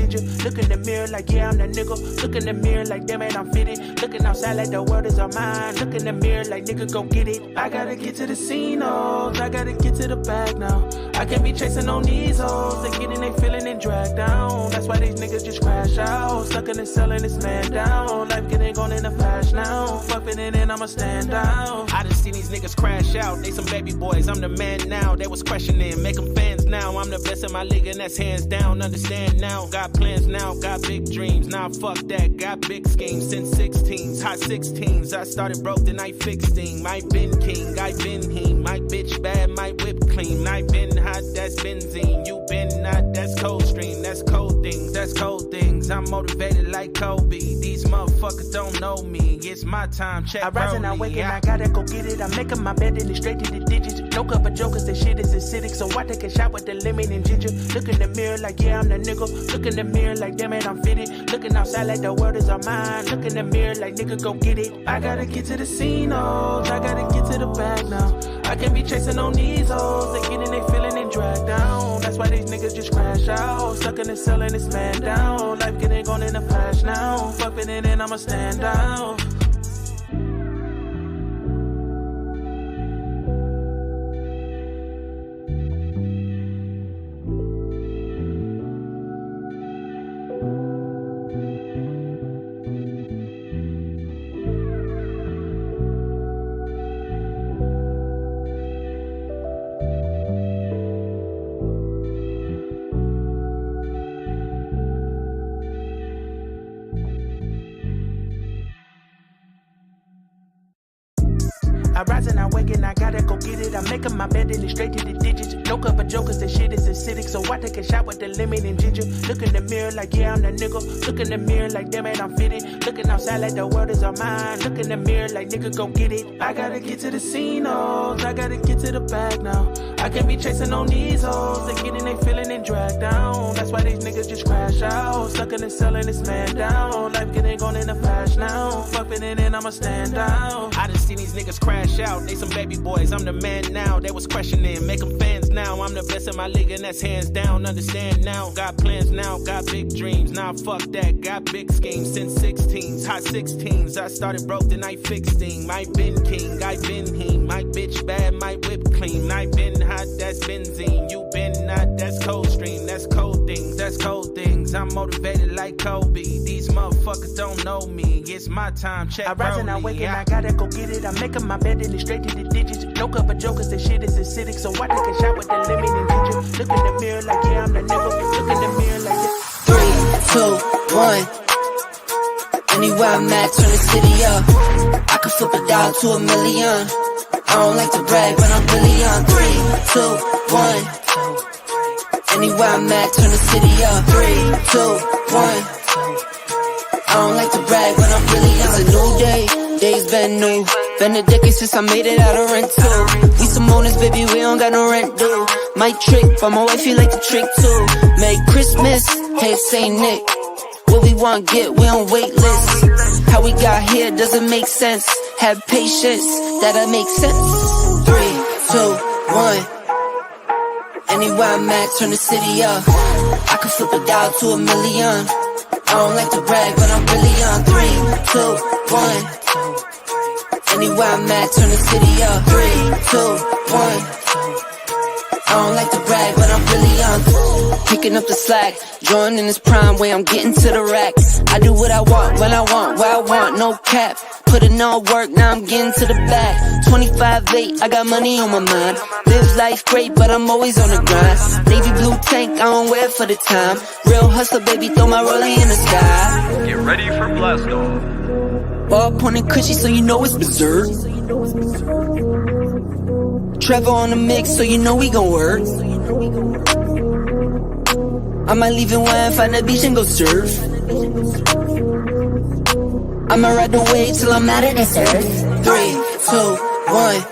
ginger. Look in the mirror like, yeah, I'm the nigga. Look in the mirror like, damn it, I'm fitted. Looking outside like the world is all mine. Look in the mirror like, nigga, go get it. I gotta get to the scene, oh, I gotta get to the bag now. I can't be chasing on these hoes. They getting they feeling and dragged down. That's why these niggas just crash out. Stuck in the cell and this man down. Life getting gone in a flash now. Fucking it in, I'ma stand down. I done seen these niggas crash out. They some baby boys, I'm the man now. They was questioning, make them fans now. I'm the best in my league and that's hands down. Understand now, got plans now, got big dreams. Now fuck that, got big schemes since 16s, hot 16s. I started broke, then I fixed him. I been king, I been him. My bitch bad, my whip clean. I been hot, that's benzene. You been not, that's cold stream. That's cold things, that's cold things. I'm motivated like Kobe. These motherfuckers don't know me. It's my time, check I rise and I wake and I gotta go get it. I'm making my bed and it's straight to the digits. No cover jokers, that shit is acidic. So I take a shot with the lemon and ginger. Look in the mirror like, yeah, I'm the nigga. Look in the mirror like, damn it, I'm fitted. Looking outside like the world is all mine. Look in the mirror like, nigga, go get it. I gotta get to the scene, oh, I gotta get to the bag now. I can't be chasing on these hoes. They getting they feeling and dragged down. That's why these niggas just crash out. Stuck in the cell and this man down. Life getting gone in a flash now. Fucking it in, I'ma stand down. I rise and I wake and I gotta go get it. I'm making my bed and it's straight to the digits. No cover jokers, that shit is acidic. So I take a shot with the lemon and ginger. Look in the mirror like, yeah, I'm the nigga. Look in the mirror like, damn it, I'm fitted. Looking outside like the world is all mine. Look in the mirror like, nigga, go get it. I gotta get to the scene, oh, I gotta get to the bag now. I can't be chasing on these hoes. They getting they feeling and dragged down. That's why these niggas just crash out. Stuck in the cell and this man down. Life getting gone in a flash now. Fucking it in, I'ma stand down. I done seen these niggas crash out. They some baby boys, I'm the man now. They was questioning, make them fans now. I'm the best in my league and that's hands down. Understand now, got plans now, got big dreams. Now fuck that, got big schemes since 16s, hot 16s. I started broke, then I fixed him. I been king, I been him. My bitch bad, my whip clean. I been hot, that's benzene. You been not, that's cold stream. That's cold things, that's cold things. I'm motivated like Kobe. These motherfuckers don't know me. It's my time, check I rise and I wake and I gotta go get it. I'm making my bed and it's straight to the digits. No cover jokers, that shit is acidic. So I take a shot with the lemon and ginger. Look in the mirror like, yeah, I'm the nigga. Look in the mirror like, yeah. 3, 2, 1. Anywhere I'm at, turn the city up. I could flip a dollar to $1 million. I don't like to brag, but I'm really on. 3, 2, 1. Anywhere I'm at, turn the city up. 3, 2, 1. I don't like to brag, but I'm really on. It's a new day, days been new. Been a decade since I made it out of rental. We some owners, baby, we don't got no rent due. My trick, but my wife, you like the trick too. Merry Christmas, hey, Saint Nick. What we want, get, we on wait list. How we got here doesn't make sense. Have patience, that'll make sense. 3, 2, 1. Anywhere I'm at, turn the city up. I could flip a dollar to $1 million. I don't like to brag, but I'm really on. 3, 2, 1. Anywhere I'm at, turn the city up. 3, 2, 1. I don't like to brag, but I'm really on. Picking up the slack, joining this prime way, I'm getting to the rack. I do what I want, when I want, where I want, no cap. Put in all work, now I'm getting to the back. 25-8, I got money on my mind. Live life great, but I'm always on the grind. Navy blue tank, I don't wear it for the time. Real hustler, baby, throw my rollie in the sky. Get ready for blast off. Ball pointing cushy, so you know it's berserk. Trevor on the mix, so you know we gon' work. I might leave in one, find the beach and go surf. I'ma ride the wave till I'm out of this earth. 3, 2, 1.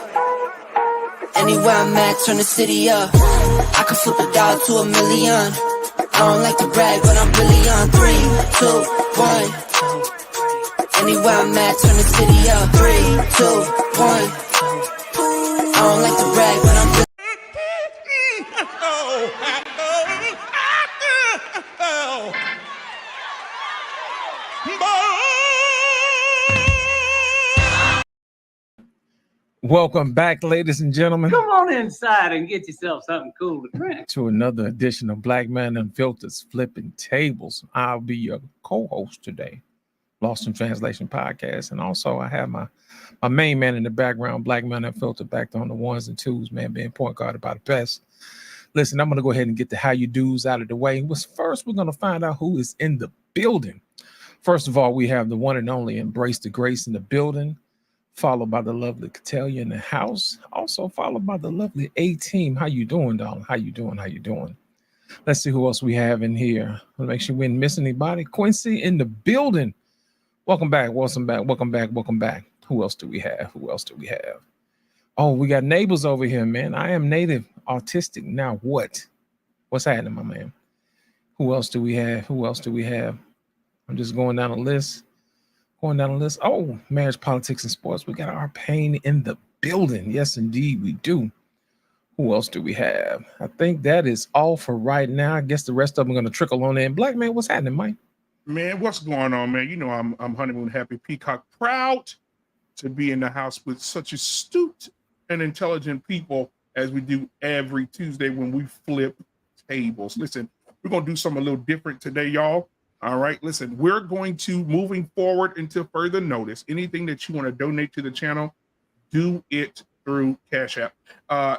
Anywhere I'm at, turn the city up. I could flip a dollar to $1 million. I don't like to brag, but I'm really on. 3, 2, 1. Anywhere I'm at, turn the city up. 3, 2, 1. I don't like to brag, but I'm Welcome back, ladies and gentlemen. Come on inside and get yourself something cool to drink. To another edition of Black Man Unfiltered's Flipping Tables. I'll be your co-host today, Lost in Translation Podcast. And also I have my main man in the background, Black Man Unfiltered, back on the ones and twos, man, being point guarded by the best. Listen, I'm going to go ahead and get the how you do's out of the way. First, we're going to find out who is in the building. First of all, we have the one and only Embrace the Grace in the building, followed by the lovely Catalia in the house, also followed by the lovely A-Team. How you doing, darling? How you doing? Let's see who else we have in here. Let's make sure we didn't miss anybody. Quincy in the building. Welcome back. Who else do we have? Oh, we got neighbors over here, man. I am native autistic. Now what? What's happening, my man? Who else do we have? I'm just going down a list. Oh, marriage, politics, and sports. We got our pain in the building. Yes, indeed, we do. Who else do we have? I think that is all for right now. I guess the rest of them are going to trickle on in. Black man, what's happening, Mike? Man, what's going on, man? You know, I'm honeymoon happy peacock, proud to be in the house with such astute and intelligent people as we do every Tuesday when we flip tables. Listen, we're going to do something a little different today, y'all. All right, listen, we're going to, moving forward until further notice, anything that you want to donate to the channel, do it through Cash App.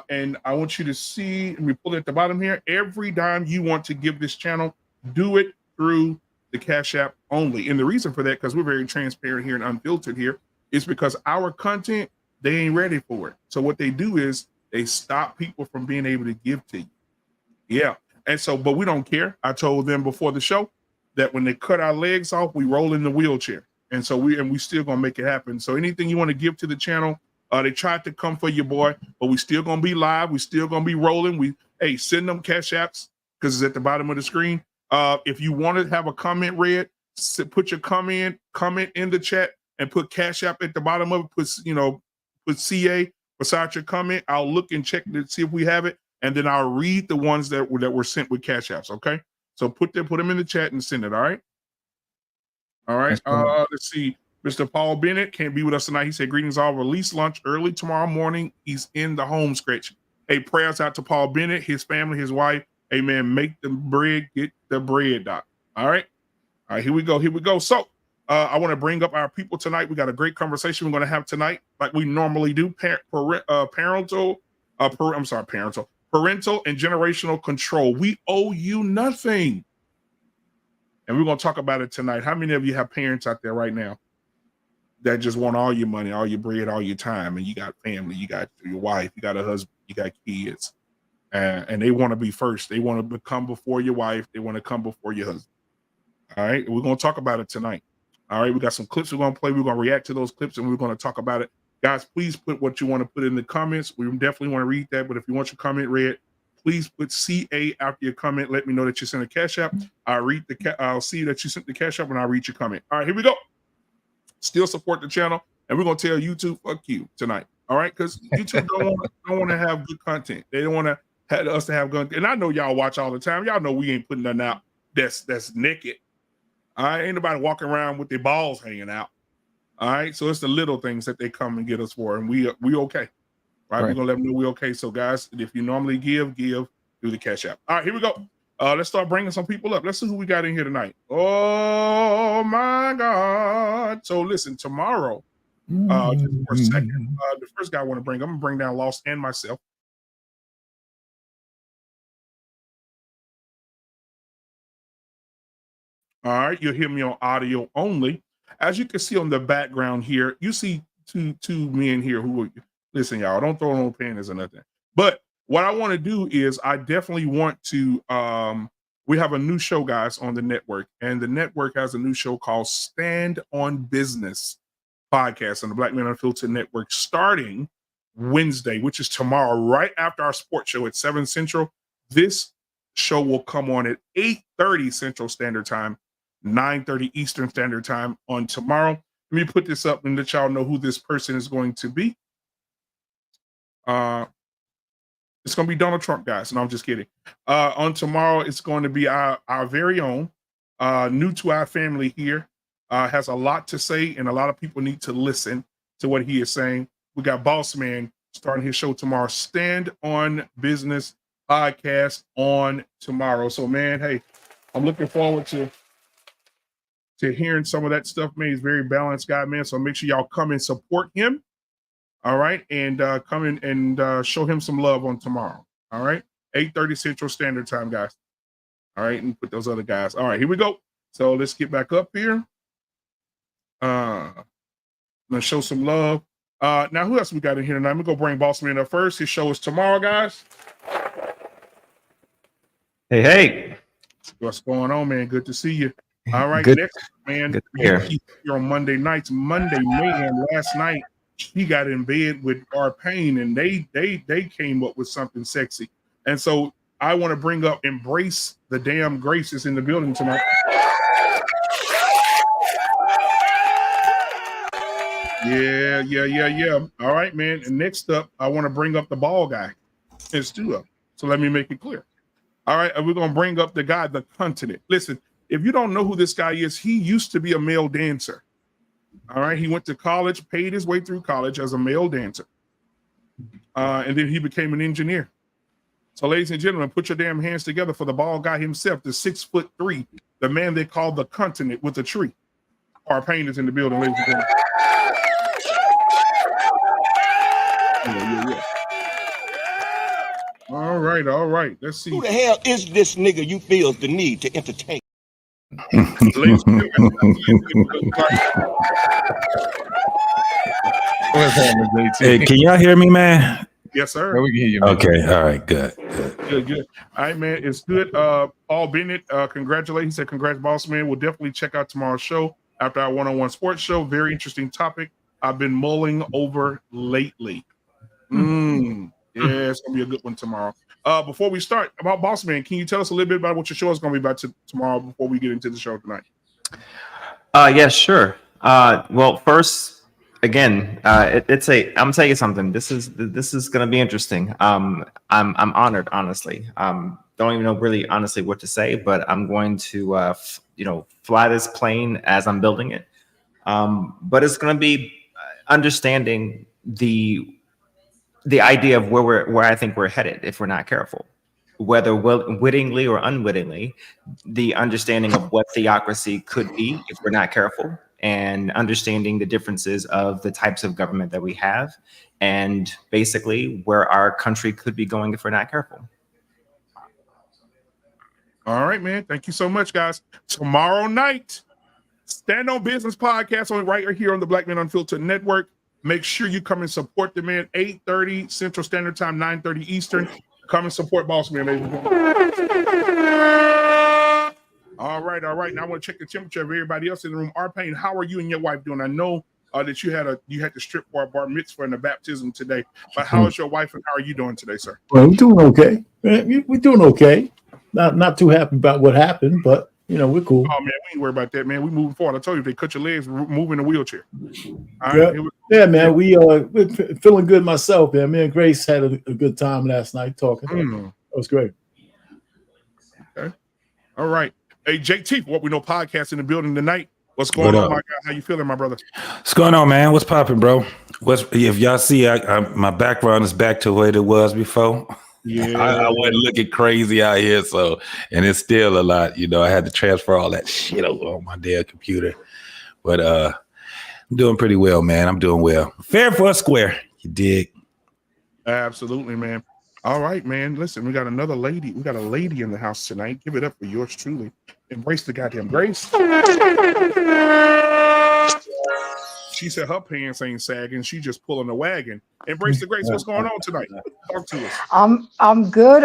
And I want you to see, and we pull it at the bottom here, every dime you want to give this channel, do it through the Cash App only. And the reason for that, because we're very transparent here and unfiltered here, is because our content, they ain't ready for it. So what they do is they stop people from being able to give to you. Yeah. And so, but we don't care. I told them before the show that when they cut our legs off, we roll in the wheelchair. And so we still gonna make it happen. So anything you want to give to the channel, they tried to come for your boy, but we still gonna be live. We still gonna be rolling. Send them Cash Apps because it's at the bottom of the screen. If you want to have a comment read, put your comment in the chat and put Cash App at the bottom of it. Put CA beside your comment. I'll look and check to see if we have it, and then I'll read the ones that were sent with Cash Apps. Okay. So put them in the chat and send it. All right. Let's see. Mr. Paul Bennett can't be with us tonight. He said, greetings all. Release lunch early tomorrow morning. He's in the home stretch. Hey, prayers out to Paul Bennett, his family, his wife. Amen. Make the bread, get the bread, doc. All right. Here we go. So I want to bring up our people tonight. We got a great conversation we're going to have tonight, like we normally do. Parental and generational control. We owe you nothing. And we're going to talk about it tonight. How many of you have parents out there right now that just want all your money, all your bread, all your time? And you got family, you got your wife, you got a husband, you got kids. And they want to be first. They want to come before your wife. They want to come before your husband. All right. We're going to talk about it tonight. All right. We got some clips we're going to play. We're going to react to those clips and we're going to talk about it. Guys, please put what you want to put in the comments. We definitely want to read that. But if you want your comment read, please put CA after your comment. Let me know that you sent a Cash App. I'll see that you sent the Cash App and I'll read your comment. All right, here we go. Still support the channel, and we're gonna tell YouTube fuck you tonight. All right, because YouTube don't want to have good content. They don't want to have us to have good. And I know y'all watch all the time. Y'all know we ain't putting nothing out that's naked. All right, ain't nobody walking around with their balls hanging out. All right, so it's the little things that they come and get us for, and we okay. Right, we're gonna let them know we okay. So guys, if you normally give through the Cash App. All right, here we go. Let's start bringing some people up. Let's see who we got in here tonight. Oh my God! So listen, tomorrow, just for a second, the first guy I want to bring, I'm gonna bring down Lost and myself. All right, you'll hear me on audio only. As you can see on the background here, you see two men here who are, listen, y'all, don't throw no panties or nothing. But what I want to do is I definitely want to, we have a new show, guys, on the network. And the network has a new show called Stand on Business podcast on the Black Men Unfiltered Network starting Wednesday, which is tomorrow, right after our sports show at 7 Central. This show will come on at 8:30 Central Standard Time, 9:30 Eastern Standard Time on tomorrow. Let me put this up and let y'all know who this person is going to be. It's going to be Donald Trump, guys. No, I'm just kidding. On tomorrow, it's going to be our very own, new to our family here, has a lot to say, and a lot of people need to listen to what he is saying. We got Boss Man starting his show tomorrow. Stand on Business podcast on tomorrow. So, man, hey, I'm looking forward to hearing some of that stuff, man. He's a very balanced guy, man. So make sure y'all come and support him. All right. And come in and show him some love on tomorrow. All right. 8:30 Central Standard Time, guys. All right. And put those other guys. All right, here we go. So let's get back up here. Let's show some love. Now, who else we got in here tonight? I'm gonna go bring Boss Man up first. His show is tomorrow, guys. Hey. What's going on, man? Good to see you. All right, Good. next, man. Good to hear. Here on Monday nights. Monday Mayhem last night, she got in bed with our pain, and they came up with something sexy. And so I want to bring up Embrace the Damn Graces in the building tonight. Yeah. All right, man. And next up, I want to bring up the ball guy. It's two up. So let me make it clear. All right, we're gonna bring up the guy, the continent. Listen, if you don't know who this guy is, he used to be a male dancer. All right, he went to college, paid his way through college as a male dancer, and then he became an engineer. So, ladies and gentlemen, put your damn hands together for the ball guy himself, the 6'3", the man they call the continent with a tree. Our pain is in the building, ladies and gentlemen. Yeah. All right. Let's see. Who the hell is this nigga you feel the need to entertain? Ladies and gentlemen. Hey, can y'all hear me, man? Yes, sir. Yeah, we can hear you, man. Okay, all right, good. Good. All right, man. It's good. Paul Bennett, congratulations. He said, congrats, boss man. We'll definitely check out tomorrow's show after our one-on-one sports show. Very interesting topic I've been mulling over lately. Yeah, it's gonna be a good one tomorrow. Before we start, about Boss Man, can you tell us a little bit about what your show is gonna be about tomorrow before we get into the show tonight? Yes, sure. Well, first, again, I'm gonna tell you something. This is gonna be interesting. I'm honored, honestly. Don't even know really honestly what to say, but I'm going to fly this plane as I'm building it. But it's gonna be understanding the idea of where I think we're headed if we're not careful, whether wittingly or unwittingly, the understanding of what theocracy could be if we're not careful, and understanding the differences of the types of government that we have, and basically where our country could be going if we're not careful. All right, man. Thank you so much, guys. Tomorrow night, Stand on Business podcast right here on the Black Men Unfiltered Network. Make sure you come and support the man. 8:30 Central Standard Time, 9:30 Eastern. Come and support Boss Man, ladies and gentlemen. All right. Now I want to check the temperature of everybody else in the room. Arpain, how are you and your wife doing? I know that you had to strip for a bar mitzvah and a baptism today, but how is your wife and how are you doing today, sir? Well, we're doing okay. We're doing okay. Not too happy about what happened, but we're cool. Oh man, we ain't worried about that, man. We moving forward. I told you if they cut your legs, move in a wheelchair. All right, yeah, man. We're feeling good myself, man. Me and Grace had a good time last night talking. That was great. Okay. All right. Hey, JT, What We Know podcast in the building tonight. What's going on, my guy? How you feeling, my brother? What's going on, man? What's popping, bro? If y'all see, my background is back to what it was before. Yeah, I wasn't looking crazy out here, and it's still a lot. I had to transfer all that shit over on my damn computer, but I'm doing pretty well, man. I'm doing well. Fair for a square, you dig? Absolutely, man. All right, man. Listen, we got another lady. We got a lady in the house tonight. Give it up for yours truly. Embrace the goddamn Grace. She said her pants ain't sagging. She just pulling the wagon. Embrace the Grace. What's going on tonight? Talk to us. I'm good.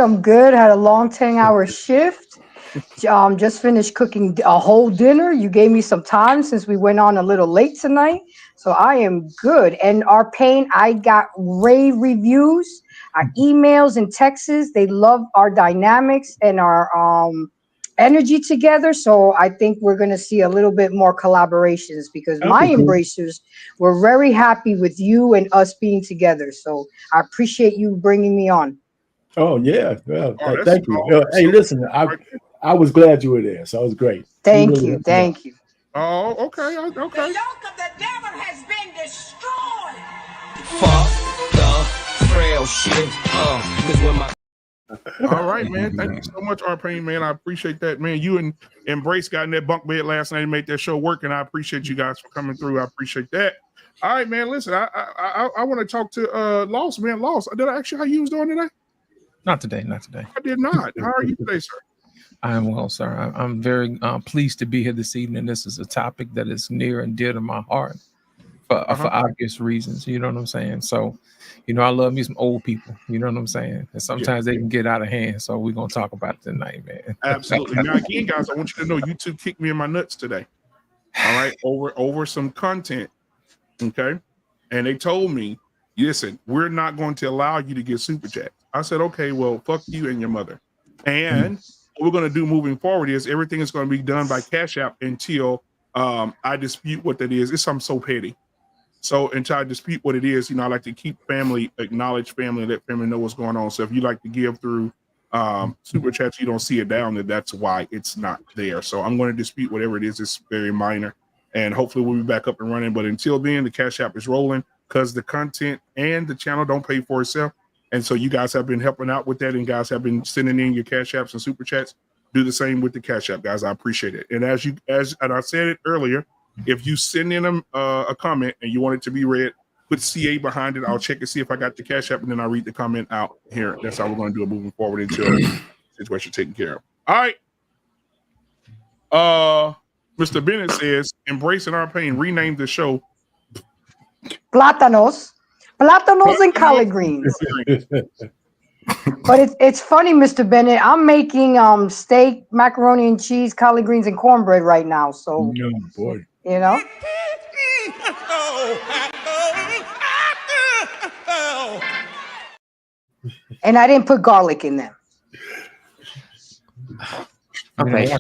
Had a long 10-hour shift. Just finished cooking a whole dinner. You gave me some time since we went on a little late tonight. So I am good. And our pain, I got rave reviews, our emails and texts. They love our dynamics and our energy together. So I think we're going to see a little bit more collaborations because my embracers were very happy with you and us being together. So I appreciate you bringing me on. Oh, yeah. Well, thank you. Hey, listen, I was glad you were there. So it was great. Thank you. Thank you. Oh, okay. The yoke of the devil has been destroyed. Fuck the frail shit. 'Cause when my All right, man. Thank you so much, R-Pain, man. I appreciate that, man. You and Embrace got in that bunk bed last night and made that show work, and I appreciate you guys for coming through. I appreciate that. All right, man. Listen, I want to talk to Lost, man. Lost. Did I ask you how you was doing today? Not today. Not today. I did not. How are you today, sir? I am well, sir. I'm very pleased to be here this evening. This is a topic that is near and dear to my heart for obvious reasons. You know what I'm saying? So, I love me some old people. You know what I'm saying? And sometimes they can get out of hand. So we're going to talk about it tonight, man. Absolutely. Now, again, guys, I want you to know YouTube kicked me in my nuts today. All right. Over some content. Okay. And they told me, listen, we're not going to allow you to get super chat. I said, okay, well, fuck you and your mother. And what we're going to do moving forward is everything is going to be done by Cash App until I dispute what that is. It's something so petty. So until I dispute what it is, I like to keep family, acknowledge family, let family know what's going on. So if you like to give through super chats, you don't see it down there. That's why it's not there. So I'm going to dispute whatever it is. It's very minor. And hopefully we'll be back up and running. But until then, the Cash App is rolling because the content and the channel don't pay for itself. And so you guys have been helping out with that. And guys have been sending in your Cash Apps and super chats. Do the same with the Cash App, guys. I appreciate it. And as I said it earlier, if you send in a comment and you want it to be read, put CA behind it. I'll check and see if I got the Cash App, and then I'll read the comment out here. That's how we're going to do it moving forward until the situation taken care of. All right. Mr. Bennett says, embracing our pain, rename the show Plátanos and collard greens. But it's funny, Mr. Bennett. I'm making steak, macaroni and cheese, collard greens, and cornbread right now. So, boy. And I didn't put garlic in them. Okay,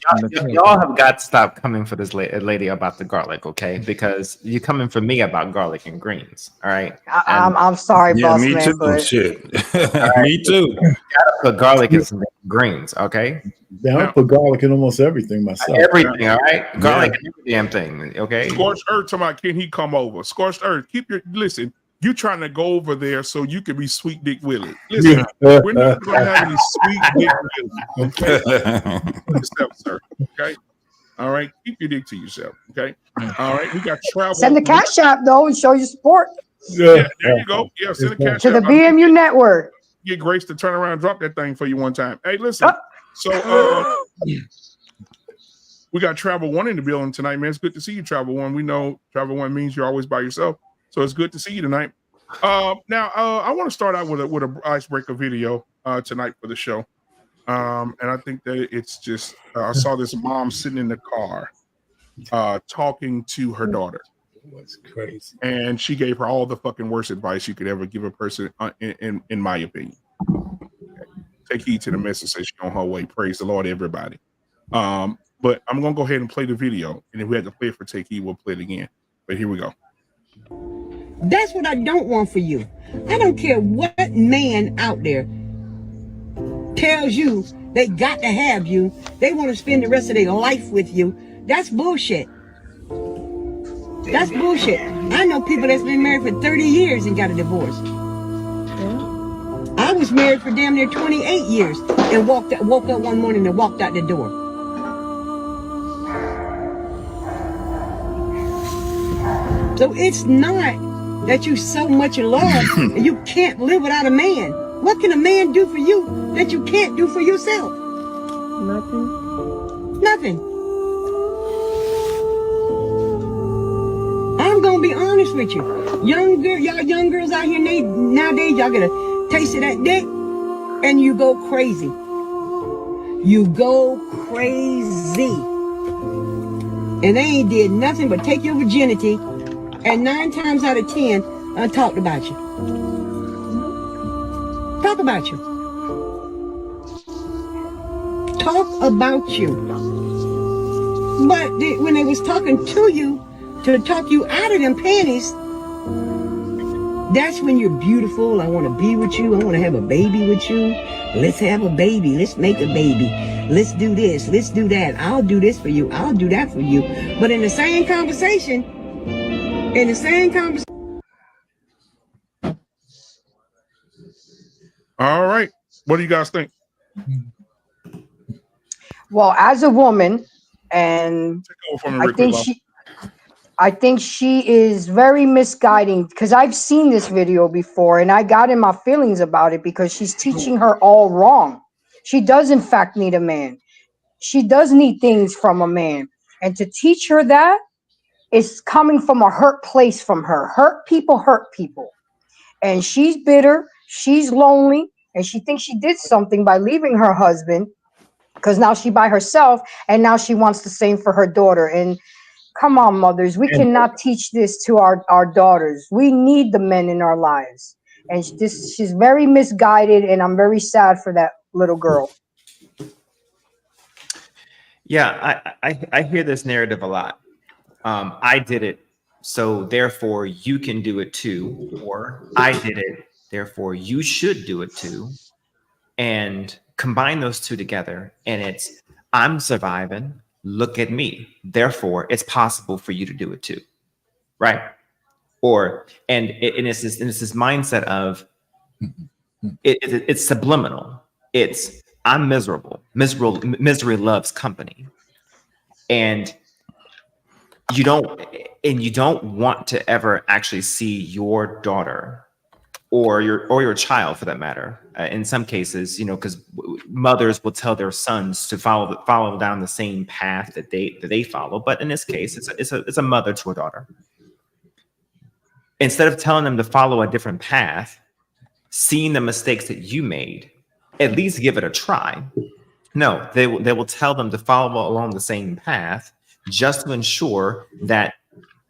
y'all have got to stop coming for this lady about the garlic, okay? Because you're coming for me about garlic and greens, all right? I'm sorry, boss me man. too. But Shit. Me too. You gotta put garlic in some greens, okay? Yeah, I put garlic in almost everything myself. Everything, all right? Garlic in every damn thing, okay? Scorched Earth, somebody, can he come over? Scorched Earth, listen, you trying to go over there so you can be Sweet Dick Willie. Listen, we're not going to have any Sweet Dick Willie. Okay? Yourself, sir. Okay? All right? Keep your dick to yourself. Okay? All right? We got travel. send the Cash App, though, and show your support. Yeah, there you go. Yeah, send the Cash To the App. BMU network. Get Grace to turn around and drop that thing for you one time. Hey, listen. So we got Travel One in the building tonight, man. It's good to see you, Travel One. We know Travel One means you're always by yourself. So it's good to see you tonight. Now, I want to start out with a icebreaker video tonight for the show. And I think that it's just, I saw this mom sitting in the car talking to her daughter. That's crazy. And she gave her all the fucking worst advice you could ever give a person, in my opinion. Okay. Take heed to the message that she's on her way. Praise the Lord, everybody. But I'm going to go ahead and play the video. And if we had to play it for Take Heed, we'll play it again. But here we go. That's what I don't want for you. I don't care what man out there tells you they got to have you. They want to spend the rest of their life with you. That's bullshit. That's bullshit. I know people that's been married for 30 years and got a divorce. I was married for damn near 28 years and woke up one morning and walked out the door. So it's not that you so much in love and you can't live without a man. What can a man do for you that you can't do for yourself? Nothing. I'm gonna be honest with you. Y'all young girls out here nowadays, y'all get a taste of that dick and you go crazy. You go crazy. And they ain't did nothing but take your virginity. And 9 times out of 10, I talked about you. Talk about you. Talk about you. But when they was talking to you, to talk you out of them panties, that's when you're beautiful. I want to be with you. I want to have a baby with you. Let's have a baby. Let's make a baby. Let's do this. Let's do that. I'll do this for you. I'll do that for you. But in the same conversation, All right. What do you guys think? Well, as a woman, and Take over from I Rick, think Bob. I think she is very misguiding because I've seen this video before and I got in my feelings about it because she's teaching her all wrong. She does in fact need a man. She does need things from a man. And to teach her that is coming from a hurt place from her. Hurt people. And she's bitter, she's lonely, and she thinks she did something by leaving her husband because now she by herself and now she wants the same for her daughter. And come on, mothers, we cannot teach this to our daughters. We need the men in our lives. And she's very misguided, and I'm very sad for that little girl. Yeah, I hear this narrative a lot. I did it, so therefore you can do it too. Or I did it, therefore you should do it too. And combine those two together, and it's I'm surviving. Look at me. Therefore, it's possible for you to do it too, right? Or it's this mindset of it's subliminal. It's I'm miserable. Misery loves company, and you don't want to ever actually see your daughter or your child, for that matter. In some cases, because mothers will tell their sons to follow down the same path that they follow. But in this case, it's a mother to a daughter. Instead of telling them to follow a different path, seeing the mistakes that you made, at least give it a try. No, they will tell them to follow along the same path just to ensure that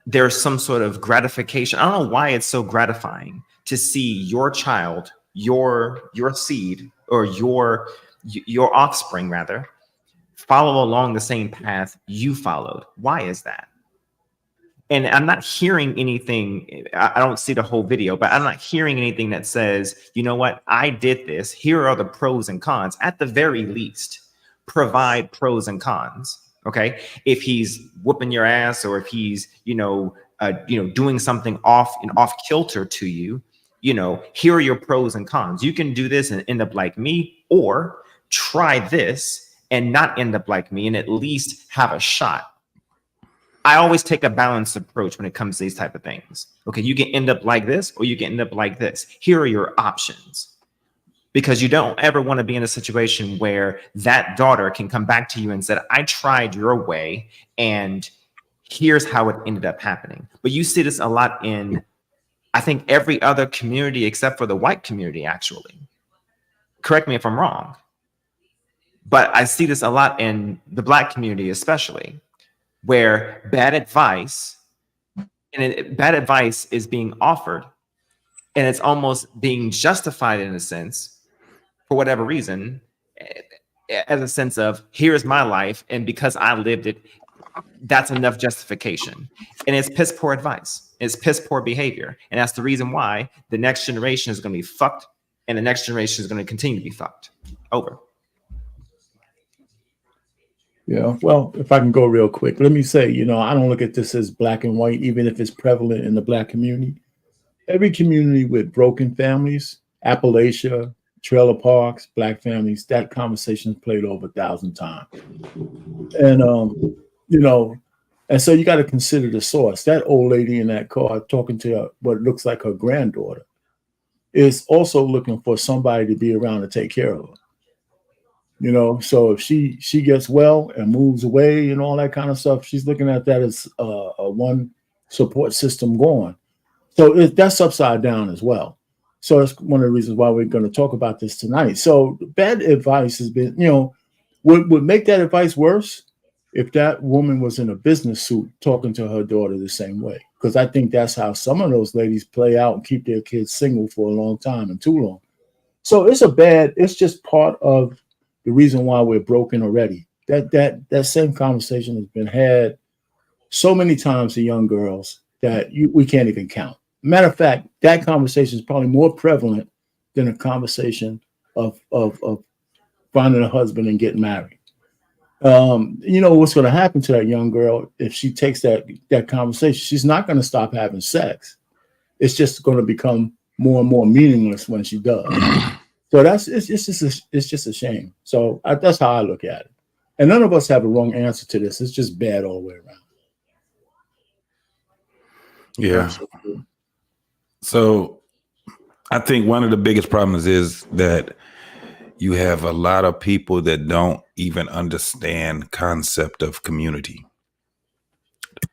there's some sort of gratification. I don't know why it's so gratifying to see your child, your seed, or your offspring rather, follow along the same path you followed. Why is that? And I'm not hearing anything. I don't see the whole video, but I'm not hearing anything that says, you know what, I did this. Here are the pros and cons. At the very least, provide pros and cons. Okay, if he's whooping your ass, or if he's doing something off kilter to you, here are your pros and cons. You can do this and end up like me, or try this and not end up like me and at least have a shot. I always take a balanced approach when it comes to these type of things. Okay, you can end up like this, or you can end up like this. Here are your options. Because you don't ever want to be in a situation where that daughter can come back to you and said, I tried your way and here's how it ended up happening. But you see this a lot in, I think, every other community except for the white community, actually. Correct me if I'm wrong. But I see this a lot in the Black community, especially, where bad advice is being offered, and it's almost being justified in a sense, for whatever reason, as a sense of here's my life, and because I lived it, that's enough justification. And it's piss poor advice. It's piss poor behavior. And that's the reason why the next generation is going to be fucked, and the next generation is going to continue to be fucked. Over. Yeah, well, if I can go real quick, let me say, I don't look at this as black and white, even if it's prevalent in the Black community. Every community with broken families, Appalachia, trailer parks, Black families, that conversation is played over 1,000 times. And, and so you got to consider the source. That old lady in that car talking to what looks like her granddaughter is also looking for somebody to be around to take care of her. So if she gets well and moves away and all that kind of stuff, she's looking at that as a one support system going. So that's upside down as well. So that's one of the reasons why we're going to talk about this tonight. So bad advice has been, would make that advice worse if that woman was in a business suit talking to her daughter the same way. Because I think that's how some of those ladies play out and keep their kids single for a long time and too long. So it's just part of the reason why we're broken already. That same conversation has been had so many times to young girls that we can't even count. Matter of fact, that conversation is probably more prevalent than a conversation of finding a husband and getting married. What's going to happen to that young girl if she takes that conversation? She's not going to stop having sex. It's just going to become more and more meaningless when she does. So it's just a shame. So that's how I look at it. And none of us have a wrong answer to this. It's just bad all the way around. Yeah. So I think one of the biggest problems is that you have a lot of people that don't even understand concept of community.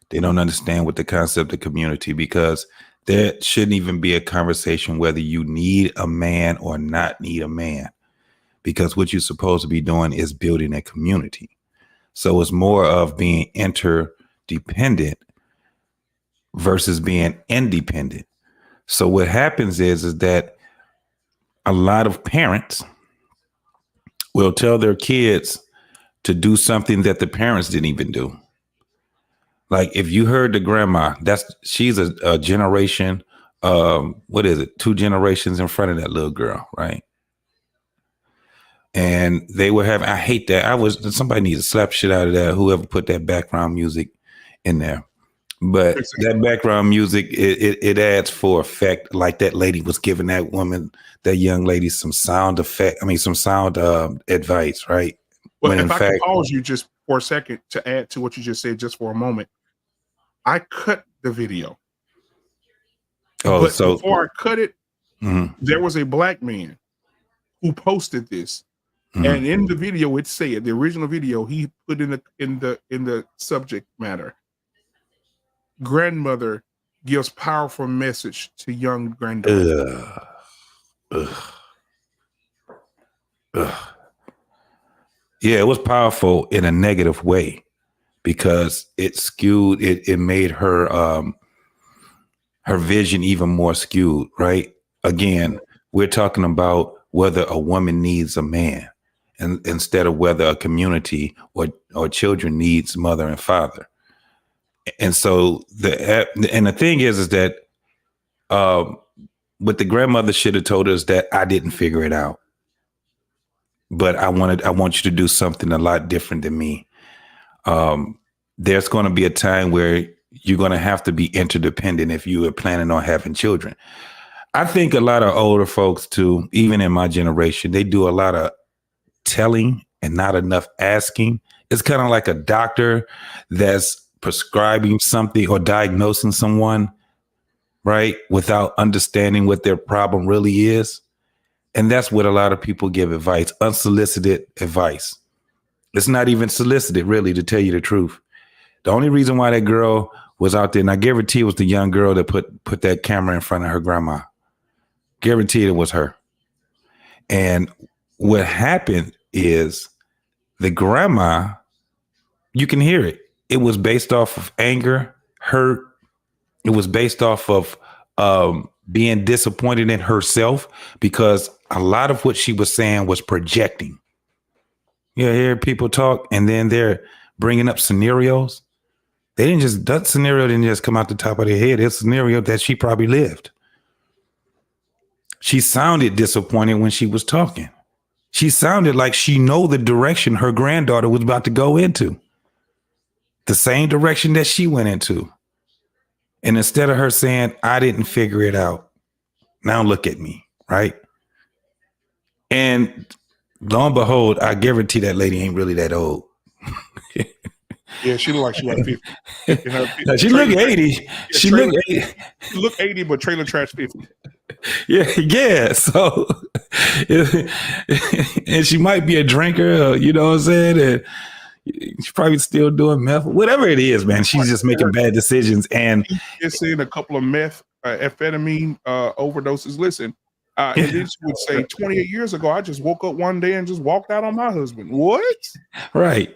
They don't understand what the concept of community, because there shouldn't even be a conversation whether you need a man or not need a man, because what you're supposed to be doing is building a community. So it's more of being interdependent versus being independent. So what happens is that a lot of parents will tell their kids to do something that the parents didn't even do. Like if you heard the grandma, she's a generation, what is it? 2 generations in front of that little girl, right? And they were having, I hate that. Somebody needs to slap shit out of that, whoever put that background music in there. But that background music, it adds for effect. Like that lady was giving that woman, that young lady, some sound advice, right? Well, if I can pause you just for a second to add to what you just said, just for a moment, I cut the video. Oh, but so before I cut it, there was a black man who posted this, and in the video it said, the original video, he put in the subject matter, grandmother gives powerful message to young granddaughter. Yeah, it was powerful in a negative way, because it skewed it made her her vision even more skewed, right? Again, we're talking about whether a woman needs a man, and instead of whether a community or children needs mother and father. And so the thing is that what the grandmother should have told us, that I didn't figure it out, but I want you to do something a lot different than me. There's going to be a time where you're going to have to be interdependent if you are planning on having children. I think a lot of older folks too, even in my generation, they do a lot of telling and not enough asking. It's kind of like a doctor that's prescribing something or diagnosing someone, right, without understanding what their problem really is. And that's what a lot of people give advice, unsolicited advice. It's not even solicited, really, to tell you the truth. The only reason why that girl was out there, and I guarantee it was the young girl that put that camera in front of her grandma. Guaranteed it was her. And what happened is the grandma, you can hear it. It was based off of anger, hurt. It was based off of being disappointed in herself, because a lot of what she was saying was projecting. You hear people talk and then they're bringing up scenarios. That scenario didn't just come out the top of their head. It's a scenario that she probably lived. She sounded disappointed when she was talking. She sounded like she know the direction her granddaughter was about to go into. The same direction that she went into. And instead of her saying, I didn't figure it out, now look at me, right? And lo and behold, I guarantee that lady ain't really that old. Yeah, she looked like she was 50. She looked 80. She looked 80. She looked 80, but trailer trash 50. Yeah. So, and she might be a drinker, you know what I'm saying? And she's probably still doing meth, whatever it is, man. She's just making bad decisions. And just seeing a couple of amphetamine overdoses. Listen, and then she would say, 28 years ago, I just woke up one day and just walked out on my husband. What? Right.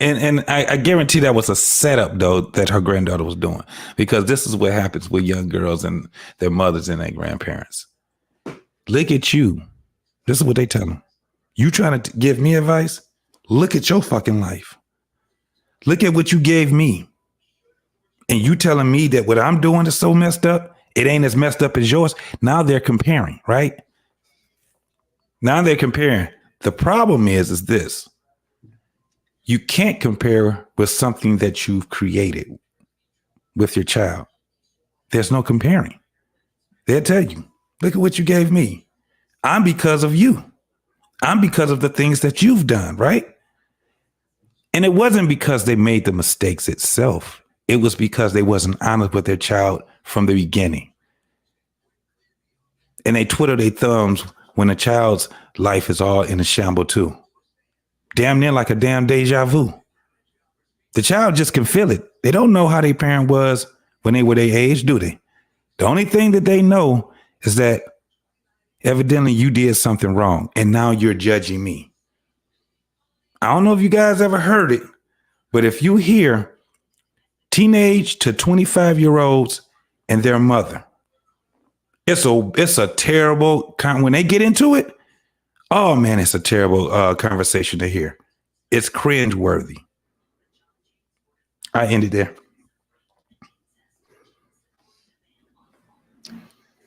And I guarantee that was a setup, though, that her granddaughter was doing, because this is what happens with young girls and their mothers and their grandparents. Look at you. This is what they tell them. You trying to give me advice? Look at your fucking life. Look at what you gave me. And you telling me that what I'm doing is so messed up, it ain't as messed up as yours. Now they're comparing, right? Now they're comparing. The problem is this. You can't compare with something that you've created with your child. There's no comparing. They'll tell you. Look at what you gave me. I'm because of you. I'm because of the things that you've done, right? And it wasn't because they made the mistakes itself. It was because they wasn't honest with their child from the beginning. And they twiddle their thumbs when a child's life is all in a shamble too. Damn near like a damn deja vu. The child just can feel it. They don't know how their parent was when they were their age, do they? The only thing that they know is that evidently you did something wrong and now you're judging me. I don't know if you guys ever heard it, but if you hear teenage to 25-year-olds and their mother, it's a terrible, when they get into it, oh man, it's a terrible conversation to hear. It's cringeworthy. I ended there.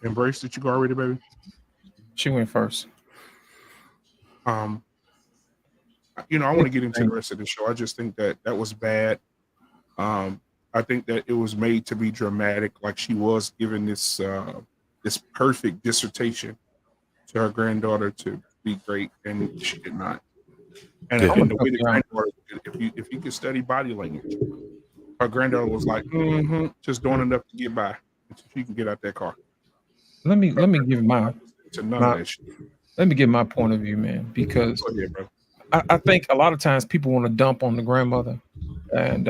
Embrace, did you go already, baby? She went first. I want to get into the rest of the show. I just think that was bad. I think that it was made to be dramatic, like she was given this this perfect dissertation to her granddaughter to be great, and she did not. And I think the way the granddaughter, if you could study body language, her granddaughter was like, just doing enough to get by, so she can get out that car. Let me give my let me give my point of view, man, because I think a lot of times people want to dump on the grandmother, and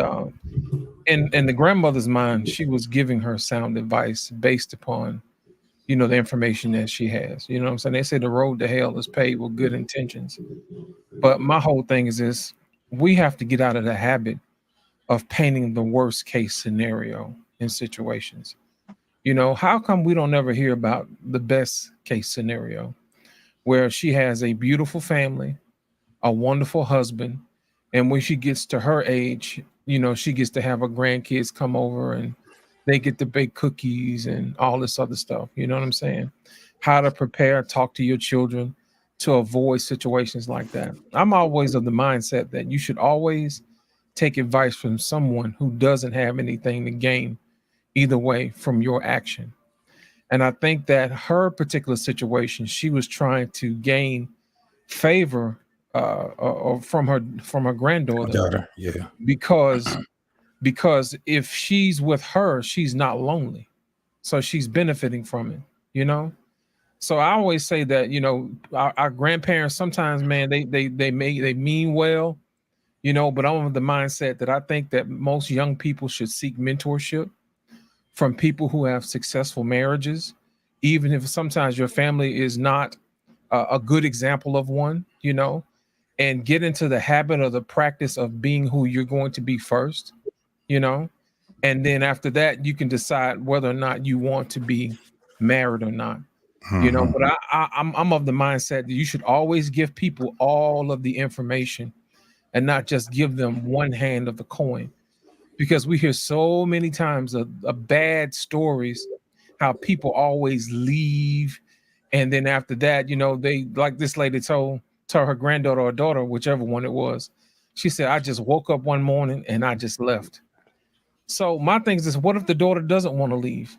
in the grandmother's mind, she was giving her sound advice based upon, the information that she has. You know what I'm saying? They say the road to hell is paved with good intentions. But my whole thing is this: we have to get out of the habit of painting the worst case scenario in situations. How come we don't ever hear about the best case scenario where she has a beautiful family, a wonderful husband, and when she gets to her age, she gets to have her grandkids come over and they get to bake cookies and all this other stuff. You know what I'm saying? How to prepare, talk to your children to avoid situations like that. I'm always of the mindset that you should always take advice from someone who doesn't have anything to gain either way from your action. And I think that her particular situation, she was trying to gain favor from her granddaughter, yeah, because if she's with her, she's not lonely, so she's benefiting from it. So I always say that our grandparents sometimes, man, they mean well, but I'm of the mindset that I think that most young people should seek mentorship from people who have successful marriages, even if sometimes your family is not a good example of one, and get into the habit of the practice of being who you're going to be first, and then after that, you can decide whether or not you want to be married or not, but I'm of the mindset that you should always give people all of the information and not just give them one hand of the coin. Because we hear so many times of bad stories, how people always leave. And then after that, they, like this lady told her granddaughter or daughter, whichever one it was, she said, I just woke up one morning and I just left. So my thing is, what if the daughter doesn't want to leave?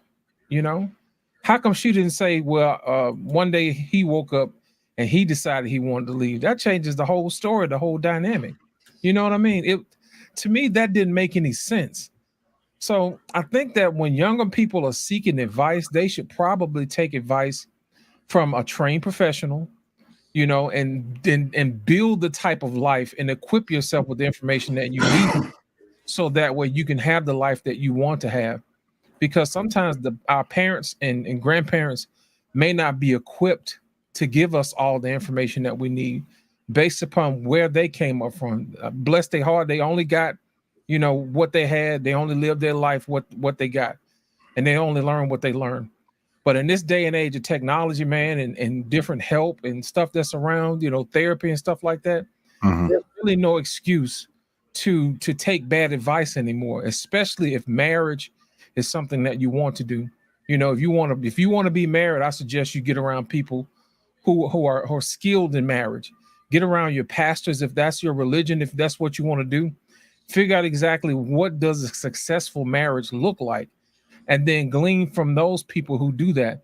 How come she didn't say, well, one day he woke up and he decided he wanted to leave? That changes the whole story, the whole dynamic. You know what I mean? To me, that didn't make any sense. So I think that when younger people are seeking advice, they should probably take advice from a trained professional, and build the type of life and equip yourself with the information that you need, so that way you can have the life that you want to have. Because sometimes our parents and grandparents may not be equipped to give us all the information that we need based upon where they came up from. Bless their heart, they only got, what they had. They only lived their life what they got, and they only learned what they learned. But in this day and age of technology, man, and different help and stuff that's around, therapy and stuff like that, there's really no excuse to take bad advice anymore, especially if marriage is something that you want to do. If you want to be married, I suggest you get around people who are skilled in marriage. Get around your pastors if that's your religion, if that's what you want to do. Figure out exactly what does a successful marriage look like, and then glean from those people who do that,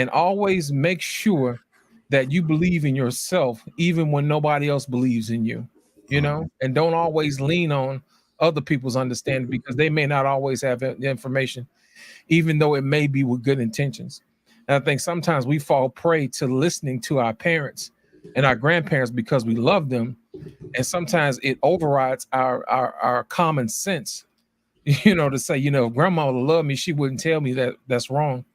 and always make sure that you believe in yourself, even when nobody else believes in you, you know, and don't always lean on other people's understanding because they may not always have the information, even though it may be with good intentions. And I think sometimes we fall prey to listening to our parents and our grandparents because we love them. And sometimes it overrides our common sense, you know, to say, you know, if grandma would love me, she wouldn't tell me that that's wrong.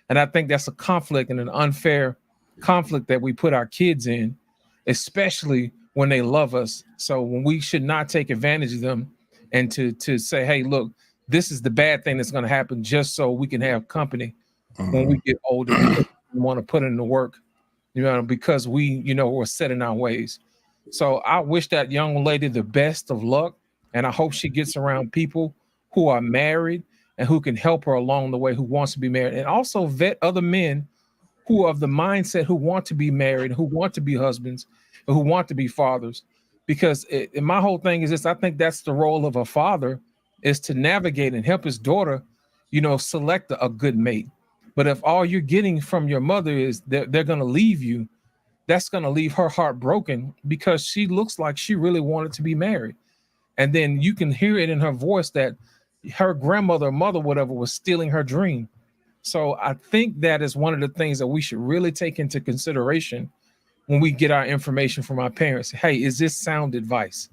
And I think that's a conflict and an unfair conflict that we put our kids in, especially when they love us. So when we should not take advantage of them and to say, hey, look, this is the bad thing that's going to happen just so we can have company when we get older because we want to put in the work, you know, because we, you know, we're set in our ways. So I wish that young lady the best of luck. And I hope she gets around people who are married and who can help her along the way, who wants to be married, and also vet other men who are of the mindset, who want to be married, who want to be husbands, and who want to be fathers. Because and my whole thing is this: I think that's the role of a father, is to navigate and help his daughter, you know, select a good mate. But if all you're getting from your mother is they're going to leave you, that's going to leave her heart broken because she looks like she really wanted to be married. And then you can hear it in her voice that her grandmother or mother, whatever, was stealing her dream. So I think that is one of the things that we should really take into consideration when we get our information from our parents. Hey, is this sound advice?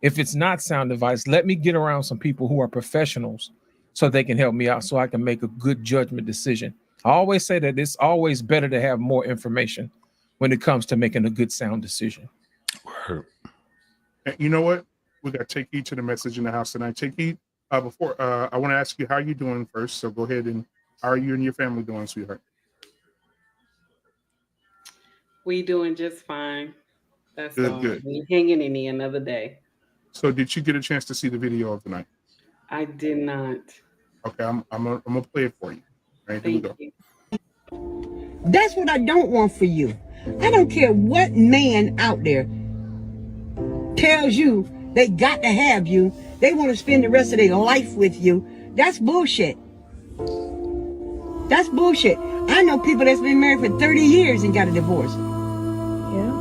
If it's not sound advice, let me get around some people who are professionals so they can help me out so I can make a good judgment decision. I always say that it's always better to have more information when it comes to making a good sound decision. You know what? We got to take you to the message in the house tonight. Take you before I want to ask you how you doing first. So go ahead, and how are you and your family doing, sweetheart? We doing just fine. That's Good, all. good. We hanging in here another day. So did you get a chance to see the video of the night? I did not. Okay, I'm gonna play it for you. All right, here we go. That's what I don't want for you. I don't care what man out there tells you they got to have you. They want to spend the rest of their life with you. That's bullshit. That's bullshit. I know people that's been married for 30 years and got a divorce. Yeah.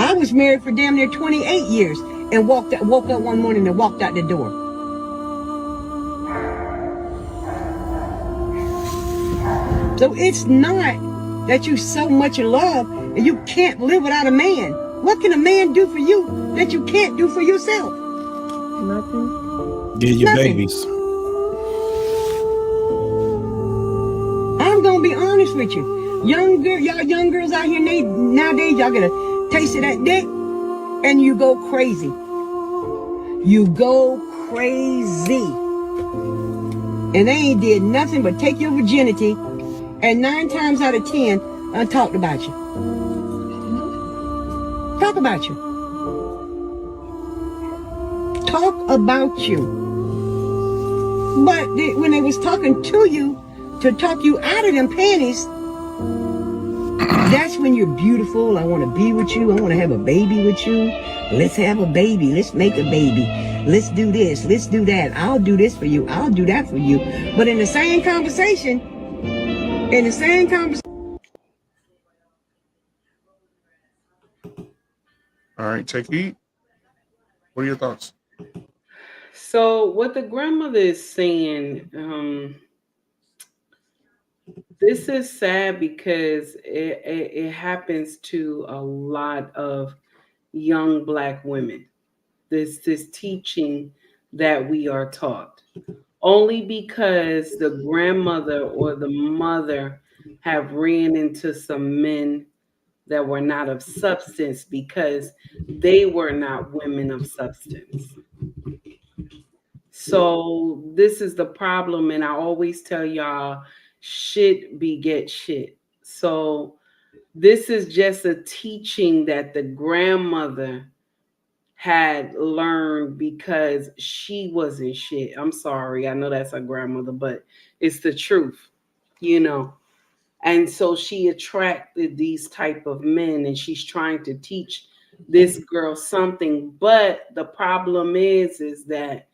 I was married for damn near 28 years and woke up one morning and walked out the door. So it's not that you so much in love and you can't live without a man. What can a man do for you that you can't do for yourself? Nothing. Get your babies. I'm gonna be honest with you. Young girls out here nowadays, y'all get a taste of that dick and you go crazy. You go crazy. And they ain't did nothing but take your virginity, and 9 times out of 10, I talked about you. Talk about you. Talk about you. But when they was talking to you, to talk you out of them panties, that's when you're beautiful. I want to be with you. I want to have a baby with you. Let's have a baby. Let's make a baby. Let's do this. Let's do that. I'll do this for you. I'll do that for you. But in the same conversation, All right, take heat. What are your thoughts? So what the grandmother is saying, this is sad because it happens to a lot of young Black women. This teaching that we are taught, only because the grandmother or the mother have ran into some men that were not of substance because they were not women of substance. So this is the problem, and I always tell y'all, shit beget shit. So this is just a teaching that the grandmother had learned because she wasn't shit. I'm sorry, I know that's her grandmother, but it's the truth, you know. And so she attracted these type of men, and she's trying to teach this girl something. But the problem is that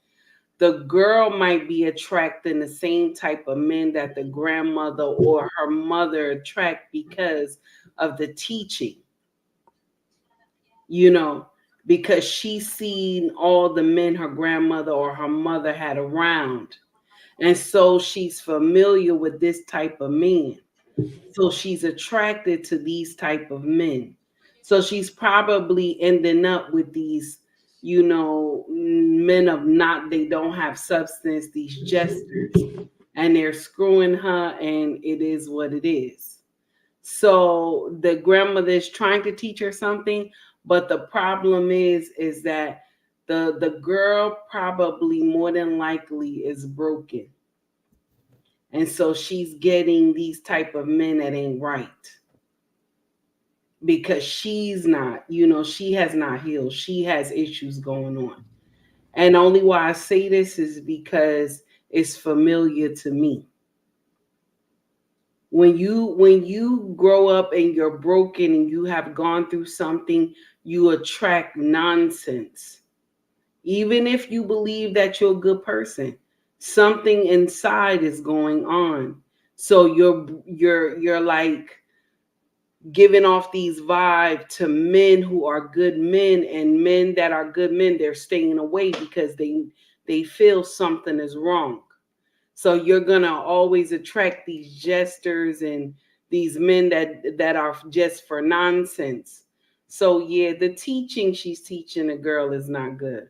the girl might be attracting the same type of men that the grandmother or her mother attract because of the teaching, you know, because she's seen all the men her grandmother or her mother had around. And so she's familiar with this type of men. So she's attracted to these type of men. So she's probably ending up with these, you know, men of not, they don't have substance, these jesters, and they're screwing her, and it is what it is. So the grandmother is trying to teach her something, but the problem is that the girl probably more than likely is broken. And so she's getting these type of men that ain't right. Because she's not, you know, she has not healed. She has issues going on. And only why I say this is because it's familiar to me. When you grow up and you're broken and you have gone through something, you attract nonsense. Even if you believe that you're a good person, something inside is going on. So you're like giving off these vibes to men who are good men, and men that are good men, they're staying away because they feel something is wrong. So you're gonna always attract these jesters and these men that are just for nonsense. So yeah, the teaching she's teaching a girl is not good.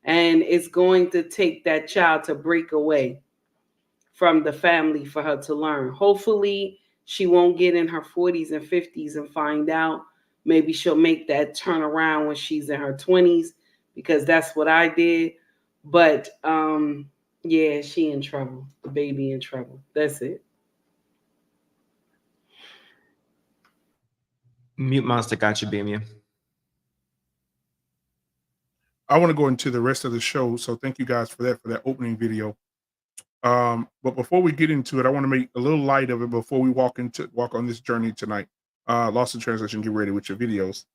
And it's going to take that child to break away from the family for her to learn. Hopefully she won't get in her 40s and 50s and find out. Maybe she'll make that turn around when she's in her 20s, because that's what I did. But yeah, she in trouble. The baby in trouble. That's it. Mute Monster got you, BMU. I want to go into the rest of the show, so thank you guys for that opening video. But before we get into it, I want to make a little light of it before we walk on this journey tonight. Lost in Translation, get ready with your videos.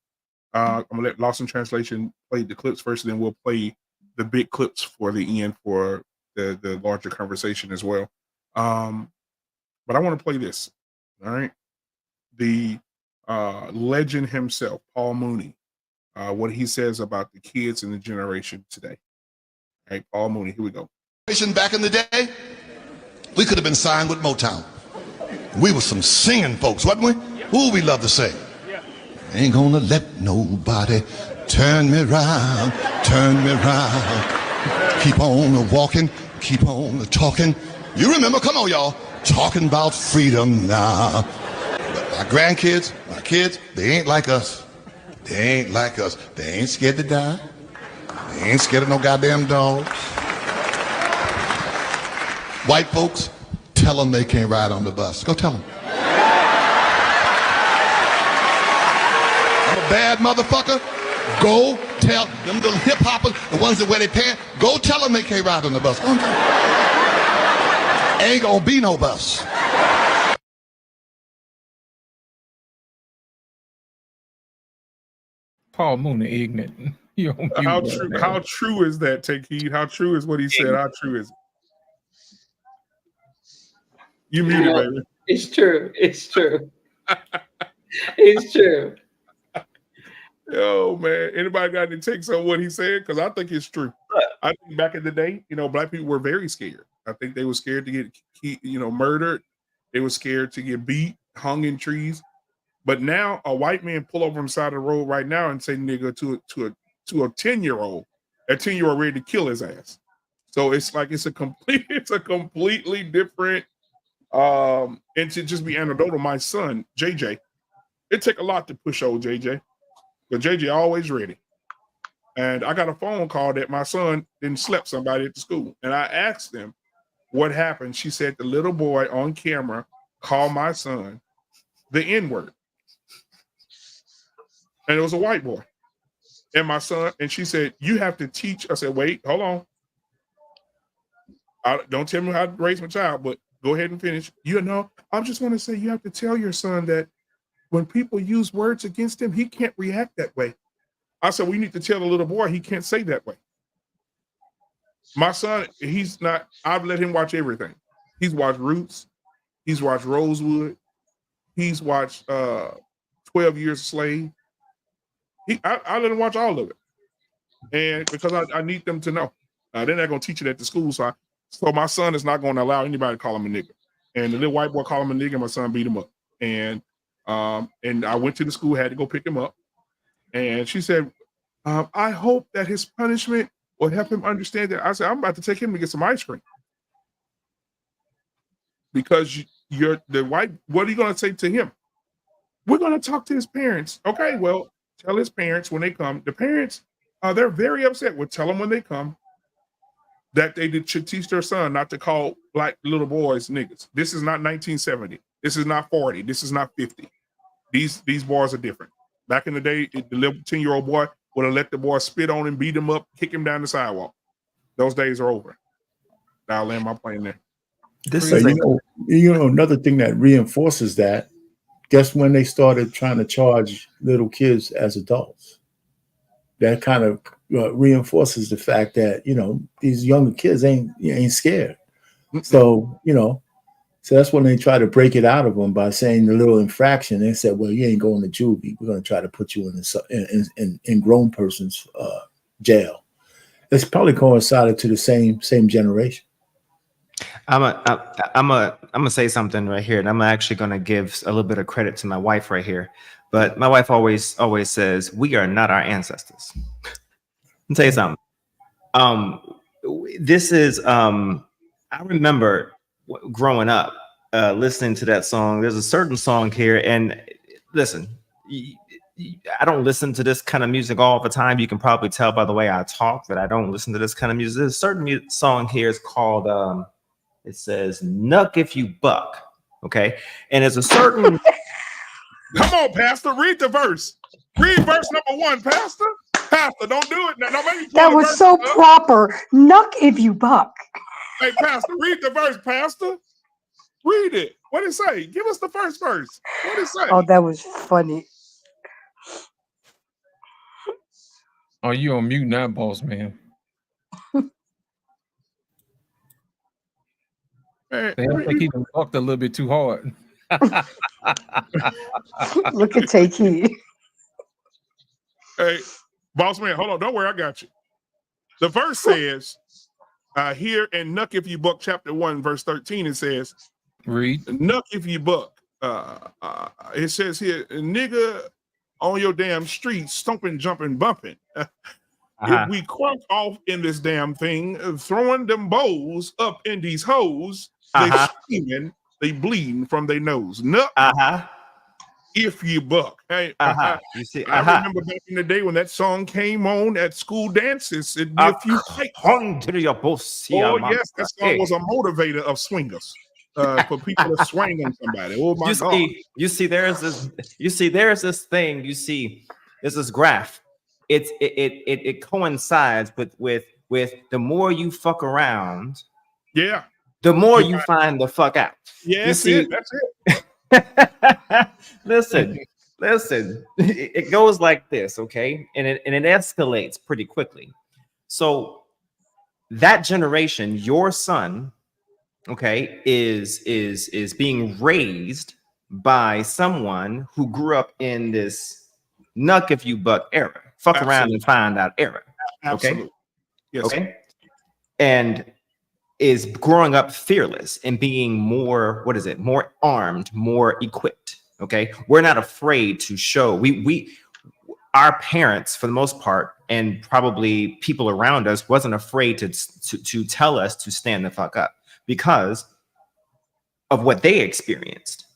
I'm gonna let Lost in Translation play the clips first, and then we'll play the big clips for the end for the larger conversation as well. But I want to play this. All right, the legend himself, Paul Mooney, what he says about the kids in the generation today. All right, Paul Mooney, here we go. Back in the day, we could have been signed with Motown. We were some singing folks, wasn't we? Who we love to sing. Ain't gonna let nobody turn me round, turn me round. Keep on walking, keep on talking. You remember, come on y'all, talking about freedom now. But my grandkids, my kids, they ain't like us. They ain't like us. They ain't scared to die. They ain't scared of no goddamn dogs. White folks, tell them they can't ride on the bus. Go tell them. I'm a bad motherfucker. Go tell them little hip hoppers, the ones that wear their pants, go tell them they can't ride on the bus. Go tell them. Ain't gonna be no bus. Paul Mooney ignorant. How true is that, Take Heed? How true is what he said? How true is it? You muted, baby. It's true. It's true. It's true. Oh man, anybody got any takes on what he said? Because I think it's true. I think back in the day, black people were very scared. I think they were scared to get, murdered. They were scared to get beat, hung in trees. But now a white man pull over on the side of the road right now and say nigga to a 10-year-old. That 10-year-old ready to kill his ass. So it's like it's a completely different. And to just be anecdotal, my son JJ, it take a lot to push old JJ, but JJ always ready. And I got a phone call that my son didn't slept somebody at the school, and I asked them what happened. She said the little boy on camera called my son the N-word, and it was a white boy. And my son, and she said, you have to teach. I said, wait, hold on. Don't tell me how to raise my child, but go ahead and finish. I just want to say you have to tell your son that when people use words against him, he can't react that way. I said, we need to tell the little boy he can't say that way. My son, he's not. I've let him watch everything. He's watched Roots. He's watched Rosewood. He's watched 12 Years a Slave. I let him watch all of it, and because I need them to know. They're not going to teach it at the school, so my son is not going to allow anybody to call him a nigga. And the little white boy called him a nigga, and my son beat him up. And I went to the school, had to go pick him up, and she said, "I hope that his punishment will help him understand that." I said, "I'm about to take him to get some ice cream because you're the white. What are you going to say to him? We're going to talk to his parents. Okay, well, tell his parents when they come. The parents, they're very upset. We'll tell them when they come that they should teach their son not to call black little boys niggas. This is not 1970. This is not 40. This is not 50. These boys are different. Back in the day, the little 10-year-old boy would have let the boy spit on him, beat him up, kick him down the sidewalk. Those days are over. I'll land my plane there. This is another thing that reinforces that. Guess when they started trying to charge little kids as adults? That kind of reinforces the fact that these younger kids ain't scared. So so that's when they try to break it out of them by saying the little infraction. They said, "Well, you ain't going to juvie. We're going to try to put you in grown person's jail." It's probably coincided to the same generation. I'm gonna say something right here, and I'm actually gonna give a little bit of credit to my wife right here. But my wife always says we are not our ancestors. Let me tell you something. This is I remember growing up listening to that song. There's a certain song here, and listen, I don't listen to this kind of music all the time. You can probably tell by the way I talk that I don't listen to this kind of music. There's a certain song here. It's called it says "Nuck If You Buck." Okay, and it's a certain. Come on, Pastor, read the verse. Read verse number 1, Pastor. Pastor, don't do it. No, that was so proper. Nuck if you buck. Hey, Pastor, read the verse, Pastor. Read it. What did it say? Give us the first verse. What did it say? Oh, that was funny. Oh, you on mute now, boss man. I think he walked a little bit too hard. Look at Take Heed. Hey, boss man, hold on. Don't worry, I got you. The verse says here in Nuck If You Buck, chapter 1, verse 13, it says, read. Nuck if you buck. It says here, nigga on your damn street, stomping, jumping, bumping. If we crunk off in this damn thing, throwing them bows up in these hoes, they screaming, they bleeding from their nose. Nuck if you buck. Hey, you see, I remember back in the day when that song came on at school dances, it'd be a few fights. Oh yes, that song was a motivator of swingers. For people to swing on somebody. Oh my God. You see, there's this thing, there's this graph. It coincides with the more you fuck around, the more you find the fuck out. Yeah, that's it. Listen, it goes like this, okay? And it escalates pretty quickly. So that generation, your son, okay, is being raised by someone who grew up in this nuck if you buck era, fuck around and find out era. Absolutely. Okay. Yes. Okay. And is growing up fearless and being more, more armed, more equipped. Okay. We're not afraid to show. Our parents, for the most part, and probably people around us, wasn't afraid to tell us to stand the fuck up because of what they experienced.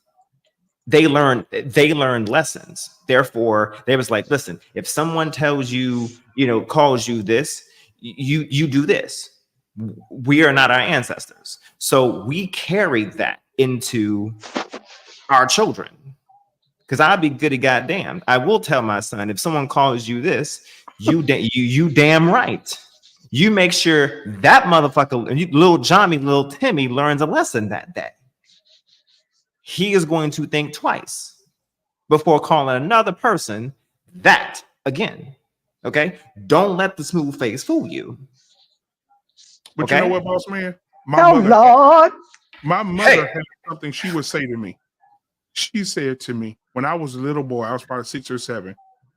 They learned lessons. Therefore, they was like, listen, if someone tells you, calls you this, you do this. We are not our ancestors. So we carried that into our children. Because I'd be goody goddamn. I will tell my son, if someone calls you this, you damn right. You make sure that motherfucker, little Johnny, little Timmy, learns a lesson that day. He is going to think twice before calling another person that again. Okay? Don't let the smooth face fool you. But Okay. you know what, boss man? Lord. My mother had something she would say to me. She said to me when I was a little boy, I was probably 6 or 7,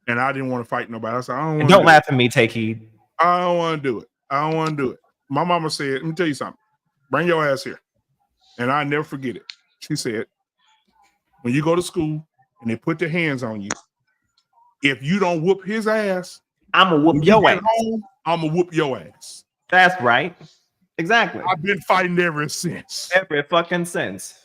and I didn't want to fight nobody. I said, I don't want to. Don't laugh at me, take heed. I don't want to do it. I don't want to do it. My mama said, let me tell you something. Bring your ass here. And I never forget it. She said, when you go to school and they put their hands on you, if you don't whoop his ass, I'm going to whoop your ass. I'm going to whoop your ass. That's right. Exactly. I've been fighting ever since. Every fucking since.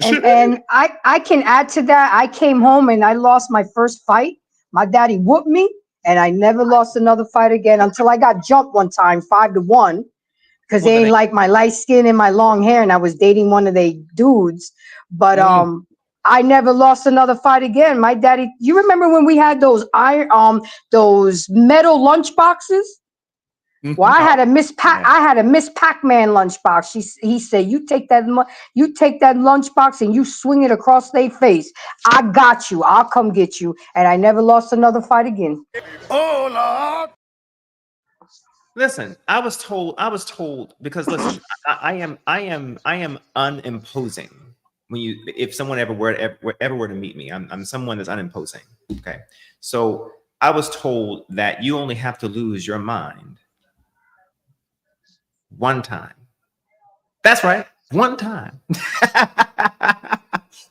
And I can add to that. I came home and I lost my first fight. My daddy whooped me, and I never lost another fight again until I got jumped one time, 5-1, because they ain't like my light skin and my long hair, and I was dating one of they dudes. But I never lost another fight again. My daddy, you remember when we had those those metal lunch boxes? Well, I had a Miss Pac-Man lunchbox. He said, "You take that lunchbox and you swing it across their face. I got you. I'll come get you." And I never lost another fight again. Oh Lord! Listen, I was told because listen, I am unimposing. If someone ever were to meet me, I'm someone that's unimposing. Okay, so I was told that you only have to lose your mind one time. That's right. One time.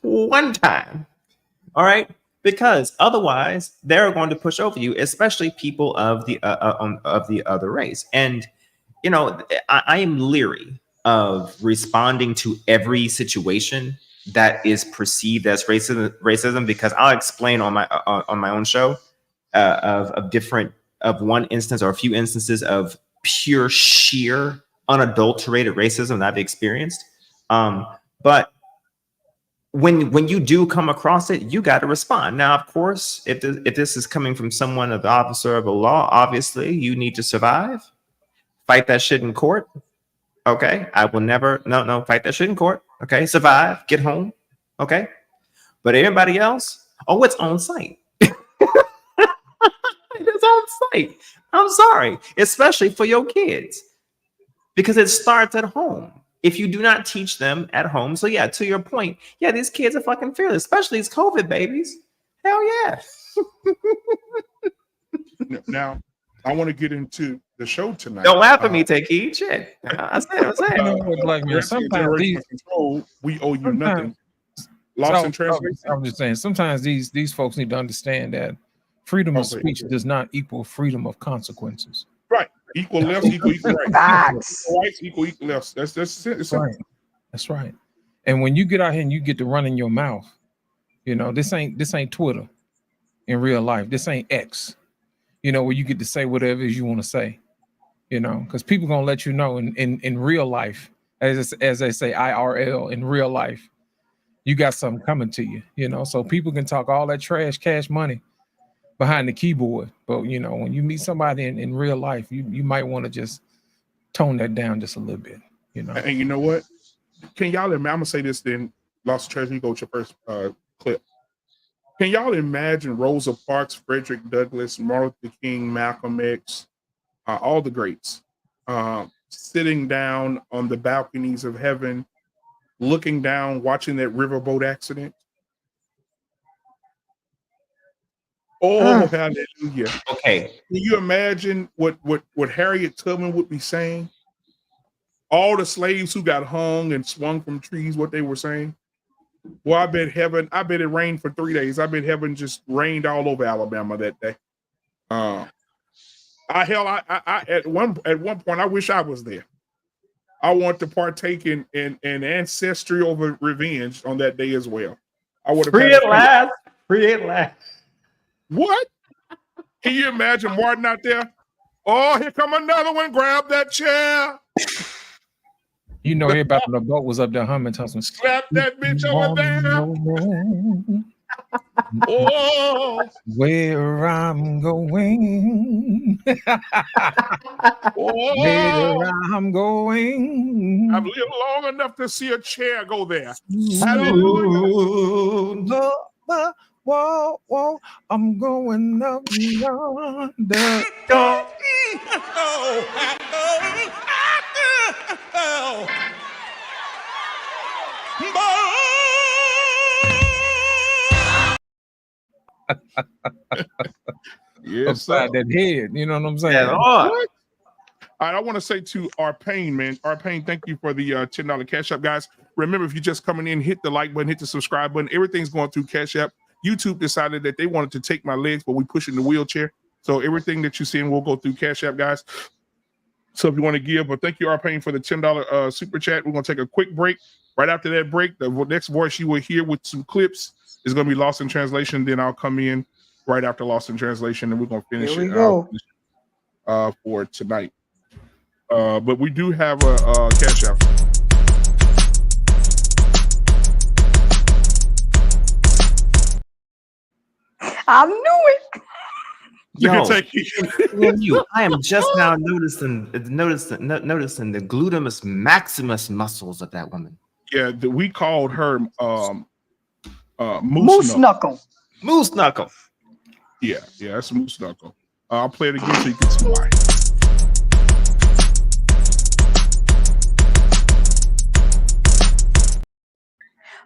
One time. All right. Because otherwise they're going to push over you, especially people of the other race. And, you know, I am leery of responding to every situation that is perceived as racism, because I'll explain on my own show of one instance or a few instances of pure, sheer, unadulterated racism that I've experienced. But when you do come across it, you got to respond. Now, of course, if this is coming from someone, an officer of the law, obviously you need to survive. Fight that shit in court. Okay, I will never. No, fight that shit in court. Okay, survive, get home. Okay, but everybody else, it's on site. It's on site. I'm sorry, especially for your kids. Because it starts at home. If you do not teach them at home. So yeah, to your point, yeah, these kids are fucking fearless, especially these COVID babies. Hell yeah. Now, I want to get into the show tonight. Don't laugh at me, take heed. Shit. I said. Like, man, sometimes we owe you nothing. Lost in translation. I'm just saying, sometimes these folks need to understand that freedom of speech does not equal freedom of consequences. Right. Equal left, equal right. Facts. Equal right, equal left. That's right. That's right. And when you get out here and you get to running your mouth, you know, this ain't Twitter in real life. This ain't X, you know, where you get to say whatever it is you want to say, you know, because people gonna let you know in real life, as they say IRL, in real life, you got something coming to you, you know. So people can talk all that trash, cash money behind the keyboard, but you know, when you meet somebody in real life, you might want to just tone that down just a little bit, you know. And you know what? Can y'all imagine? I'm gonna say this then. Lost Treasure, you go with your first clip. Can y'all imagine Rosa Parks, Frederick Douglass, Martin Luther King, Malcolm X, all the greats, sitting down on the balconies of heaven, looking down, watching that riverboat accident? Oh, hallelujah. Okay. Can you imagine what Harriet Tubman would be saying? All the slaves who got hung and swung from trees, what they were saying? Well, I bet it rained for 3 days. I bet heaven just rained all over Alabama that day. At one point, I wish I was there. I want to partake in ancestry over revenge on that day as well. I would have free at last. Free at last. What? Can you imagine Martin out there? Oh, here come another one. Grab that chair. You know, everybody on the boat was up there humming, something. Slap that bitch over there. Oh, where I'm going. Where I'm going. I've lived long enough to see a chair go there. Hallelujah. Whoa, I'm going up yonder. Yes, upside that head. You know what I'm saying? Yeah, All right, I want to say to our pain, man. Our pain, thank you for the $10 Cash App, guys. Remember, if you're just coming in, hit the like button, hit the subscribe button. Everything's going through Cash App. YouTube decided that they wanted to take my legs, but we push in the wheelchair. So everything that you're seeing will go through Cash App, guys. So if you want to give, but thank you, our pain, for the $10 super chat. We're gonna take a quick break. Right after that break, the next voice you will hear with some clips is gonna be Lost in Translation. Then I'll come in right after Lost in Translation, and we're gonna finish Here we it go. For tonight. But we do have a Cash App. I knew it. Yo, you. I am just now noticing the gluteus maximus muscles of that woman. Yeah, we called her Moose knuckle. Moose knuckle. Yeah, that's moose knuckle. I'll play it again so you can see why.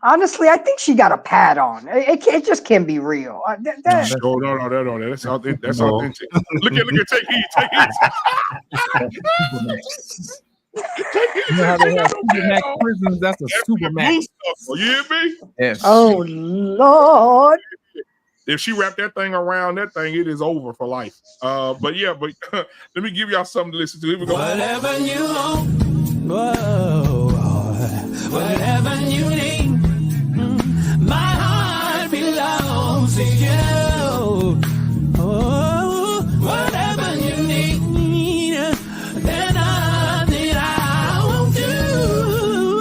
Honestly, I think she got a pad on. It just can't be real. No, that's authentic. That's authentic. Look at, take heat. You know how they have Supermax prisons? That's a Supermax. You hear me? Yes. Oh Lord. If she wrapped that thing around that thing, it is over for life. But let me give y'all something to listen to. Here we go. Whatever you want, whoa, whatever you need, my heart belongs to you. Oh, whatever you need, then nothing I won't do.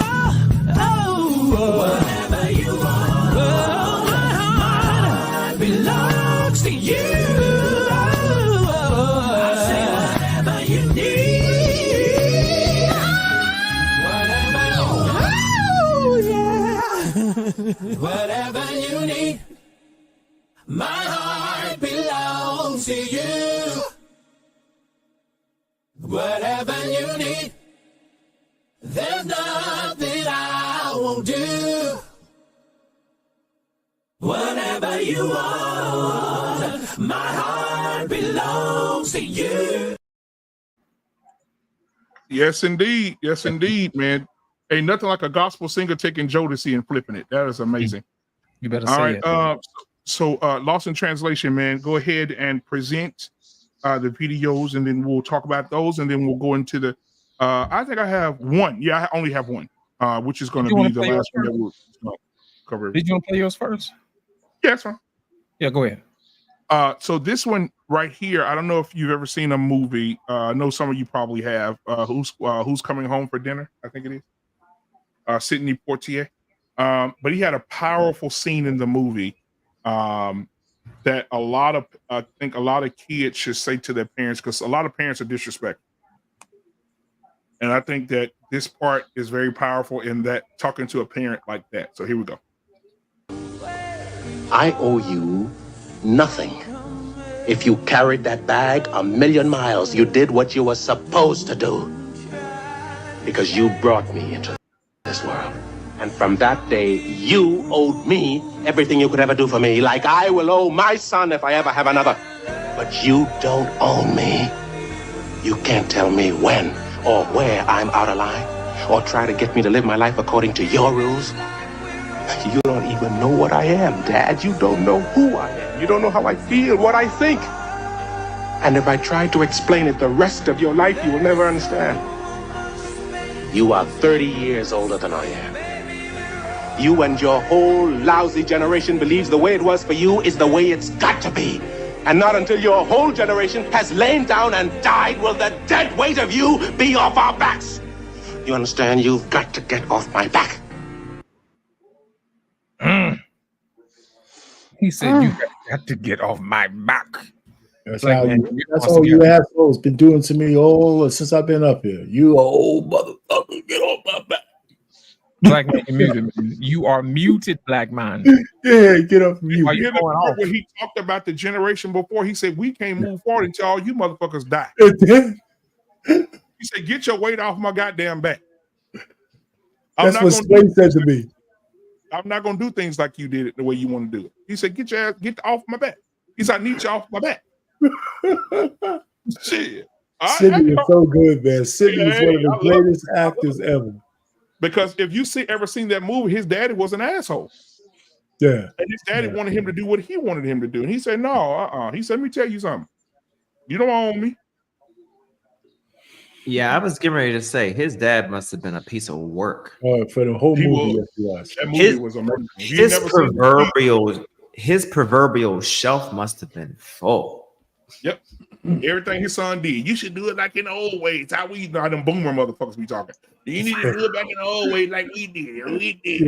Oh, whatever you want, oh, my heart belongs to you. I say whatever you need, whatever you need, my heart belongs to you. Whatever you need, there's nothing I won't do. Whatever you want, my heart belongs to you. Yes, indeed. Yes, indeed, man. Ain't nothing like a gospel singer taking Jodeci and flipping it. That is amazing. You better All say right. it. So Lost in Translation, man, go ahead and present the videos, and then we'll talk about those, and then we'll go into the I think I have one. Yeah, I only have one, which is going to be the last one that we'll cover. Did you want to play yours first? Yeah, that's fine. Yeah, go ahead. So this one right here, I don't know if you've ever seen a movie. I know some of you probably have. Who's Coming Home for Dinner? I think it is. Sidney Poitier. But he had a powerful scene in the movie that I think a lot of kids should say to their parents, because a lot of parents are disrespectful. And I think that this part is very powerful in that, talking to a parent like that. So here we go. I owe you nothing. If you carried that bag 1,000,000 miles, you did what you were supposed to do. Because you brought me into this world. And from that day, you owed me everything you could ever do for me, like I will owe my son if I ever have another. But you don't own me. You can't tell me when or where I'm out of line, or try to get me to live my life according to your rules. You don't even know what I am, Dad. You don't know who I am. You don't know how I feel, what I think. And if I try to explain it the rest of your life, you will never understand. You are 30 years older than I am. You and your whole lousy generation believes the way it was for you is the way it's got to be. And not until your whole generation has lain down and died will the dead weight of you be off our backs. You understand? You've got to get off my back. He said, "You got to get off my back." That's all you assholes been doing to me all since I've been up here. You old motherfucker, get off my back. Black man, you're muted. Man. You are muted, black man. Yeah, get off mute. When he talked about the generation before, he said, we can't move forward until all you motherfuckers die. He said, get your weight off my goddamn back. That's what Slade said to me. I'm not going to do things like you did it the way you want to do it. He said, get off my back. He said, I need you off my back. Shit. Sydney is so good, man. Sydney is one of the I love greatest it. actors ever. Because if you ever seen that movie, his daddy was an asshole. Yeah. And his daddy wanted him to do what he wanted him to do. And he said, no, He said, let me tell you something. You don't own me. Yeah, I was getting ready to say his dad must have been a piece of work. For the whole movie, that movie was amazing. His proverbial shelf must have been full. Yep. Everything his son did. You should do it like in the old ways. How we know them boomer motherfuckers be talking. You need to do it back in the old way like we did. We did.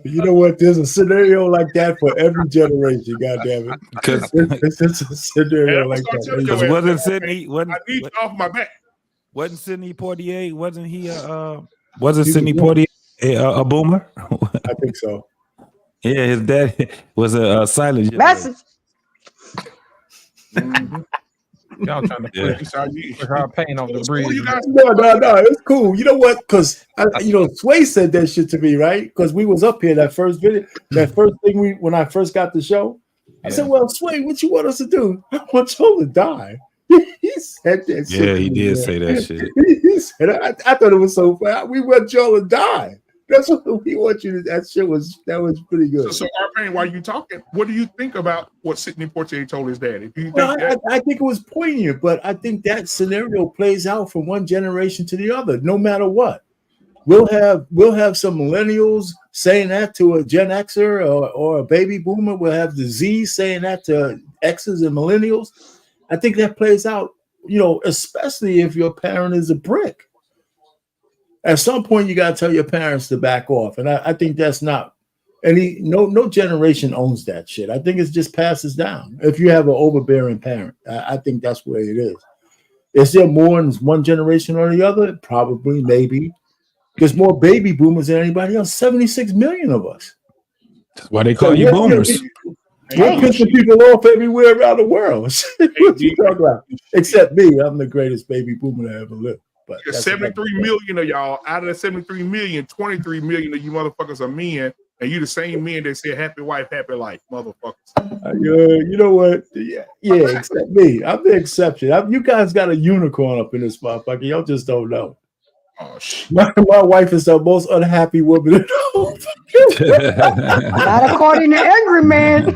You know what? There's a scenario like that for every generation. God damn it! Because it's a scenario like that. Wasn't Sydney? I need you off my back. Wasn't Sidney Poitier? Wasn't he? Wasn't Sidney Poitier a boomer? I think so. Yeah, his dad was a silent message. Y'all trying to put her pain on the bridge. No, it's cool. You know what? Because Sway said that shit to me, right? Because we was up here that first video, that first thing when I first got the show. I said, "Well, Sway, what you want us to do? I want y'all to die." He said that shit. Yeah, he did say that shit. He said, I thought it was so funny. We want y'all to die. That's what we want you to. That was pretty good. So Arpain, while you talking, what do you think about what Sidney Poitier told his daddy? Do you think I think it was poignant, but I think that scenario plays out from one generation to the other, no matter what. We'll have some millennials saying that to a Gen Xer or a baby boomer. We'll have the Z saying that to X's and millennials. I think that plays out, especially if your parent is a brick. At some point, you got to tell your parents to back off. And I think that's not no generation owns that shit. I think it just passes down. If you have an overbearing parent, I think that's where it is. Is there more in one generation or the other? Probably, maybe. There's more baby boomers than anybody else. 76 million of us. That's why they call you boomers. We're pissing people off everywhere around the world. What you talking about? Except me. I'm the greatest baby boomer that ever lived. But 73 million of y'all, out of the 73 million, 23 million of you motherfuckers are men, and you the same men that say happy wife, happy life, motherfuckers. You know what? Yeah, except me. I'm the exception. You guys got a unicorn up in this motherfucker. Y'all just don't know. Oh shit. My wife is the most unhappy woman in the whole Not according to Angry Man.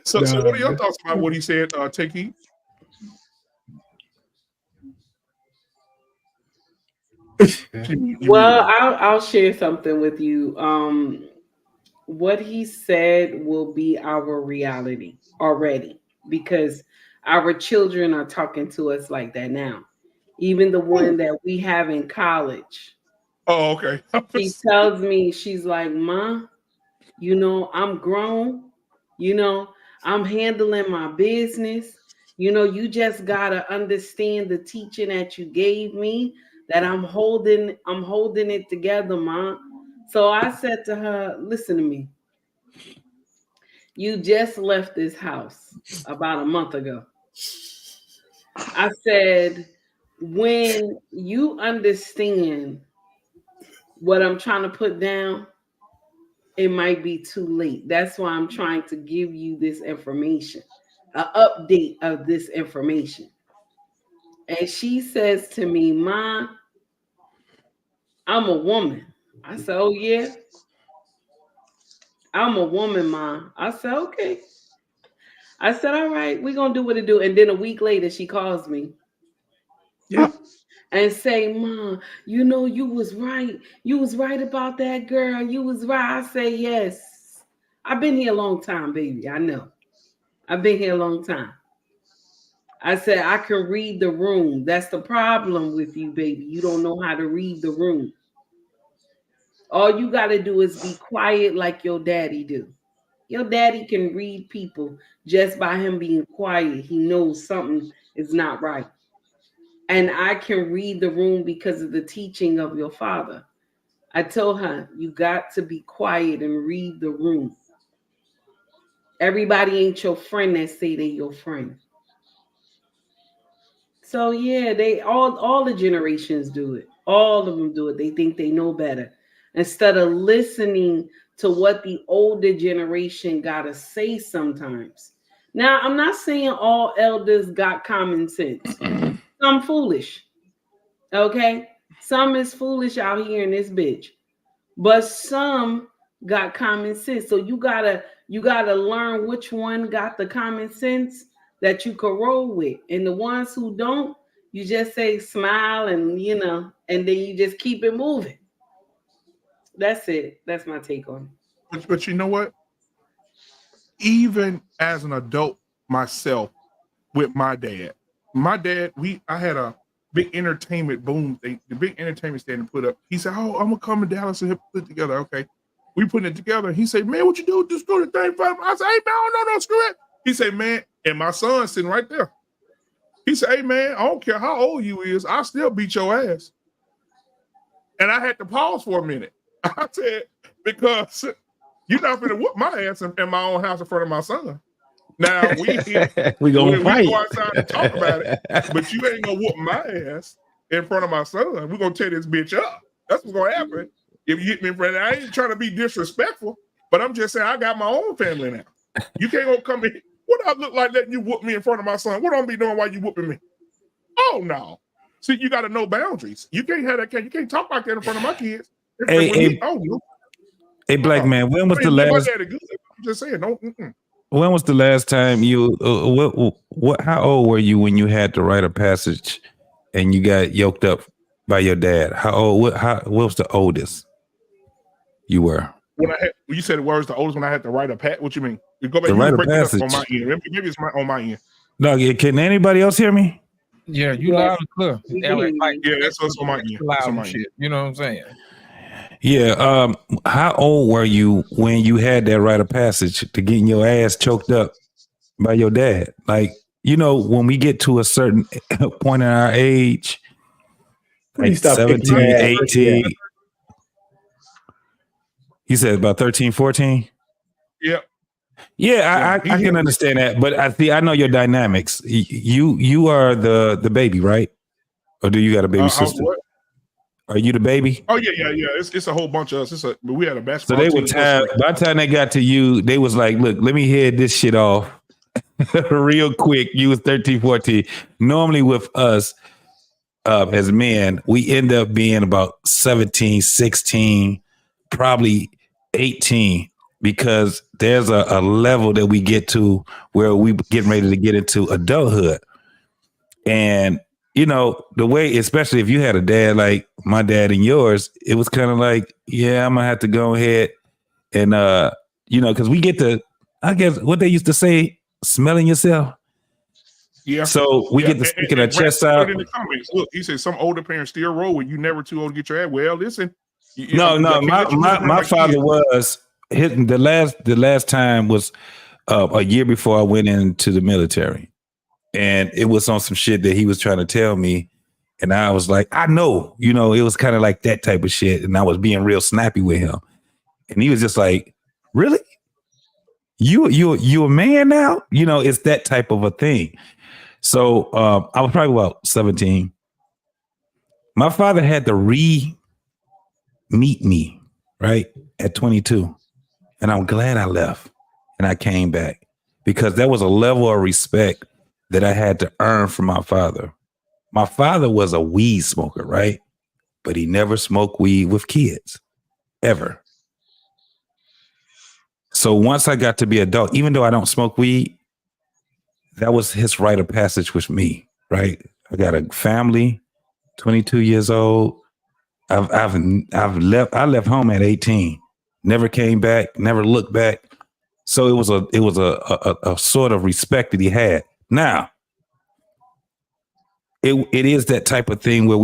So what are your thoughts about what he said? Take heed. Well, I'll share something with you. What he said will be our reality already, because our children are talking to us like that now. Even the one that we have in college. Oh, okay. She tells me, she's like, "Ma, I'm grown. I'm handling my business. You just gotta understand the teaching that you gave me, that I'm holding it together, Ma." So I said to her, "Listen to me. You just left this house about a month ago." I said, when you understand what I'm trying to put down, it might be too late. That's why I'm trying to give you this information, an update of this information. And she says to me, "Ma, I'm a woman." I said, "Oh, yeah? I'm a woman, Ma." I said, "Okay." I said, "All right, we're going to do what it do." And then a week later, she calls me. Yeah. And say, "Ma, you was right. You was right about that girl. You was right." I say, "Yes. I've been here a long time, baby. I know. I've been here a long time." I said, "I can read the room. That's the problem with you, baby. You don't know how to read the room. All you got to do is be quiet like your daddy do. Your daddy can read people just by him being quiet. He knows something is not right. And I can read the room because of the teaching of your father." I told her, "You got to be quiet and read the room. Everybody ain't your friend that say they your friend." So yeah, they all the generations do it. All of them do it. They think they know better. Instead of listening to what the older generation gotta say sometimes. Now, I'm not saying all elders got common sense. Some foolish. Okay? Some is foolish out here in this bitch. But some got common sense. So you gotta learn which one got the common sense that you can roll with. And the ones who don't, you just say smile and and then you just keep it moving. That's it. That's my take on it. But you know what? Even as an adult myself, with my dad, I had a big entertainment boom thing, the big entertainment stand to put up. He said, "Oh, I'm gonna come to Dallas and put it together." Okay, we putting it together. He said, "Man, what you do? Just go to the thing." I said, "Hey man, no, screw it." He said, "Man," and my son sitting right there. He said, "Hey man, I don't care how old you is, I'll still beat your ass." And I had to pause for a minute. I said, because you're not gonna whoop my ass in my own house in front of my son. Now we gonna fight. We go outside and talk about it, but you ain't gonna whoop my ass in front of my son. We're gonna tear this bitch up. That's what's gonna happen if you hit me in front of I ain't trying to be disrespectful, but I'm just saying I got my own family now. You can't go come in. What do I look like letting you whoop me in front of my son? What do I be doing while you whooping me? Oh no. See, you gotta know boundaries. You can't have that. You can't talk like that in front of my kids. Hey, black man, when was the last? I'm just saying, no. When was the last time you? What? How old were you when you had to write a passage, and you got yoked up by your dad? How old? What was the oldest you were? When you said the words the oldest when I had to write a pat. What you mean? You go back. To You write a break it up passage. on my end. Maybe it's on my end. No, can anybody else hear me? Yeah, you loud and clear. Yeah, that's what's on my end. Loud and shit. You know what I'm saying? Yeah. How old were you when you had that rite of passage to getting your ass choked up by your dad? Like, when we get to a certain point in our age, like 17, 18. You said about 13, 14? Yeah. Yeah, I can understand that. But I know your dynamics. You are the baby, right? Or do you got a baby sister? What? Are you the baby? Oh yeah. It's a whole bunch of us. But we had a basketball. So they team. were tired. By the time they got to you, they was like, "Look, let me head this shit off real quick." You was 13, 14. Normally with us as men, we end up being about 17, 16, probably 18, because there's a level that we get to where we getting ready to get into adulthood. And the way, especially if you had a dad like my dad and yours, it was kind of like, yeah, I'm gonna have to go ahead and because we get to, I guess what they used to say, smelling yourself. Yeah. So we get to sticking our chest out. In the comments, look, he said some older parents still roll with you, never too old to get your ass. Well, listen. No, my father was hitting the last time was a year before I went into the military. And it was on some shit that he was trying to tell me. And I was like, I know, it was kind of like that type of shit. And I was being real snappy with him. And he was just like, really? You a man now? It's that type of a thing. So I was probably about 17. My father had to meet me, right, at 22. And I'm glad I left and I came back, because there was a level of respect that I had to earn from my father. My father was a weed smoker, right? But he never smoked weed with kids, ever. So once I got to be adult, even though I don't smoke weed, that was his rite of passage with me, right? I got a family, 22 years old. I left home at 18, never came back, never looked back. So it was a sort of respect that he had. Now, it is that type of thing where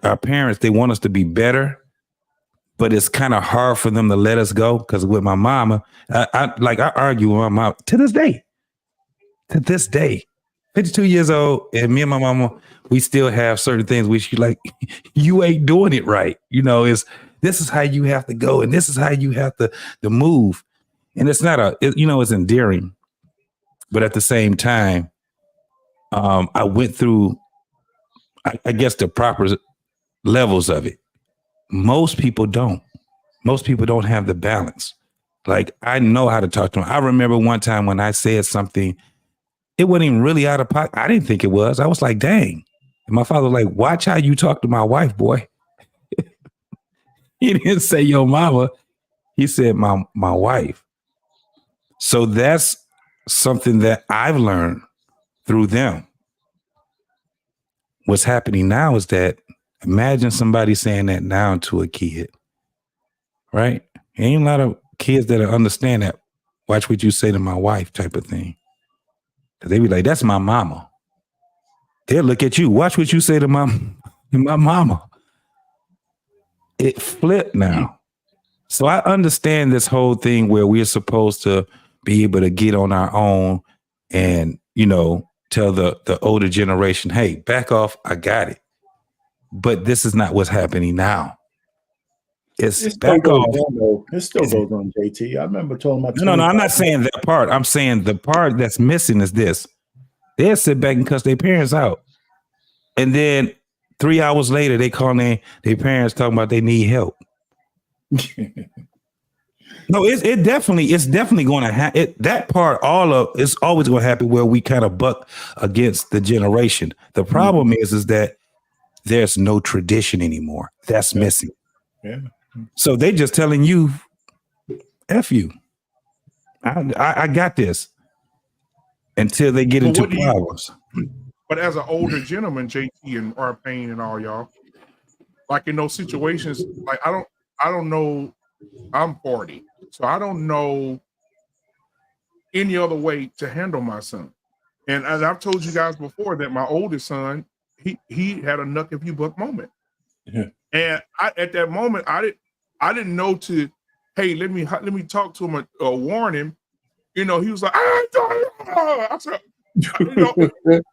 our parents, they want us to be better, but it's kind of hard for them to let us go. Because with my mama, I argue with my mom to this day, 52 years old, and me and my mama, we still have certain things which you ain't doing it right. This is how you have to go, and this is how you have to move. And it's not it's endearing, but at the same time, I went through, I guess, the proper levels of it. Most people don't. most people don't have the balance. Like, I know how to talk to them. I remember one time when I said something, it wasn't even really out of pocket. I didn't think it was. I was like, dang. And my father was like, watch how you talk to my wife, boy. He didn't say your mama. He said my wife. So that's something that I've learned through them. What's happening now is that, imagine somebody saying that now to a kid, right? Ain't a lot of kids that understand that. Watch what you say to my wife type of thing. Because they be like, that's my mama. They'll look at you. Watch what you say to my mama. It flipped now. So I understand this whole thing where we're supposed to be able to get on our own and, you know, tell the older generation, hey, back off, I got it. But this is not what's happening now. It still goes on, JT. I remember telling my No, I'm not saying that part. I'm saying the part that's missing is this. They'll sit back and cuss their parents out. And then 3 hours later, they call their parents talking about they need help. No, it's definitely going to happen. That part, it's always going to happen where we kind of buck against the generation. The problem is that there's no tradition anymore. That's missing. Yeah. So they just telling you, F you. I got this. Until they get into problems. But as an older gentleman, JT and R-Pain and all y'all, like in those situations, like I don't know, I'm 40, so I don't know any other way to handle my son. And as I've told you guys before, that my oldest son, he had a knuck if you buck moment. Yeah. And at that moment, I didn't know to, hey, let me talk to him or warn him. You know, he was like, I said, you know,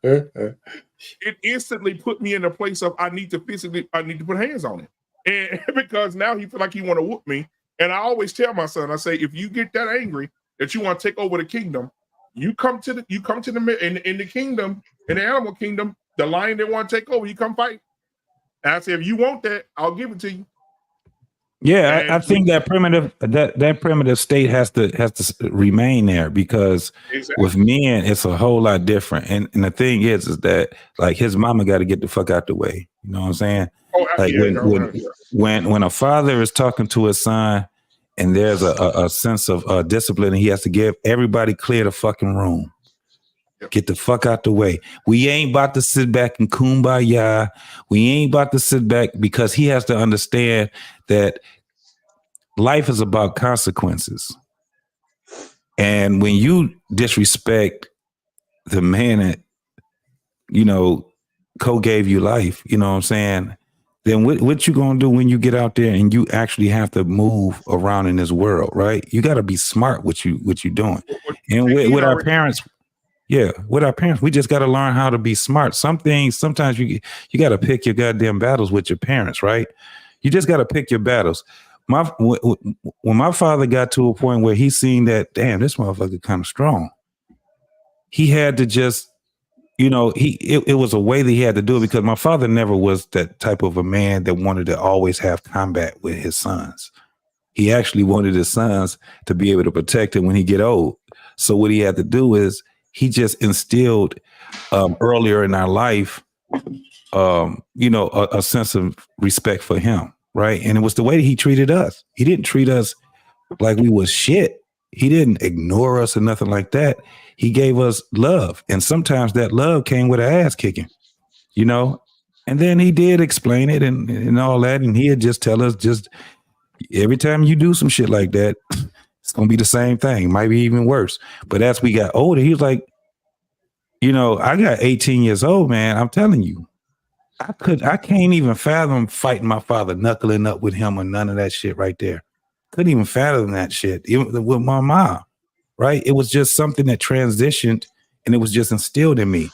it instantly put me in a place of I need to put hands on him. And because now he feel like he want to whoop me. And I always tell my son, I say, if you get that angry that you want to take over the kingdom, you come to the in the kingdom, in the animal kingdom, the lion that want to take over, you come fight. And I say, if you want that, I'll give it to you. Yeah, I think that primitive state has to remain there, because with men it's a whole lot different. And the thing is that, like, his mama got to get the fuck out the way. You know what I'm saying? Like when a father is talking to his son and there's a sense of discipline, and he has to give everybody clear the fucking room. Get the fuck out the way. We ain't about to sit back and kumbaya. We ain't about to sit back, because he has to understand that life is about consequences. And when you disrespect the man that, you know, gave you life, you know what I'm saying? Then what you gonna do when you get out there and you actually have to move around in this world, right? You got to be smart what you doing. And with our parents, we just got to learn how to be smart. Some things, sometimes you got to pick your goddamn battles with your parents, right? You just got to pick your battles. When my father got to a point where he seen that, damn, this motherfucker kind of strong, he had to just, you know, it was a way that he had to do it, because my father never was that type of a man that wanted to always have combat with his sons. He actually wanted his sons to be able to protect him when he get old. So what he had to do is he just instilled earlier in our life, you know, a sense of respect for him. Right. And it was the way that he treated us. He didn't treat us like we was shit. He didn't ignore us or nothing like that. He gave us love. And sometimes that love came with an ass kicking, you know, and then he did explain it and all that. And he'd just tell us, just every time you do some shit like that, it's going to be the same thing. Might be even worse. But as we got older, he was like, you know, I got 18 years old, man. I'm telling you. I can't even fathom fighting my father, knuckling up with him, or none of that shit right there. Couldn't even fathom that shit, even with my mom, right? It was just something that transitioned, and it was just instilled in me.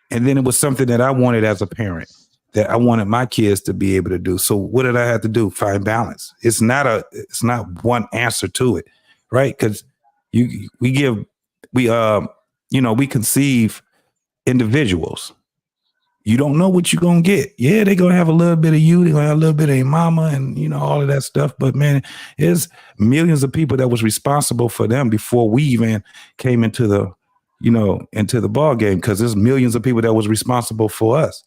And then it was something that I wanted as a parent, that I wanted my kids to be able to do. So what did I have to do? Find balance. It's not one answer to it, right? Because we conceive individuals. You don't know what you're gonna get. Yeah, they're gonna have a little bit of you, they're gonna have a little bit of their mama and all of that stuff. But man, there's millions of people that was responsible for them before we even came into the, into the ball game, because there's millions of people that was responsible for us.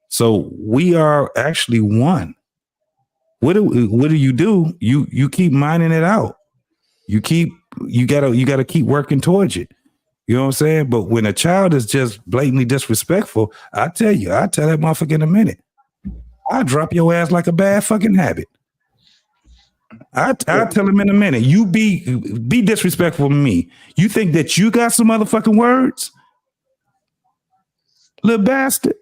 So we are actually one. What do? You keep mining it out. You gotta keep working towards it. You know what I'm saying? But when a child is just blatantly disrespectful, I tell that motherfucker in a minute. I'll drop your ass like a bad fucking habit. I'll tell him in a minute. You be disrespectful to me. You think that you got some motherfucking words? Little bastard.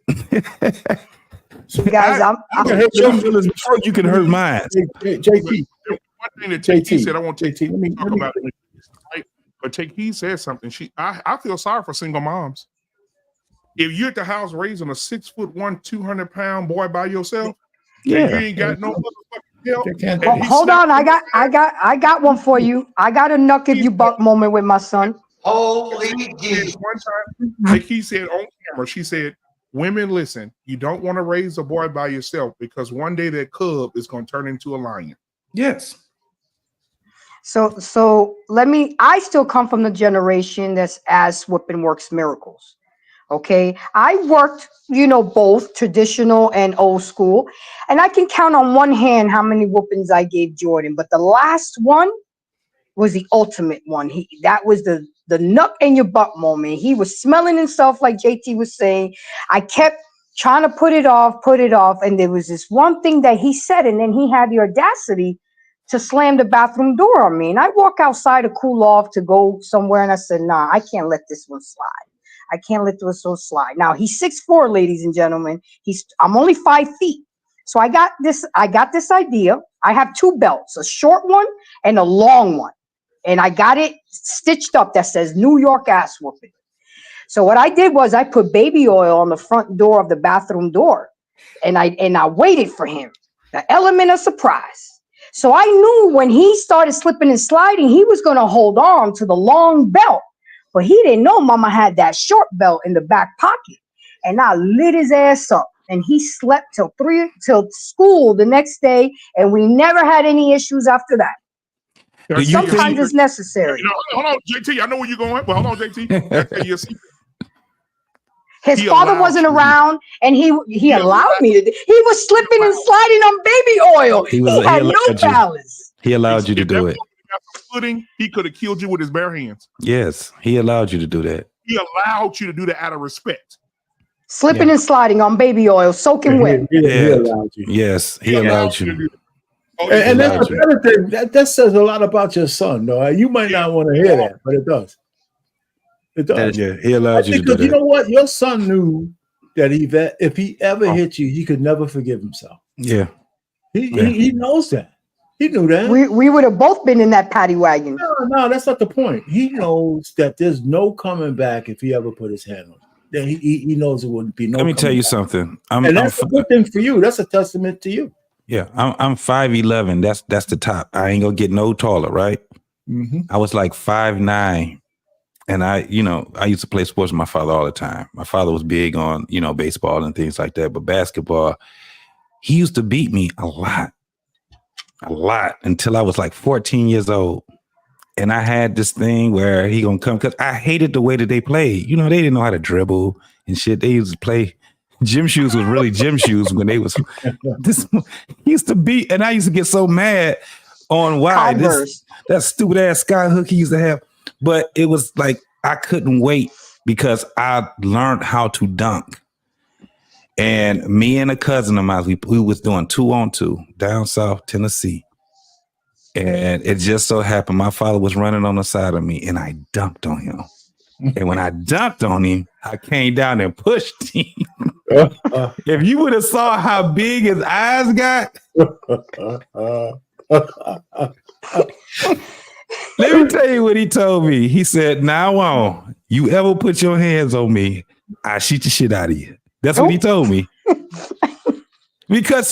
Guys, I can hurt your feelings before you can hurt mine. JT. One thing that JT said, I want to talk about it. Right? But he said something. I feel sorry for single moms. If you're at the house raising a 6'1", 200-pound boy by yourself, and you ain't got no motherfucking help. Hold on, I got one for you. I got a knuck if you buck moment with my son. Holy geez. One time, like he said on camera, she said, "Women, listen. You don't want to raise a boy by yourself because one day that cub is going to turn into a lion." Yes. So I still come from the generation that's ass whooping works miracles. Okay. I worked, both traditional and old school, and I can count on one hand how many whoopings I gave Jordan, but the last one was the ultimate one. That was the nut in your butt moment. He was smelling himself, like JT was saying. I kept trying to put it off. And there was this one thing that he said, and then he had the audacity to slam the bathroom door on me. And I walk outside to cool off to go somewhere. And I said, nah, I can't let this one slide. I can't let this one slide. Now he's 6'4", ladies and gentlemen. I'm only 5 feet. So I got this idea. I have two belts, a short one and a long one. And I got it stitched up that says New York ass whooping. So what I did was I put baby oil on the front door of the bathroom door. And I waited for him. The element of surprise. So I knew when he started slipping and sliding, he was going to hold on to the long belt. But he didn't know Mama had that short belt in the back pocket. And I lit his ass up. And he slept till school the next day. And we never had any issues after that. Sometimes it's necessary. Hold on, JT. I know where you're going. Well, hold on, JT. His father wasn't around, and he allowed me to. He was slipping and sliding on baby oil. He had no balance. He allowed you to do it. He could have killed you with his bare hands. Yes, he allowed you to do that. He allowed you to do that out of respect. Slipping and sliding on baby oil, soaking wet. He allowed you. Yes, he allowed you to do that. And that's another thing. That says a lot about your son, though. You might not want to hear that, but it does. It does. Yeah, he allowed you to do that. You know what? Your son knew that if he ever hit you, he could never forgive himself. Yeah. He knows that. He knew that. We would have both been in that paddy wagon. No, that's not the point. He knows that there's no coming back if he ever put his hand on it. Then he knows it wouldn't be no. Let me tell you back. something. And that's a good thing for you. That's a testament to you. Yeah, I'm 5'11". That's the top. I ain't gonna get no taller, right? Mm-hmm. I was like 5'9", and I used to play sports with my father all the time. My father was big on baseball and things like that, but basketball, he used to beat me a lot until I was like 14 years old. And I had this thing where he gonna come because I hated the way that they played. They didn't know how to dribble and shit. They used to play. Gym shoes was really gym shoes when they was this. He used to beat, and I used to get so mad on why that stupid ass sky hook he used to have. But it was like I couldn't wait because I learned how to dunk. And me and a cousin of mine, we was doing 2-on-2 down South Tennessee. And it just so happened my father was running on the side of me and I dunked on him. And when I dunked on him, I came down and pushed him. If you would have saw how big his eyes got. Let me tell you what he told me. He said, now on, you ever put your hands on me, I shoot the shit out of you. That's what he told me. Because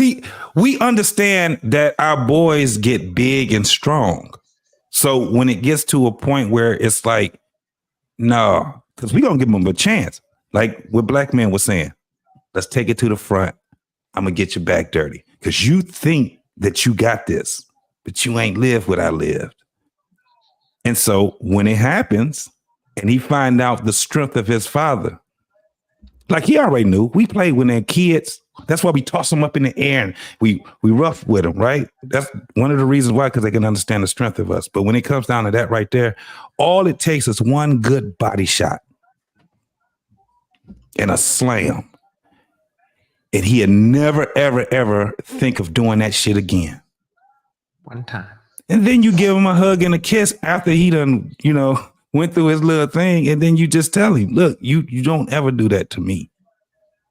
we understand that our boys get big and strong. So when it gets to a point where it's like, no, because we're going to give them a chance. Like what Black Man was saying. Let's take it to the front. I'm gonna get your back dirty because you think that you got this, but you ain't lived what I lived. And so when it happens and he find out the strength of his father, like he already knew. We played when they're kids. That's why we toss them up in the air and we rough with them, right? That's one of the reasons why, because they can understand the strength of us. But when it comes down to that right there, all it takes is one good body shot and a slam. And he'd never, ever, ever think of doing that shit again. One time. And then you give him a hug and a kiss after he done, went through his little thing. And then you just tell him, look, you don't ever do that to me.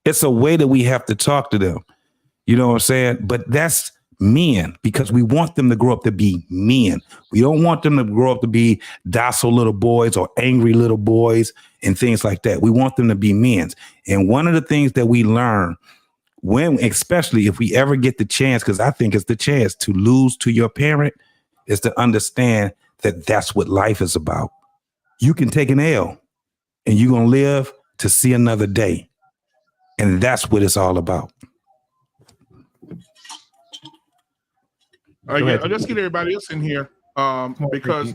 It's a way that we have to talk to them. You know what I'm saying? But that's men, because we want them to grow up to be men. We don't want them to grow up to be docile little boys or angry little boys and things like that. We want them to be men. And one of the things that we learn especially if we ever get the chance, because I think it's the chance to lose to your parent, is to understand that that's what life is about. You can take an L and you're going to live to see another day. And that's what it's all about. Let's get everybody else in here because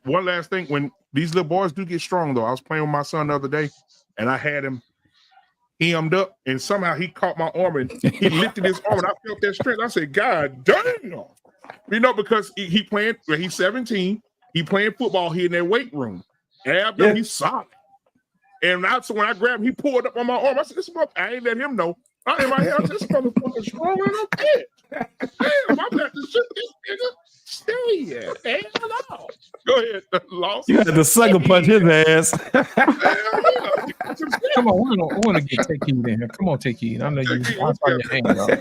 one last thing, when these little boys do get strong, though, I was playing with my son the other day and I had him hemmed up and somehow he caught my arm and he lifted his arm and I felt that strength. I said, God damn. Because he's 17, he playing football here in that weight room. And he's solid. And so when I grabbed him, he pulled up on my arm. I said, I ain't let him know. I in my head, this motherfucker strong in a bit. Damn, I'm about to shoot this nigga. Stay here. Hell no. Go ahead, Lost. You had to sucker punch his ass. Come on, I want to get Take Heed in here. Come on, Take Heed. I know you. I saw your hand up.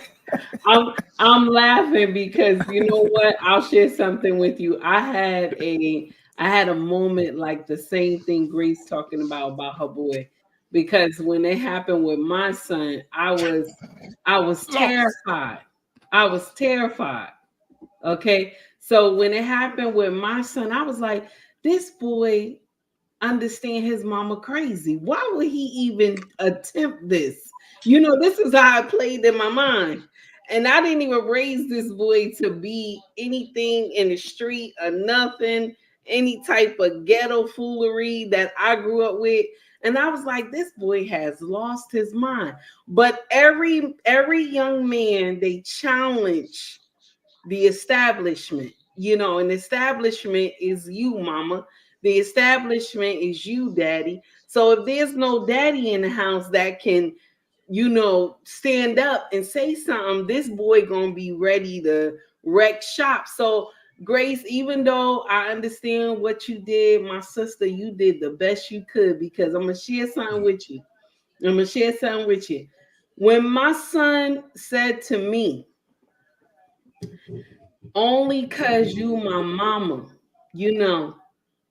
I'm laughing because you know what? I'll share something with you. I had a moment like the same thing Grace talking about her boy. Because when it happened with my son, I was terrified. I was terrified. Okay. So when it happened with my son, I was like, this boy understand his mama crazy. Why would he even attempt this? This is how I played in my mind. And I didn't even raise this boy to be anything in the street or nothing, any type of ghetto foolery that I grew up with. And I was like, this boy has lost his mind. But every young man, they challenge the establishment, and the establishment is you, mama. The establishment is you, daddy. So if there's no daddy in the house that can, stand up and say something, this boy gonna be ready to wreck shop. So Grace, even though I understand what you did, my sister, you did the best you could, because I'm gonna share something with you. When my son said to me, only cause you my mama,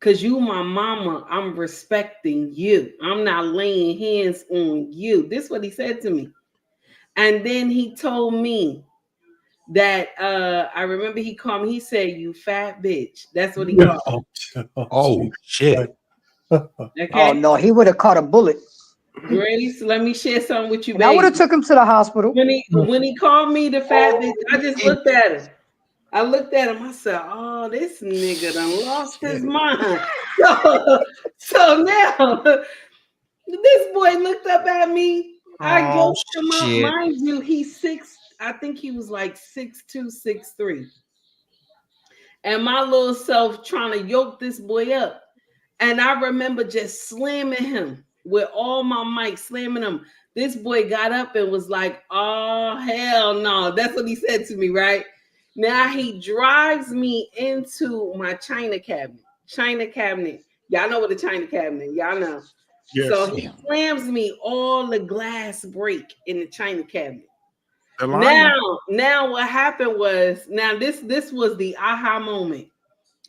cause you my mama, I'm respecting you. I'm not laying hands on you. This is what he said to me. And then he told me that I remember he called me, he said, you fat bitch. That's what he called me. Oh shit. Okay. Oh no, he would have caught a bullet. Grace, let me share something with you, baby. I would have took him to the hospital. When he called me the fat bitch, I just looked at him. I said, oh, this nigga done lost his mind. So now this boy looked up at me. I yoked him up. Mind you, he's 6. I think he was like 6'2", 6'3". And my little self trying to yoke this boy up. And I remember just slamming him with all my might, slamming him. This boy got up and was like, oh, hell no. That's what he said to me, right? Now he drives me into my china cabinet. Y'all know what a china cabinet, y'all know. Yes. So he slams me, all the glass break in the china cabinet. Now what happened was, this was the aha moment.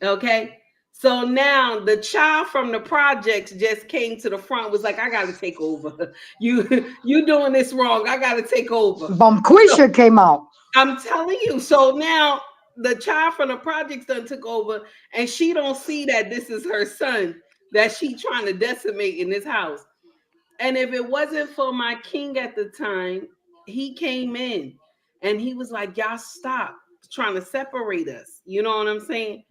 Okay. So now the child from the projects just came to the front, was like, I gotta take over. You doing this wrong. I gotta take over. Bumquisha came out. I'm telling you. So now the child from the projects done took over, and she don't see that this is her son that she trying to decimate in this house. And if it wasn't for my king at the time, he came in and he was like, y'all stop trying to separate us. You know what I'm saying?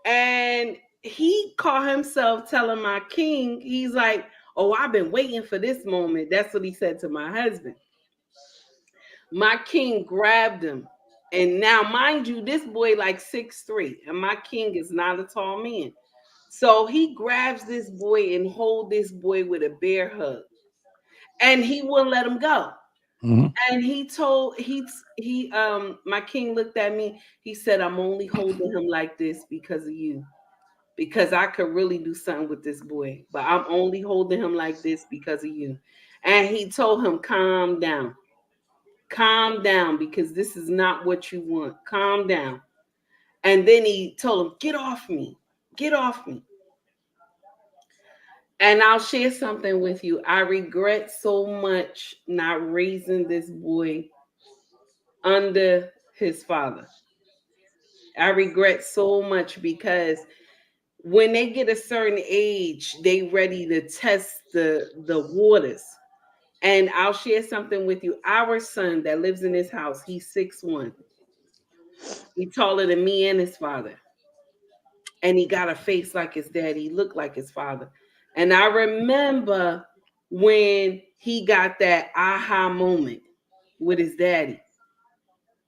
And he caught himself telling my king, he's like, oh, I've been waiting for this moment. That's what he said to my husband. My king grabbed him. And now, mind you, this boy like 6'3", and my king is not a tall man. So he grabs this boy and hold this boy with a bear hug. And he wouldn't let him go. Mm-hmm. And my king looked at me. He said, I'm only holding him like this because of you. Because I could really do something with this boy. But I'm only holding him like this because of you. And he told him, calm down. Calm down, because this is not what you want. Calm down. And then he told him, get off me. Get off me. And I'll share something with you. I regret so much not raising this boy under his father. I regret so much because when they get a certain age, they ready to test the waters. And I'll share something with you. Our son that lives in his house, he's 6'1". He's taller than me and his father. And he got a face like his daddy. He looked like his father. And I remember when he got that aha moment with his daddy.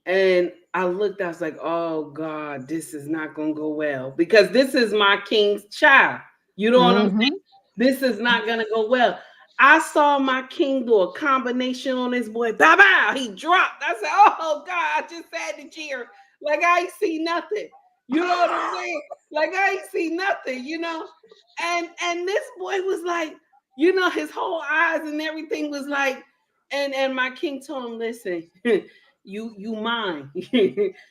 And I looked, I was like, oh God, this is not going to go well. Because this is my king's child. You know what I'm saying? This is not going to go well. I saw my king do a combination on this boy. Bow, bow. He dropped. I said, oh God, I just had to cheer. Like I ain't see nothing. You know what I'm saying? Like I ain't see nothing, you know? And this boy was like, you know, his whole eyes and everything was like, and my king told him, listen, you mine.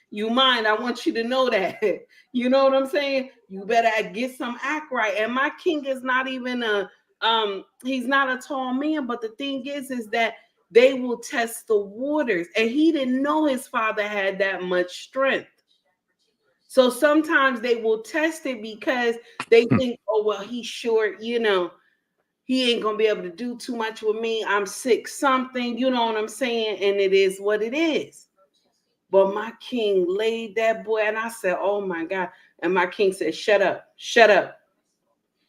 You mine. I want you to know that. You know what I'm saying? You better get some act right. And my king is not even he's not a tall man, but the thing is that they will test the waters. And he didn't know his father had that much strength. So sometimes they will test it because they think, oh, well, he's short, you know, he ain't going to be able to do too much with me. I'm 6'something, you know what I'm saying? And it is what it is. But my king laid that boy, and I said, oh my God. And my king said, shut up, shut up.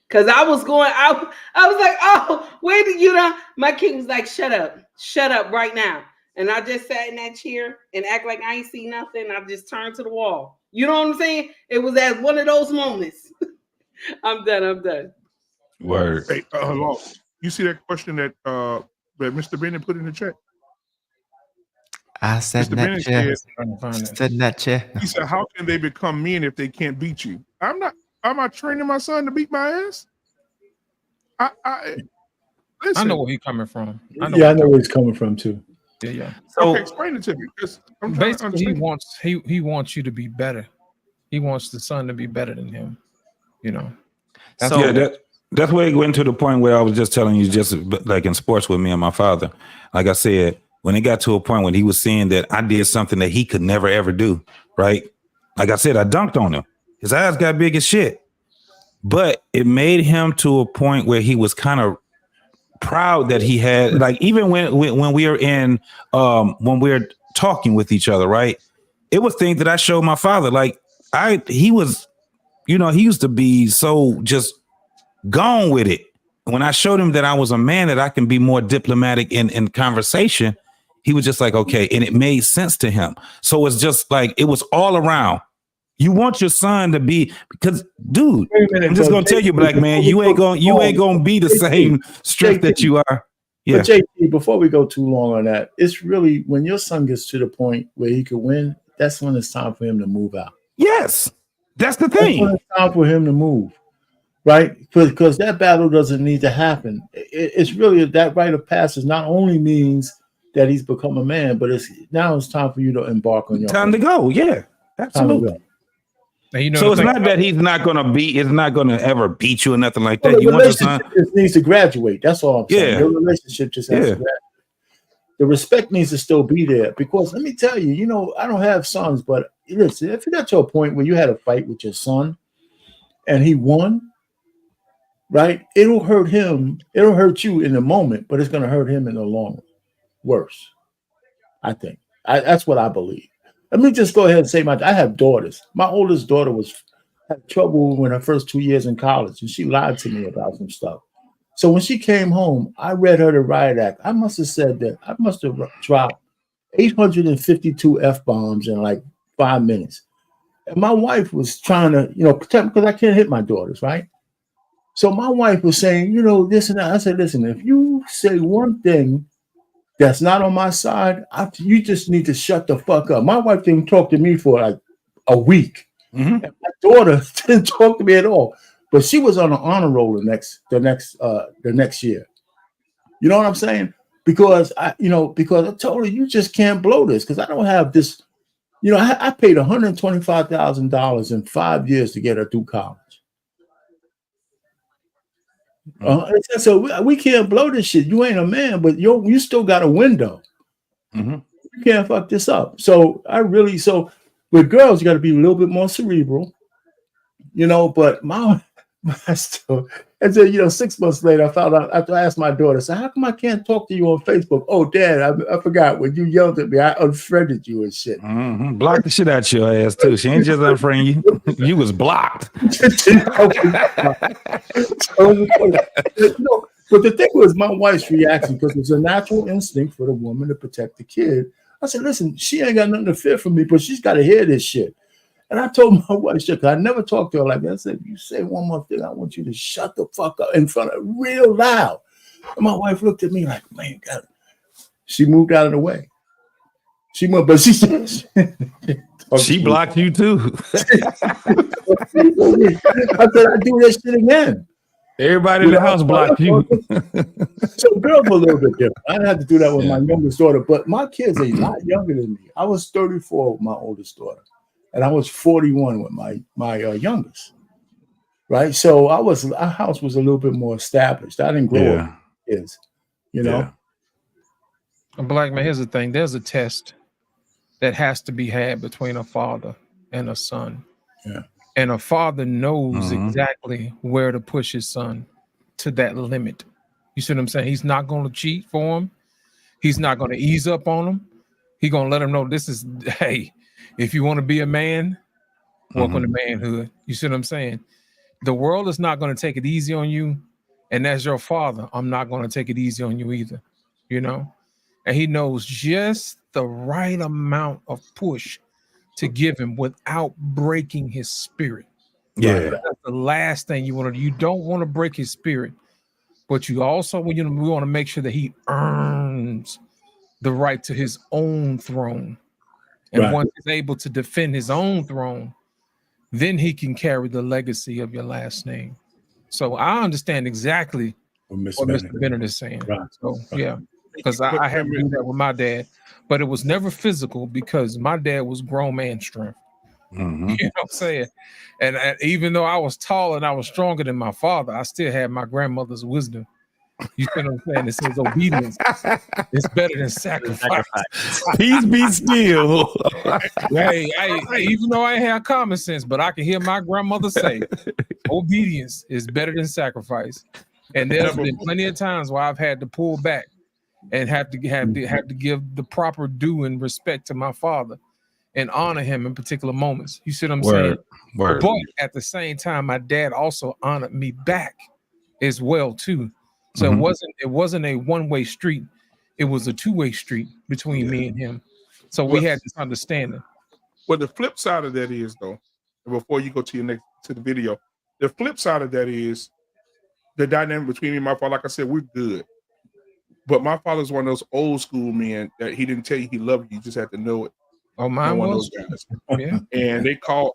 Because I was going out. I was like, oh, wait, you know, my king was like, shut up right now. And I just sat in that chair and act like I ain't see nothing. I just turned to the wall. You know what I'm saying? It was at one of those moments. I'm done. Word. Hey, hello. You see that question that Mr. Bennett put in the chat? I said Mr. Bennett said that chair. He said, how can they become men if they can't beat you? I'm not training my son to beat my ass. I know where he's coming from. I know where he's coming from too. Yeah. So okay, explain it to me. I'm basically, he wants you to be better. He wants the son to be better than him. You know. That's where it went to the point where I was just telling you, just like in sports with me and my father. Like I said, when it got to a point when he was seeing that I did something that he could never ever do, right? Like I said, I dunked on him. His eyes got big as shit. But it made him to a point where he was kind of proud that he had, like, even when we were in when we're talking with each other, right? It was things that I showed my father. Like he was, you know, he used to be so just gone with it. When I showed him that I was a man, that I can be more diplomatic in conversation, he was just like, okay. And it made sense to him. So it's just like, it was all around. You want your son to be, because dude, I'm just gonna tell you, black man, you ain't gonna be the same strength that you are. Yeah. But JT, before we go too long on that, it's really when your son gets to the point where he could win, that's when it's time for him to move out. Yes, that's the thing. That's when it's time for him to move, right? Because that battle doesn't need to happen. It's really that rite of passage not only means that he's become a man, but it's time for you to embark on your time to go. Yeah, absolutely. You know, so it's not that he's not gonna ever beat you or nothing like that. Well, You want your son just needs to graduate. That's all I'm saying. Yeah. Your relationship just has to graduate. The respect needs to still be there, because let me tell you, you know, I don't have sons, but listen, if you got to a point where you had a fight with your son and he won, right? It'll hurt him. It'll hurt you in the moment, but it's going to hurt him in the long run. Worse, I think. That's what I believe. Let me just go ahead and say I have daughters. My oldest daughter had trouble in her first 2 years in college, and she lied to me about some stuff. So when she came home, I read her the riot act. I must have said that I must have dropped 852 F-bombs in like 5 minutes. And my wife was trying to, protect, because I can't hit my daughters, right? So my wife was saying, this and that. I said, listen, if you say one thing that's not on my side, you just need to shut the fuck up. My wife didn't talk to me for like a week. And my daughter didn't talk to me at all. But she was on an honor roll the next year. You know what I'm saying? Because I told her, you just can't blow this, because I don't have this. I paid $125,000 in 5 years to get her through college. So we can't blow this shit. You ain't a man, but you still got a window. You can't fuck this up. So with girls, you got to be a little bit more cerebral. But and then 6 months later, I found out after I asked my daughter, so how come I can't talk to you on Facebook? Oh, Dad, I forgot when you yelled at me, I unfriended you and shit. Block the shit out your ass too. She ain't just unfriend you. You was blocked. But the thing was my wife's reaction, because it's a natural instinct for the woman to protect the kid. I said, listen, she ain't got nothing to fear from me, but she's got to hear this shit. And I told my wife, because I never talked to her like that. I said, if you say one more thing, I want you to shut the fuck up in front of real loud. And my wife looked at me like, man, God. She moved out of the way. She moved, but she said, she blocked you too. I said, I do that shit again. Everybody in the house blocked you. So girls were a little bit different. I didn't have to do that with my youngest daughter, but my kids are a lot younger than me. I was 34 with my oldest daughter, and I was 41 with my youngest. Right, so our house was a little bit more established. I didn't grow up with kids, A black man, here's the thing: there's a test that has to be had between a father and a son. Yeah. And a father knows exactly where to push his son to that limit. You see what I'm saying? He's not going to cheat for him. He's not going to ease up on him. He's going to let him know this is, hey, if you want to be a man, welcome to manhood. You see what I'm saying? The world is not going to take it easy on you. And as your father, I'm not going to take it easy on you either. And he knows just the right amount of push to give him without breaking his spirit. Yeah. That's the last thing you want to do. You don't want to break his spirit, but you also we want to make sure that he earns the right to his own throne. And once he's able to defend his own throne, then he can carry the legacy of your last name. So I understand exactly what Mr. Bennett is saying. So yeah, because I had to do that with my dad. But it was never physical, because my dad was grown man strength. You know what I'm saying? And even though I was tall and I was stronger than my father, I still had my grandmother's wisdom. You see what I'm saying? It says obedience is better than sacrifice. Peace be still. Hey, even though I ain't have common sense, but I can hear my grandmother say, obedience is better than sacrifice. And there's been plenty of times where I've had to pull back and have to give the proper due and respect to my father and honor him in particular moments. You see what I'm saying? But at the same time, my dad also honored me back as well too. So it wasn't a one-way street. It was a two-way street between me and him. So we had this understanding. Well, the flip side of that is, though, before you go to the video, the flip side of that is the dynamic between me and my father. Like I said, we're good. But my father's one of those old school men that he didn't tell you he loved you. You just had to know it. Oh, mine was. Those guys. Yeah.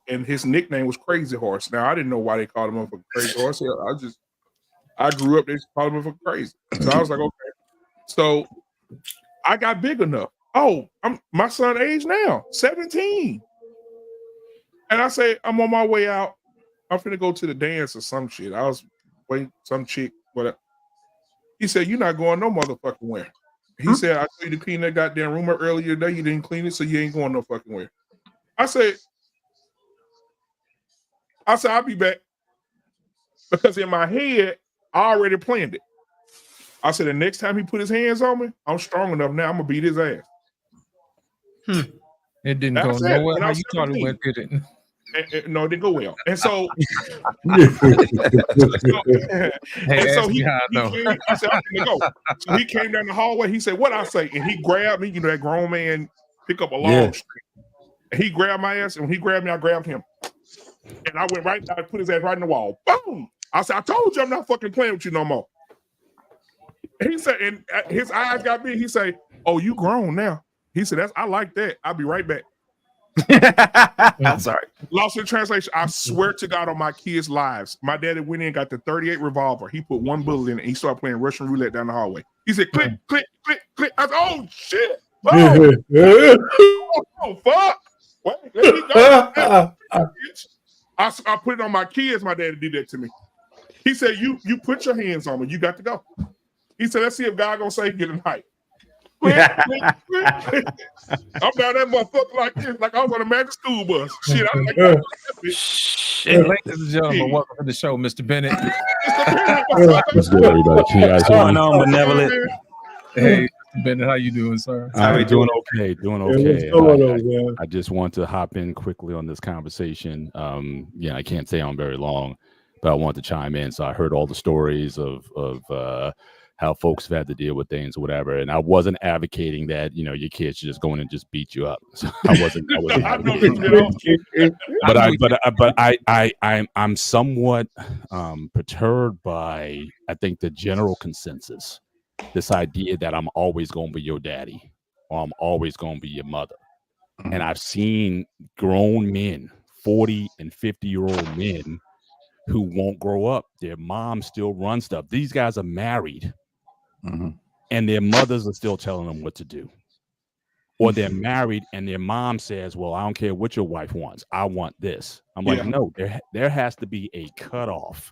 And his nickname was Crazy Horse. Now, I didn't know why they called him up for Crazy Horse. I grew up, they called him up for crazy. So I was like, okay. So I got big enough. Oh, my son age now, 17. And I say, I'm on my way out. I'm finna go to the dance or some shit. I was waiting, some chick, whatever. He said, you're not going no motherfucking where. He said, I told you to clean that goddamn room up earlier today. You didn't clean it, so you ain't going no fucking where. I said, I'll be back. Because in my head, I already planned it. I said the next time he put his hands on me, I'm strong enough now. I'm gonna beat his ass. It didn't That's go it. nowhere When I how was you thought it 17. went, did it? No, it didn't go well. And so, Hey, so ask me how I know. came, I said, I'm gonna go. So he came down the hallway. He said, what I say? And he grabbed me, you know, that grown man pick up a long string. And he grabbed my ass, and when he grabbed me, I grabbed him. And I went right, I put his ass right in the wall. Boom! I said, I told you I'm not fucking playing with you no more. And he said, and his eyes got big. He said, oh, you grown now. He said, I like that. I'll be right back. I'm sorry. Lost in translation. I swear to God on my kids' lives, my daddy went in and got the 38 revolver. He put one bullet in it and he started playing Russian roulette down the hallway. He said, click, click, click, click. I said, oh, shit. Oh, fuck. Wait, let me go. I put it on my kids. My daddy did that to me. He said, you put your hands on me. You got to go. He said, let's see if God gonna save you tonight. I'm down that motherfucker like this, like I was on a magic school bus. Shit, I'm like, Shit, ladies and gentlemen, welcome to the show, Mr. Bennett. What's good, everybody? Can you guys What's hear going me? on, Benevolent? Hey, Mr. Bennett, how you doing, sir? I'm doing okay, doing Hey, what's okay. going on, man? I just want to hop in quickly on this conversation. Yeah, I can't stay on very long, but I want to chime in. So I heard all the stories of how folks have had to deal with things or whatever, and I wasn't advocating that your kids should just go in and just beat you up. So I wasn't advocating that. I'm somewhat perturbed by, I think, the general consensus, this idea that I'm always going to be your daddy or I'm always going to be your mother. And I've seen grown men, 40 and 50-year-old men, who won't grow up. Their mom still runs stuff. These guys are married. And their mothers are still telling them what to do. Or they're married and their mom says, well, I don't care what your wife wants. I want this. I'm like, no, there has to be a cutoff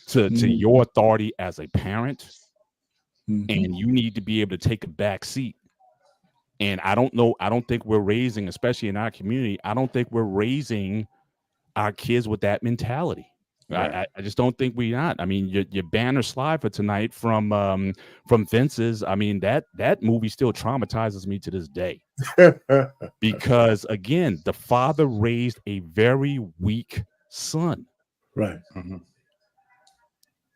to your authority as a parent. And you need to be able to take a back seat. And I don't think we're raising, especially in our community, I don't think we're raising our kids with that mentality. Right. I just don't think we're not. I mean, your banner slide for tonight from Fences. I mean, that movie still traumatizes me to this day. Because again, the father raised a very weak son. Right.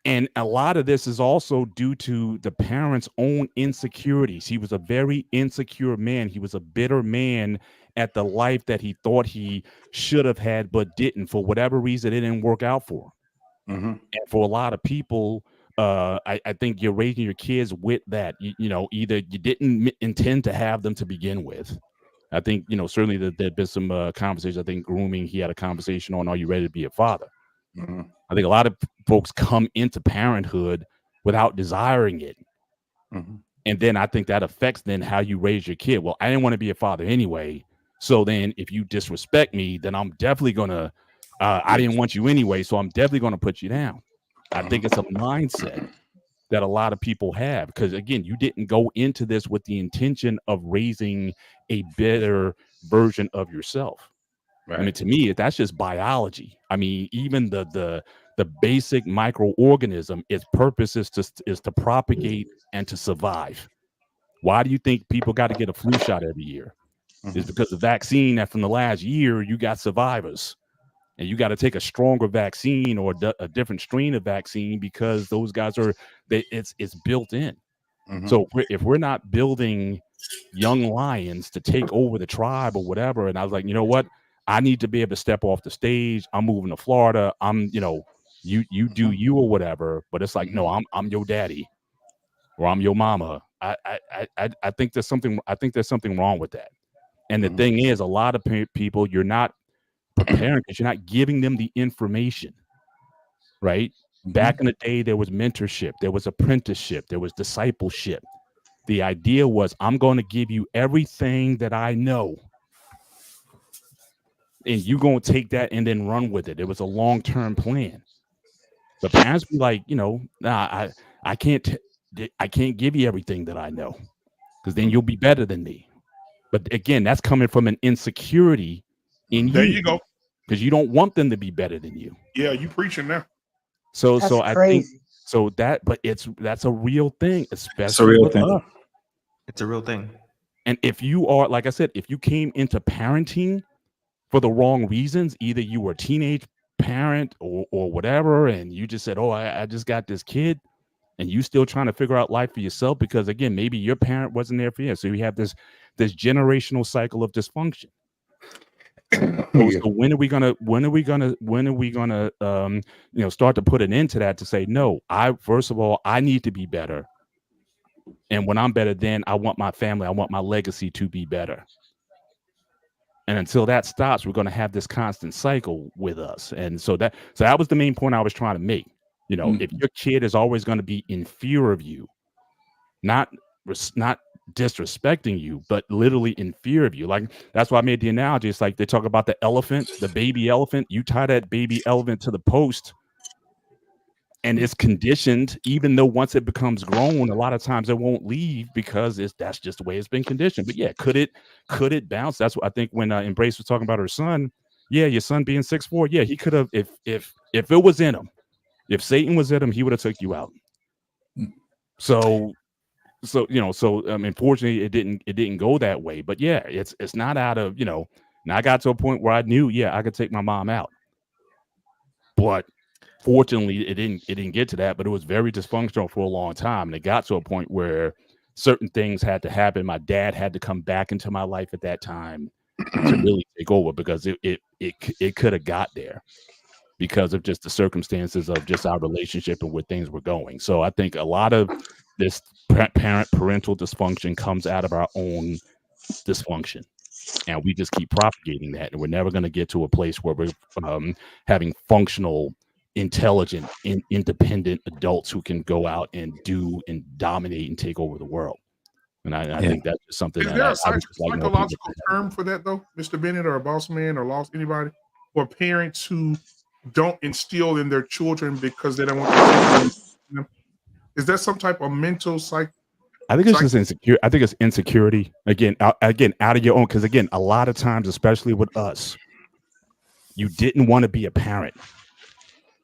And a lot of this is also due to the parents' own insecurities. He was a very insecure man. He was a bitter man at the life that he thought he should have had, but didn't. For whatever reason, it didn't work out for him. And for a lot of people, I think you're raising your kids with that. Either you didn't intend to have them to begin with. I think, certainly there'd been some conversations. I think grooming, he had a conversation on, are you ready to be a father? I think a lot of folks come into parenthood without desiring it. And then I think that affects then how you raise your kid. Well, I didn't want to be a father anyway. So then if you disrespect me, then I'm definitely going to, I didn't want you anyway. So I'm definitely going to put you down. I think it's a mindset that a lot of people have, because again, you didn't go into this with the intention of raising a better version of yourself. Right. I mean, to me, that's just biology. I mean, even the basic microorganism, its purpose is to propagate and to survive. Why do you think people got to get a flu shot every year? It's because the vaccine that from the last year, you got survivors. And you got to take a stronger vaccine or a different strain of vaccine, because those guys it's built in. So if we're not building young lions to take over the tribe or whatever, and I was like, you know what? I need to be able to step off the stage. I'm moving to Florida. I'm, you do you or whatever. But it's like, no, I'm your daddy, or I'm your mama. I think there's something. I think there's something wrong with that. And the thing is, a lot of people, you're not preparing because you're not giving them the information. Right. Back in the day, there was mentorship, there was apprenticeship, there was discipleship. The idea was, I'm going to give you everything that I know, and you're going to take that and then run with it. It was a long-term plan. But parents be like, nah, I can't give you everything that I know, because then you'll be better than me. But again, that's coming from an insecurity in you. There you go. Because you don't want them to be better than you. Yeah, you preaching now. So I think So but that's a real thing, It's a especially real with thing. us. It's a real thing. And if you are, like I said, if you came into parenting for the wrong reasons, either you were a teenage parent or whatever, and you just said, oh, I just got this kid, and you still trying to figure out life for yourself because, again, maybe your parent wasn't there for you. So you have this generational cycle of dysfunction. So when are we gonna start to put an end to that, to say, no, first of all, I need to be better. And when I'm better, then I want my family, I want my legacy to be better. And until that stops, we're going to have this constant cycle with us. And so that was the main point I was trying to make. If your kid is always going to be in fear of you, not disrespecting you, but literally in fear of you. Like, that's why I made the analogy. It's like they talk about the elephant, the baby elephant. You tie that baby elephant to the post, and it's conditioned, even though once it becomes grown, a lot of times it won't leave because that's just the way it's been conditioned. But yeah, could it bounce? That's what I think when Embrace was talking about her son. Yeah, your son being 6'4", yeah, he could have, if it was in him, if Satan was in him, he would have took you out. So unfortunately it didn't go that way. But yeah, it's not out of, now I got to a point where I knew, I could take my mom out. But fortunately, it didn't get to that, but it was very dysfunctional for a long time. And it got to a point where certain things had to happen. My dad had to come back into my life at that time to really take over, because it could have got there because of just the circumstances of just our relationship and where things were going. So I think a lot of this parental dysfunction comes out of our own dysfunction. And we just keep propagating that. And we're never going to get to a place where we're having functional, intelligent, independent adults who can go out and do and dominate and take over the world. And I think that's just something Is that there a I would just like more people psychological term for that, though, Mr. Bennett, or a boss man, or lost anybody, for parents who don't instill in their children because they don't want them? Is that some type of mental I think it's just insecure. I think it's insecurity again out of your own. Because again, a lot of times, especially with us, you didn't want to be a parent.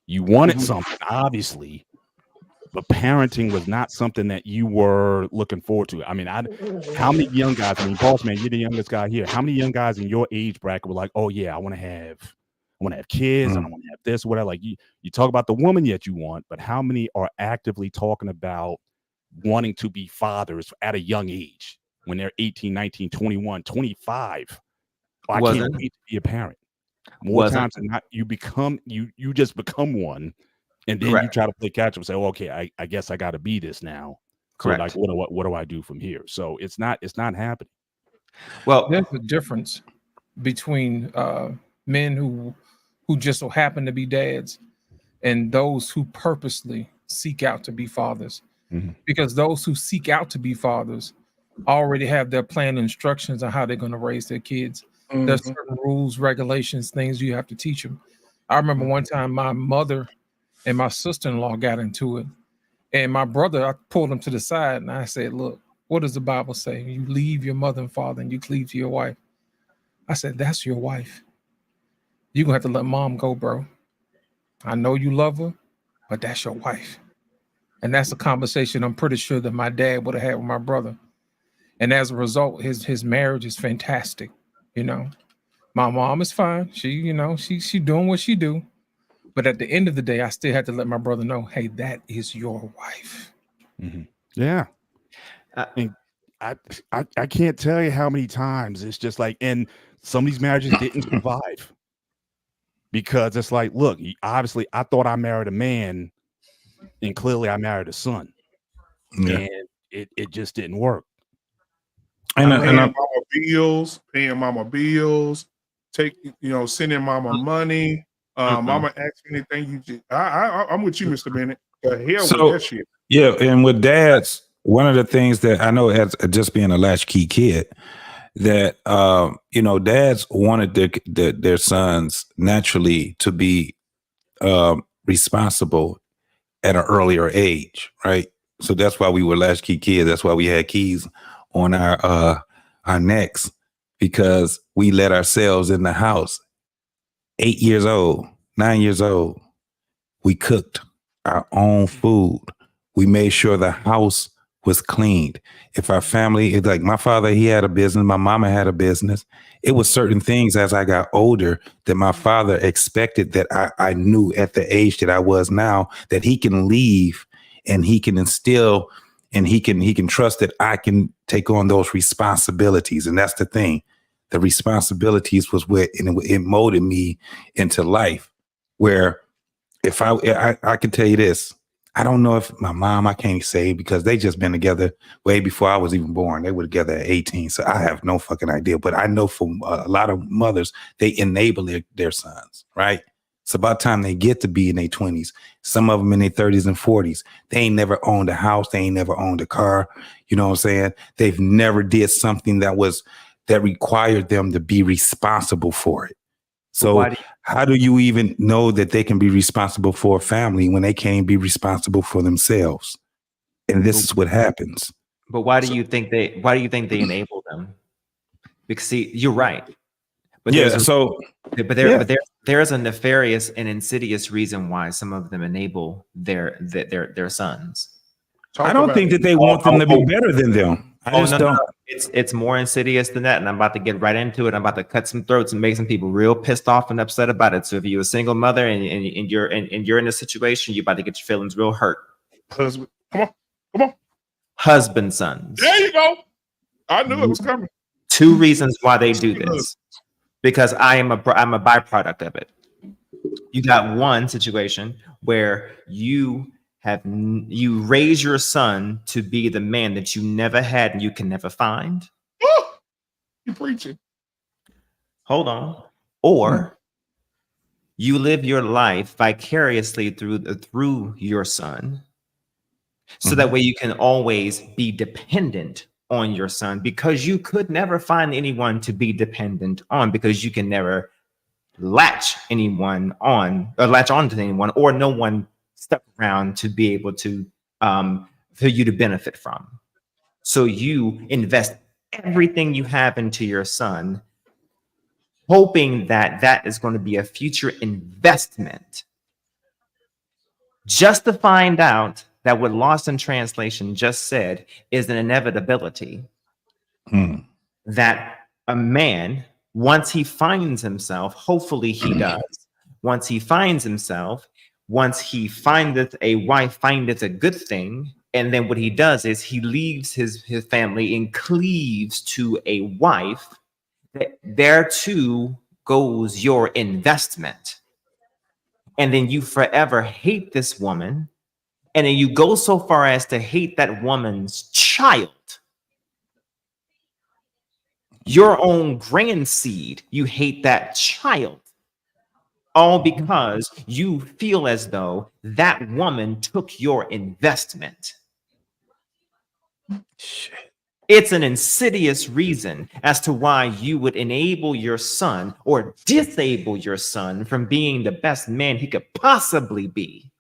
You wanted something, obviously, but parenting was not something that you were looking forward to. I mean, how many young guys? I mean, boss man, you're the youngest guy here. How many young guys in your age bracket were like, "Oh yeah, I want to have kids, and I want to have this, whatever." Like you talk about the woman yet you want, but how many are actively talking about wanting to be fathers at a young age when they're 18, 19, 21, 25? Oh, I can't wait to be a parent. More times than not, you just become one, and then you try to play catch up and say, "Oh, okay, I guess I got to be this now." Correct. So like, what do I do from here? So it's not happening. Well, there's a difference between men who just so happen to be dads and those who purposely seek out to be fathers. Mm-hmm. Because those who seek out to be fathers already have their plan and instructions on how they're going to raise their kids. Mm-hmm. There's certain rules, regulations, things you have to teach them. I remember one time my mother and my sister-in-law got into it, and my brother, I pulled him to the side and I said, "Look, what does the Bible say? You leave your mother and father and you cleave to your wife." I said, "That's your wife. You're going to have to let mom go, bro. I know you love her, but that's your wife." And that's a conversation I'm pretty sure that my dad would have had with my brother. And as a result, his marriage is fantastic. My mom is fine. She doing what she do. But at the end of the day, I still had to let my brother know, hey, that is your wife. Mm-hmm. Yeah. And I can't tell you how many times it's just like, and some of these marriages didn't survive because it's like, look, obviously I thought I married a man, and clearly I married a son. Yeah. And it just didn't work. Paying mama bills, sending mama money. Mama asks anything. I'm with you, Mr. Bennett. The hell with that shit. Yeah, and with dads, one of the things that I know, as just being a latchkey kid, that dads wanted their sons naturally to be responsible at an earlier age, right? So that's why we were latchkey kids. That's why we had keys on our necks, because we let ourselves in the house. 8 years old, 9 years old, we cooked, our own food. We made sure the house was cleaned. If our family, it's like my father, he had a business, my mama had a business. It was certain things as I got older that my father expected that I knew at the age that I was now, that he can leave and he can instill and he can trust that I can take on those responsibilities. And that's the thing. The responsibilities was where it molded me into life, where if I can tell you this, I don't know if my mom, I can't say because they just been together way before I was even born. They were together at 18. So I have no fucking idea. But I know from a lot of mothers, they enable their sons, right? It's about time they get to be in their 20s. Some of them in their 30s and 40s. They ain't never owned a house. They ain't never owned a car. You know what I'm saying? They've never did something that required them to be responsible for it. So how do you even know that they can be responsible for a family when they can't be responsible for themselves? And this is what happens. But why do you think they enable them? Because see, you're right. But there is a nefarious and insidious reason why some of them enable their sons. I don't think that they want them to be better than them. I just don't. No. It's more insidious than that, and I'm about to get right into it. I'm about to cut some throats and make some people real pissed off and upset about it. So if you're a single mother and you're in a situation, you're about to get your feelings real hurt. Husband, come on. Husband sons. There you go. I knew it was coming. 2 reasons why they do this. Because I'm a byproduct of it. You got one situation where you raise your son to be the man that you never had and you can never find. You're preaching. Hold on. Or you live your life vicariously through your son, so that way you can always be dependent on your son, because you could never find anyone to be dependent on, because you can never latch on to anyone, or no one stuck around to be able to for you to benefit from. So you invest everything you have into your son, hoping that is going to be a future investment, just to find out that what Lost in Translation just said is an inevitability. That a man, once he finds himself, hopefully he does, once he findeth a wife, findeth a good thing, and then what he does is he leaves his family and cleaves to a wife, there too goes your investment. And then you forever hate this woman, and then you go so far as to hate that woman's child, your own grandseed. You hate that child, all because you feel as though that woman took your investment. Shit. It's an insidious reason as to why you would enable your son or disable your son from being the best man he could possibly be.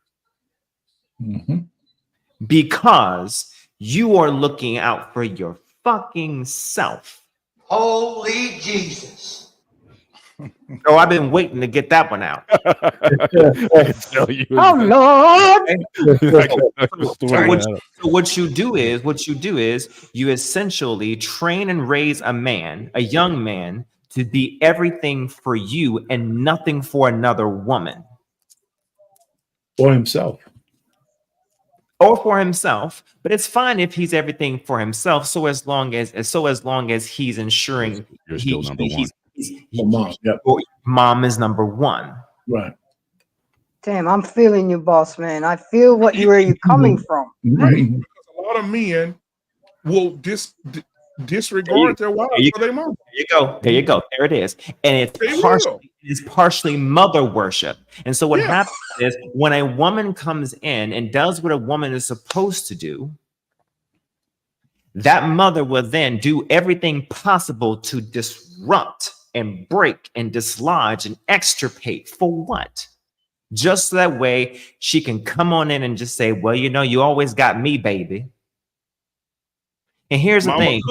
Because you are looking out for your fucking self. Holy Jesus. Oh, I've been waiting to get that one out. So what you do is you essentially train and raise a young man, to be everything for you and nothing for another woman. Or himself. Or for himself, but it's fine if he's everything for himself, so as long as he's ensuring you're still number one. Mom is number one. Right. Damn, I'm feeling you, boss man. I feel where you're coming from. Right. Because a lot of men will disregard their wives for their mom. There you go. There it is. And it's partially mother worship. And so what happens is, when a woman comes in and does what a woman is supposed to do, that mother will then do everything possible to disrupt and break and dislodge and extirpate. For what? Just so that way she can come on in and just say, well, you always got me, baby. And here's the thing,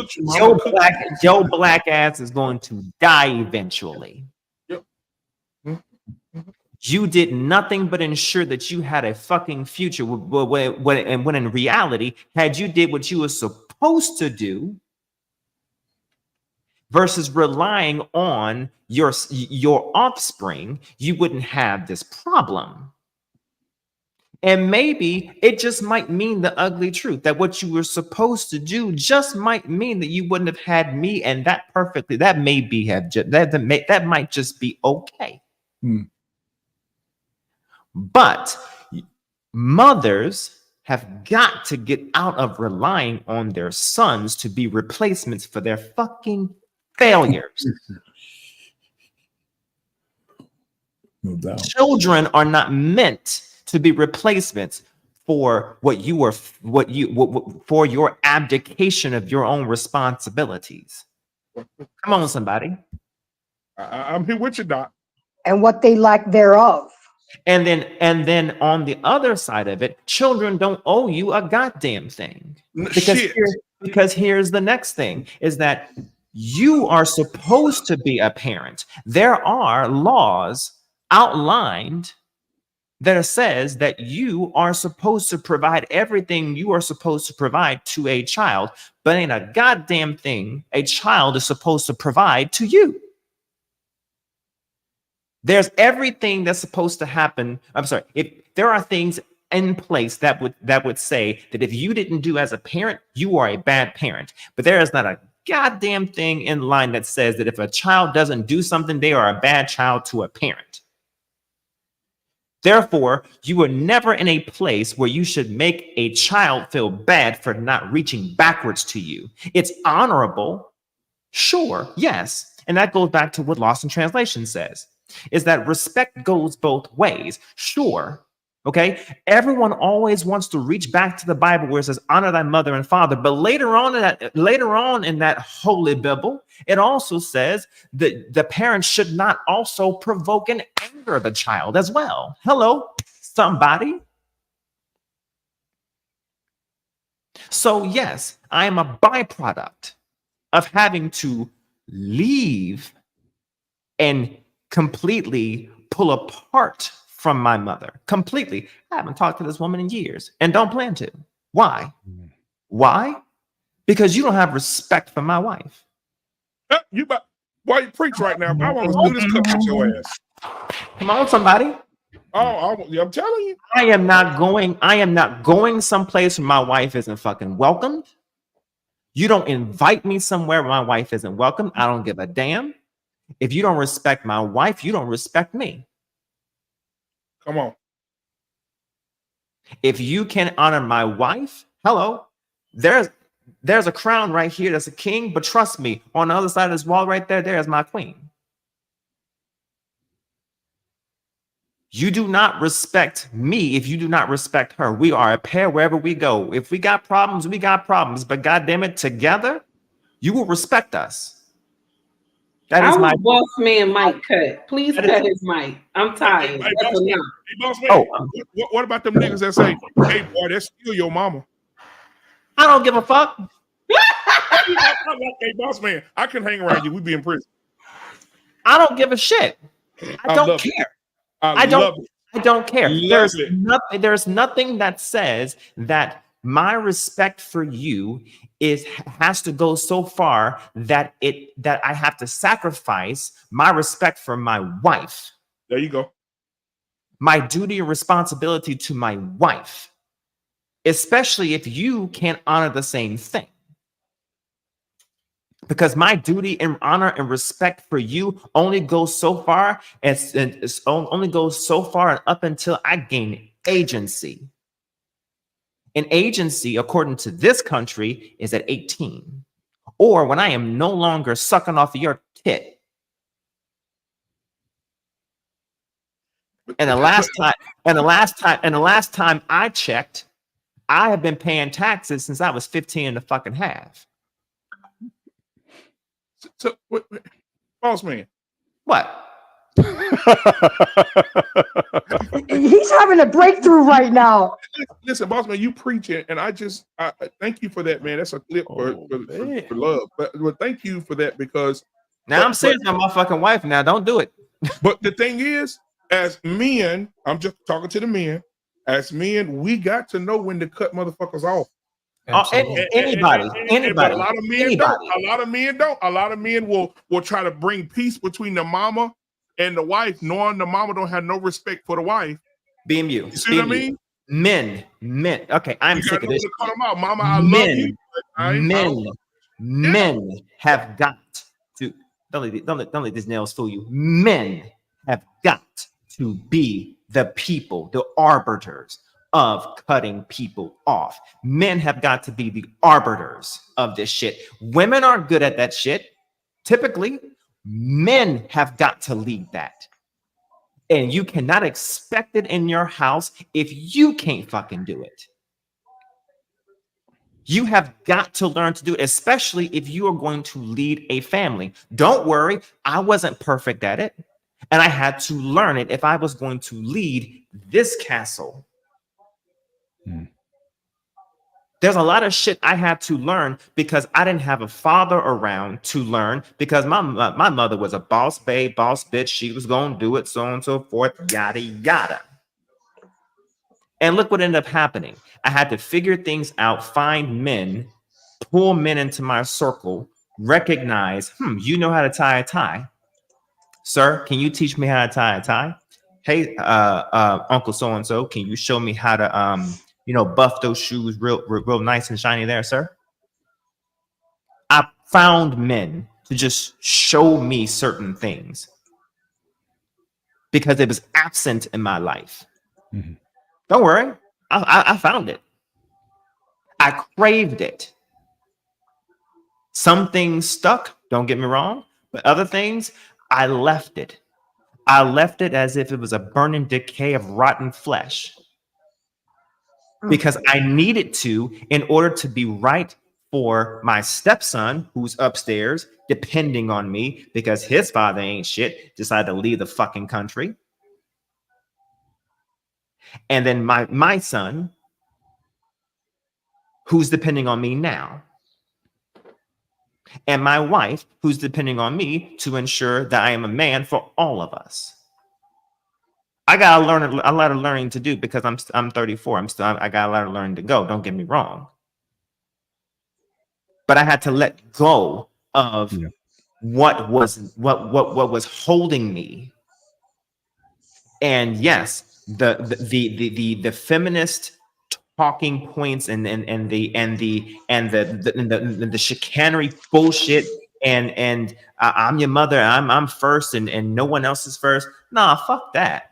your black ass is going to die eventually. You did nothing but ensure that you had a fucking future. When in reality, had you did what you were supposed to do versus relying on your offspring, you wouldn't have this problem. And maybe it just might mean the ugly truth that what you were supposed to do just might mean that you wouldn't have had me, and that might just be okay. But mothers have got to get out of relying on their sons to be replacements for their fucking failures. No doubt. Children are not meant to be replacements for for your abdication of your own responsibilities. Come on, somebody. I'm here with you, Doc. And what they lack thereof. And then on the other side of it, children don't owe you a goddamn thing. Because here's the next thing is that you are supposed to be a parent. There are laws outlined that says that you are supposed to provide everything you are supposed to provide to a child, but ain't a goddamn thing a child is supposed to provide to you. There's everything that's supposed to happen. I'm sorry, if there are things in place that would say that if you didn't do as a parent, you are a bad parent. But there is not a goddamn thing in line that says that if a child doesn't do something, they are a bad child to a parent. Therefore, you are never in a place where you should make a child feel bad for not reaching backwards to you. It's honorable, sure, yes. And that goes back to what Lost in Translation says, is that respect goes both ways, sure. Okay, everyone always wants to reach back to the Bible where it says honor thy mother and father, but later on in that holy Bible, it also says that the parents should not also provoke and anger the child as well. Hello, somebody. So yes, I am a byproduct of having to leave and completely pull apart from my mother. Completely. I haven't talked to this woman in years and don't plan to. Why? Why? Because you don't have respect for my wife. Why you preach right now? I want to do this cup with your ass. Come on, somebody. I'm telling you. I am not going someplace where my wife isn't fucking welcomed. You don't invite me somewhere where my wife isn't welcome. I don't give a damn. If you don't respect my wife, you don't respect me. Come on. If you can honor my wife, hello, there's a crown right here that's a king, but trust me, on the other side of this wall right there is my queen. You do not respect me if you do not respect her. We are a pair wherever we go. If we got problems, we got problems, but goddamn it, together, you will respect us. That is my boss man Mike cut. Please cut his mic. I'm tired. That's enough. Hey, boss man, what about them niggas that say, hey, boy, that's still your mama? I don't give a fuck. Hey, boss man, I can hang around you. We be in prison. I don't give a shit. I don't care. I don't care. There's nothing that says that my respect for you has to go so far that I have to sacrifice my respect for my wife. There you go. My duty and responsibility to my wife, especially if you can't honor the same thing. Because my duty and honor and respect for you only goes so far and up until I gain agency. And agency, according to this country, is at 18, or when I am no longer sucking off your tit. And the last time I checked, I have been paying taxes since I was 15 and a fucking half. So, boss man, what? He's having a breakthrough right now. Listen, boss man, you preaching, and I thank you for that, man. That's a clip for love, but thank you for that because now I'm serious about my fucking wife. Now don't do it. But the thing is, as men, I'm just talking to the men. As men, we got to know when to cut motherfuckers off. Anybody. But a lot of men don't. A lot of men don't. A lot of men will try to bring peace between the mama and the wife, knowing the mama don't have no respect for the wife. BMU. You see what I mean? Men. Okay, I'm sick of this. Cut them out, mama. I love you. Men have got to don't let these nails fool you. Men have got to be the people, the arbiters of cutting people off. Men have got to be the arbiters of this shit. Women aren't good at that shit. Typically, men have got to lead that. And you cannot expect it in your house if you can't fucking do it. You have got to learn to do it, especially if you are going to lead a family. Don't worry, I wasn't perfect at it. And I had to learn it if I was going to lead this castle. There's a lot of shit I had to learn because I didn't have a father around to learn, because my mother was a boss babe, boss bitch. She was going to do it, so on and so forth, yada, yada. And look what ended up happening. I had to figure things out, find men, pull men into my circle, recognize, you know how to tie a tie. Sir, can you teach me how to tie a tie? Hey, Uncle so-and-so, can you show me how to, buff those shoes real nice and shiny there, sir? I found men to just show me certain things because it was absent in my life. Mm-hmm. Don't worry, I found it. I craved it. Some things stuck, don't get me wrong, but other things, I left it. I left it as if it was a burning decay of rotten flesh. Because I needed to, in order to be right for my stepson, who's upstairs, depending on me, because his father ain't shit, decided to leave the fucking country. And then my son, who's depending on me now. And my wife, who's depending on me to ensure that I am a man for all of us. I got a lot of learning to do because I'm 34. I got a lot of learning to go. Don't get me wrong. But I had to let go of what was holding me. And yes, the feminist talking points and the chicanery bullshit and I'm your mother, I'm first and no one else is first. Nah, fuck that.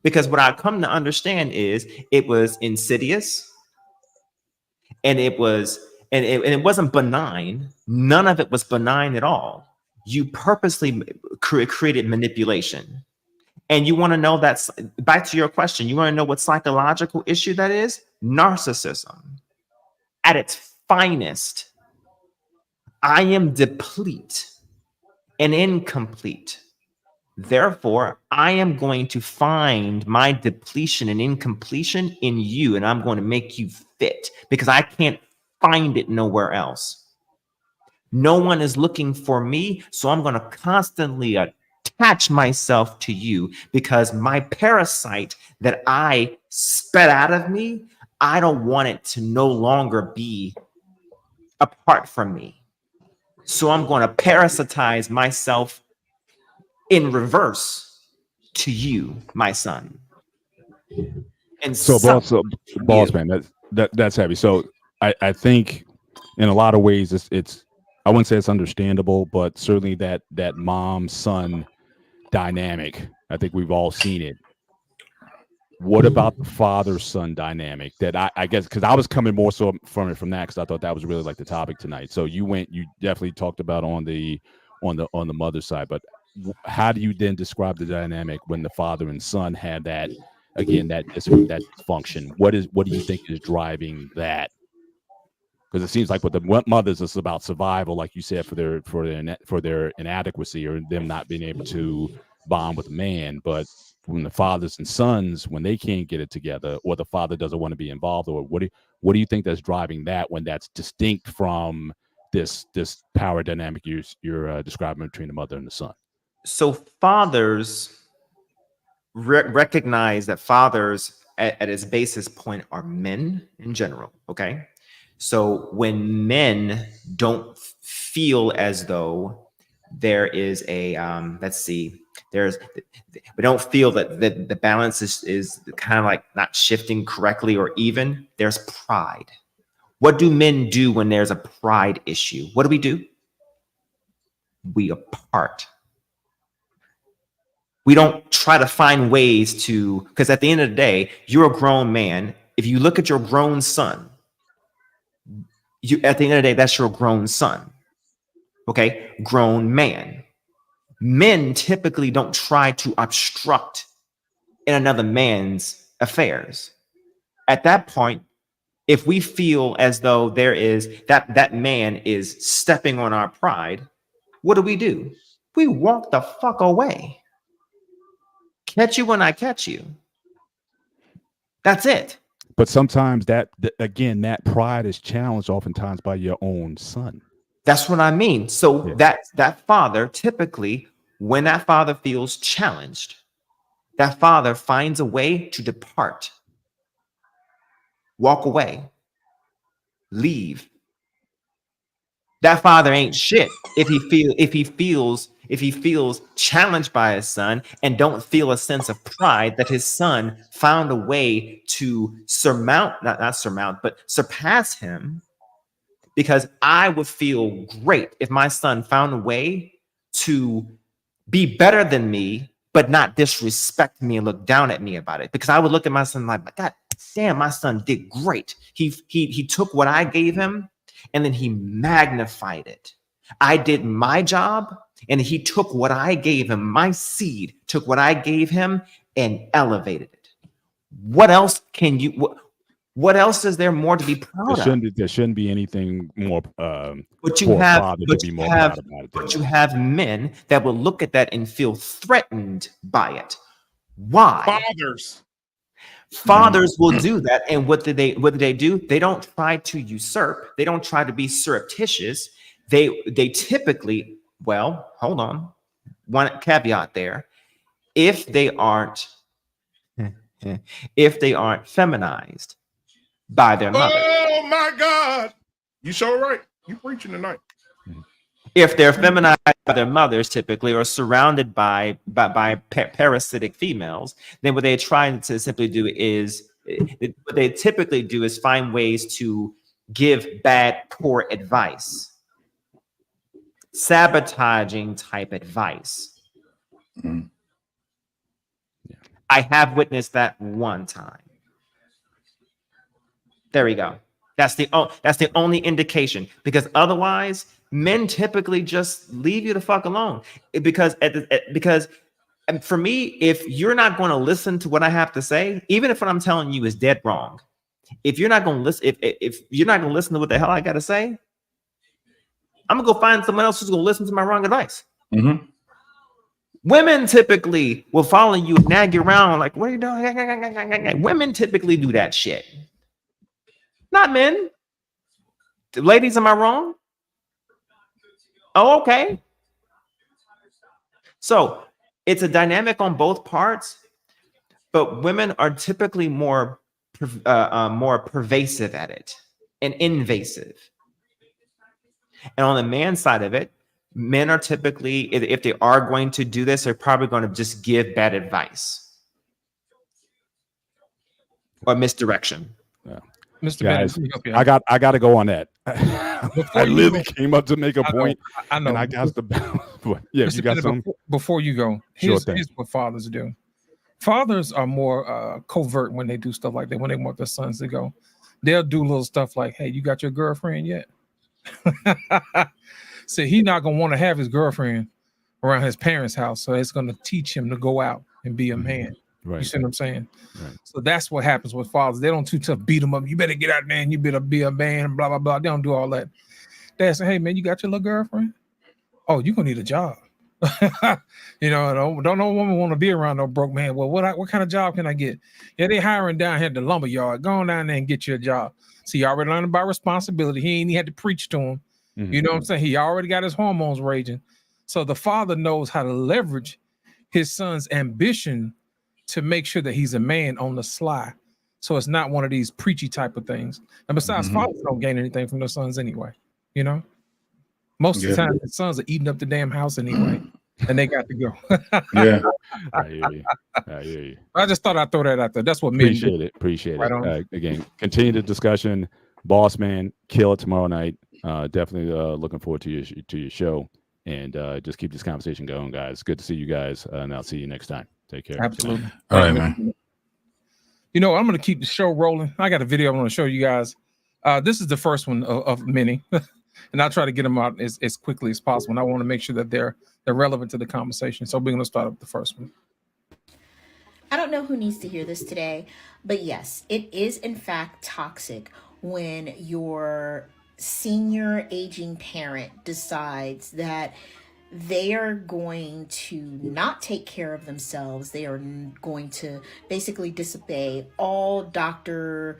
Because what I come to understand is it was insidious and it wasn't benign. None of it was benign at all. You purposely created manipulation. And you want to know that's back to your question. You want to know what psychological issue that is? Narcissism. At its finest, I am deplete and incomplete. Therefore, I am going to find my depletion and incompletion in you, and I'm going to make you fit because I can't find it nowhere else. No one is looking for me, so I'm going to constantly attach myself to you because my parasite that I spat out of me, I don't want it to no longer be apart from me. So I'm going to parasitize myself in reverse to you, my son. And so boss man, that's heavy. So I think in a lot of ways it's I wouldn't say it's understandable, but certainly that mom son dynamic, I think we've all seen it. What about the father son dynamic? That I guess because I was coming more so from that because I thought that was really like the topic tonight. So you definitely talked about on the mother side, but how do you then describe the dynamic when the father and son have that dysfunction? What do you think is driving that? Because it seems like with the mothers, it's about survival, like you said, for their inadequacy or them not being able to bond with a man. But when the fathers and sons, when they can't get it together, or the father doesn't want to be involved, or what do you think that's driving that when that's distinct from this power dynamic you're describing between the mother and the son? So fathers recognize that fathers at its basis point are men in general. Okay. So when men don't feel as though there is a, let's see, we don't feel that the balance is kind of like not shifting correctly or even, there's pride. What do men do when there's a pride issue? What do? We apart. We don't try to find ways to, because at the end of the day, you're a grown man. If you look at your grown son, at the end of the day, that's your grown son. Okay, grown man. Men typically don't try to obstruct in another man's affairs. At that point, if we feel as though there is that man is stepping on our pride, what do? We walk the fuck away. Catch you when I catch you. That's it. But sometimes that pride is challenged oftentimes by your own son. That's what I mean. So that father, typically, when that father feels challenged, that father finds a way to depart, walk away, leave. That father ain't shit if he feels challenged by his son and don't feel a sense of pride that his son found a way to surpass him. Because I would feel great if my son found a way to be better than me, but not disrespect me and look down at me about it. Because I would look at my son like, God damn, my son did great. He took what I gave him and then he magnified it. I did my job and he took what I gave him, my seed, took what I gave him and elevated it. What else can you... What else is there more to be proud of? There shouldn't be anything more. But you have men that will look at that and feel threatened by it. Why? Fathers will do that, and what do they do? They don't try to usurp. They don't try to be surreptitious. They typically, well, hold on, one caveat there. If they aren't feminized by their mother. Oh my God. You sure right. You preaching tonight. If they're feminized by their mothers typically or surrounded by parasitic females, then what they try to simply do is find ways to give bad, poor advice. Sabotaging type advice. Mm. I have witnessed that one time. There we go. That's the only indication, because otherwise men typically just leave you the fuck alone. Because for me, if you're not going to listen to what I have to say, even if what I'm telling you is dead wrong, if you're not going to listen, if you're not going to listen to what the hell I got to say, I'm gonna go find someone else who's gonna listen to my wrong advice. Mm-hmm. Women typically will follow you, nag you around, like, what are you doing? Women typically do that shit. Not men. Ladies, am I wrong? Oh, okay. So it's a dynamic on both parts, but women are typically more pervasive at it and invasive. And on the man side of it, men are typically, if they are going to do this, they're probably going to just give bad advice or misdirection. Yeah. Mr. Guys, Bennett, I got to go on that. I literally came up to make a point. I know. And I got the yeah. Mr. You got Bennett, something before you go. Here's what fathers do. Fathers are more covert when they do stuff like that. When they want their sons to go, they'll do little stuff like, "Hey, you got your girlfriend yet?" So he's not gonna want to have his girlfriend around his parents' house, so it's gonna teach him to go out and be a man. Right. You see what I'm saying? Right. So that's what happens with fathers. They don't too tough beat them up. You better get out there and you better be a man. Blah blah blah. They don't do all that. They say, "Hey man, you got your little girlfriend? Oh, you're gonna need a job." You know, don't no woman want to be around no broke man. Well, what kind of job can I get? Yeah, they hiring down here at the lumber yard. Go on down there and get you a job. See, you already learned about responsibility. He ain't had to preach to him. Mm-hmm. You know what I'm saying? He already got his hormones raging. So the father knows how to leverage his son's ambition to make sure that he's a man on the sly. So it's not one of these preachy type of things. And besides, fathers don't gain anything from their sons anyway. You know, most of the time the sons are eating up the damn house anyway, and they got to go. Yeah. I hear you. I hear you. I just thought I'd throw that out there. That's what men do. Appreciate Right it. on. Again, continue the discussion. Boss man, kill it tomorrow night. Definitely looking forward to your show, and just keep this conversation going, guys. Good to see you guys, and I'll see you next time. Take care. Absolutely. All right, man. You know, I'm going to keep the show rolling. I got a video I want to show you guys. This is the first one of many, and I'll try to get them out as quickly as possible. And I want to make sure that they're relevant to the conversation. So we're going to start up the first one. I don't know who needs to hear this today, but yes, it is in fact toxic when your senior aging parent decides that they are going to not take care of themselves. They are going to basically disobey all doctor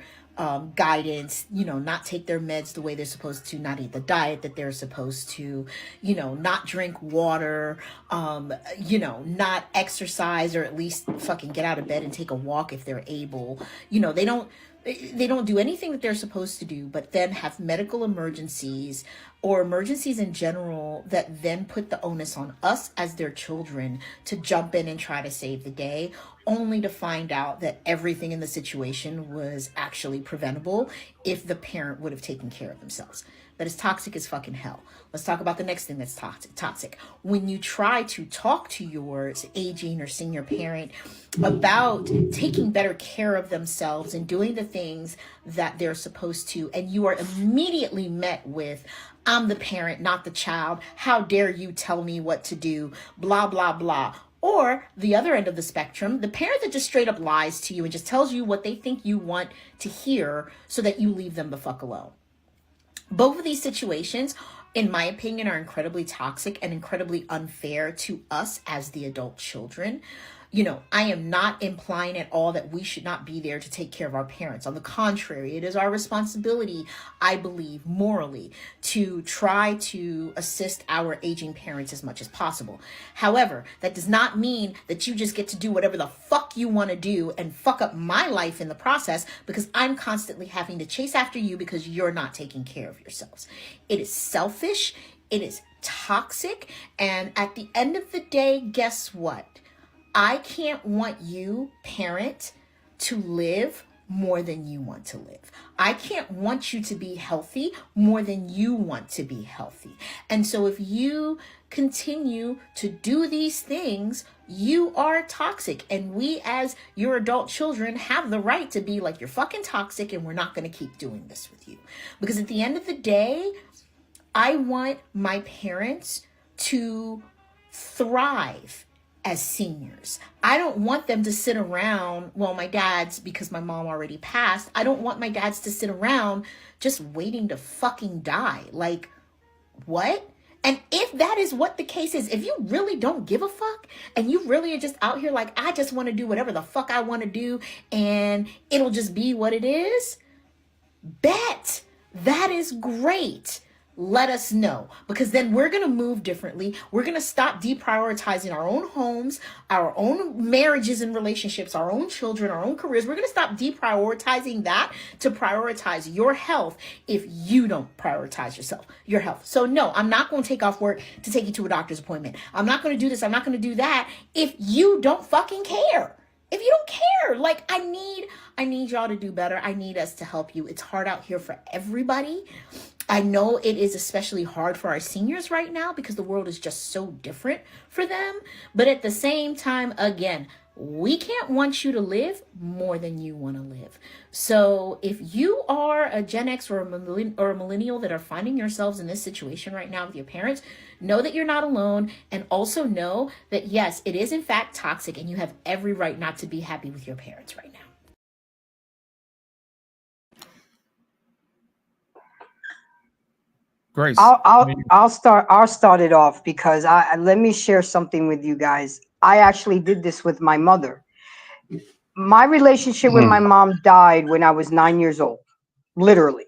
guidance, not take their meds the way they're supposed to, not eat the diet that they're supposed to, not drink water, not exercise, or at least fucking get out of bed and take a walk if they're able. They don't do anything that they're supposed to do, but then have medical emergencies or emergencies in general that then put the onus on us as their children to jump in and try to save the day, only to find out that everything in the situation was actually preventable if the parent would have taken care of themselves. That is toxic as fucking hell. Let's talk about the next thing that's toxic. When you try to talk to your aging or senior parent about taking better care of themselves and doing the things that they're supposed to, and you are immediately met with, I'm the parent, not the child. How dare you tell me what to do? Blah, blah, blah. Or the other end of the spectrum, the parent that just straight up lies to you and just tells you what they think you want to hear so that you leave them the fuck alone. Both of these situations, in my opinion, are incredibly toxic and incredibly unfair to us as the adult children. I am not implying at all that we should not be there to take care of our parents. On the contrary, it is our responsibility, I believe, morally, to try to assist our aging parents as much as possible. However, that does not mean that you just get to do whatever the fuck you want to do and fuck up my life in the process because I'm constantly having to chase after you because you're not taking care of yourselves. It is selfish. It is toxic. And at the end of the day, guess what? I can't want you, parent, to live more than you want to live. I can't want you to be healthy more than you want to be healthy. And so if you continue to do these things, you are toxic. And we as your adult children have the right to be like, you're fucking toxic and we're not going to keep doing this with you. Because at the end of the day, I want my parents to thrive as seniors. I don't want them to sit around, well, my dad's, because my mom already passed, I don't want my dads to sit around just waiting to fucking die. Like, what? And if that is what the case is, if you really don't give a fuck and you really are just out here like, I just want to do whatever the fuck I want to do and it'll just be what it is, bet. That is great. Let us know, because then we're going to move differently. We're going to stop deprioritizing our own homes, our own marriages and relationships, our own children, our own careers. We're going to stop deprioritizing that to prioritize your health if you don't prioritize your health. So no, I'm not going to take off work to take you to a doctor's appointment. I'm not going to do this. I'm not going to do that if you don't fucking care. If you don't care, like I need y'all to do better. I need us to help you. It's hard out here for everybody. I know it is especially hard for our seniors right now because the world is just so different for them. But at the same time, again, we can't want you to live more than you want to live. So if you are a Gen X or a millennial that are finding yourselves in this situation right now with your parents, know that you're not alone, and also know that, yes, it is in fact toxic and you have every right not to be happy with your parents right now. Grace. I'll start it off because let me share something with you guys. I actually did this with my mother. My relationship with my mom died when I was 9 years old, literally.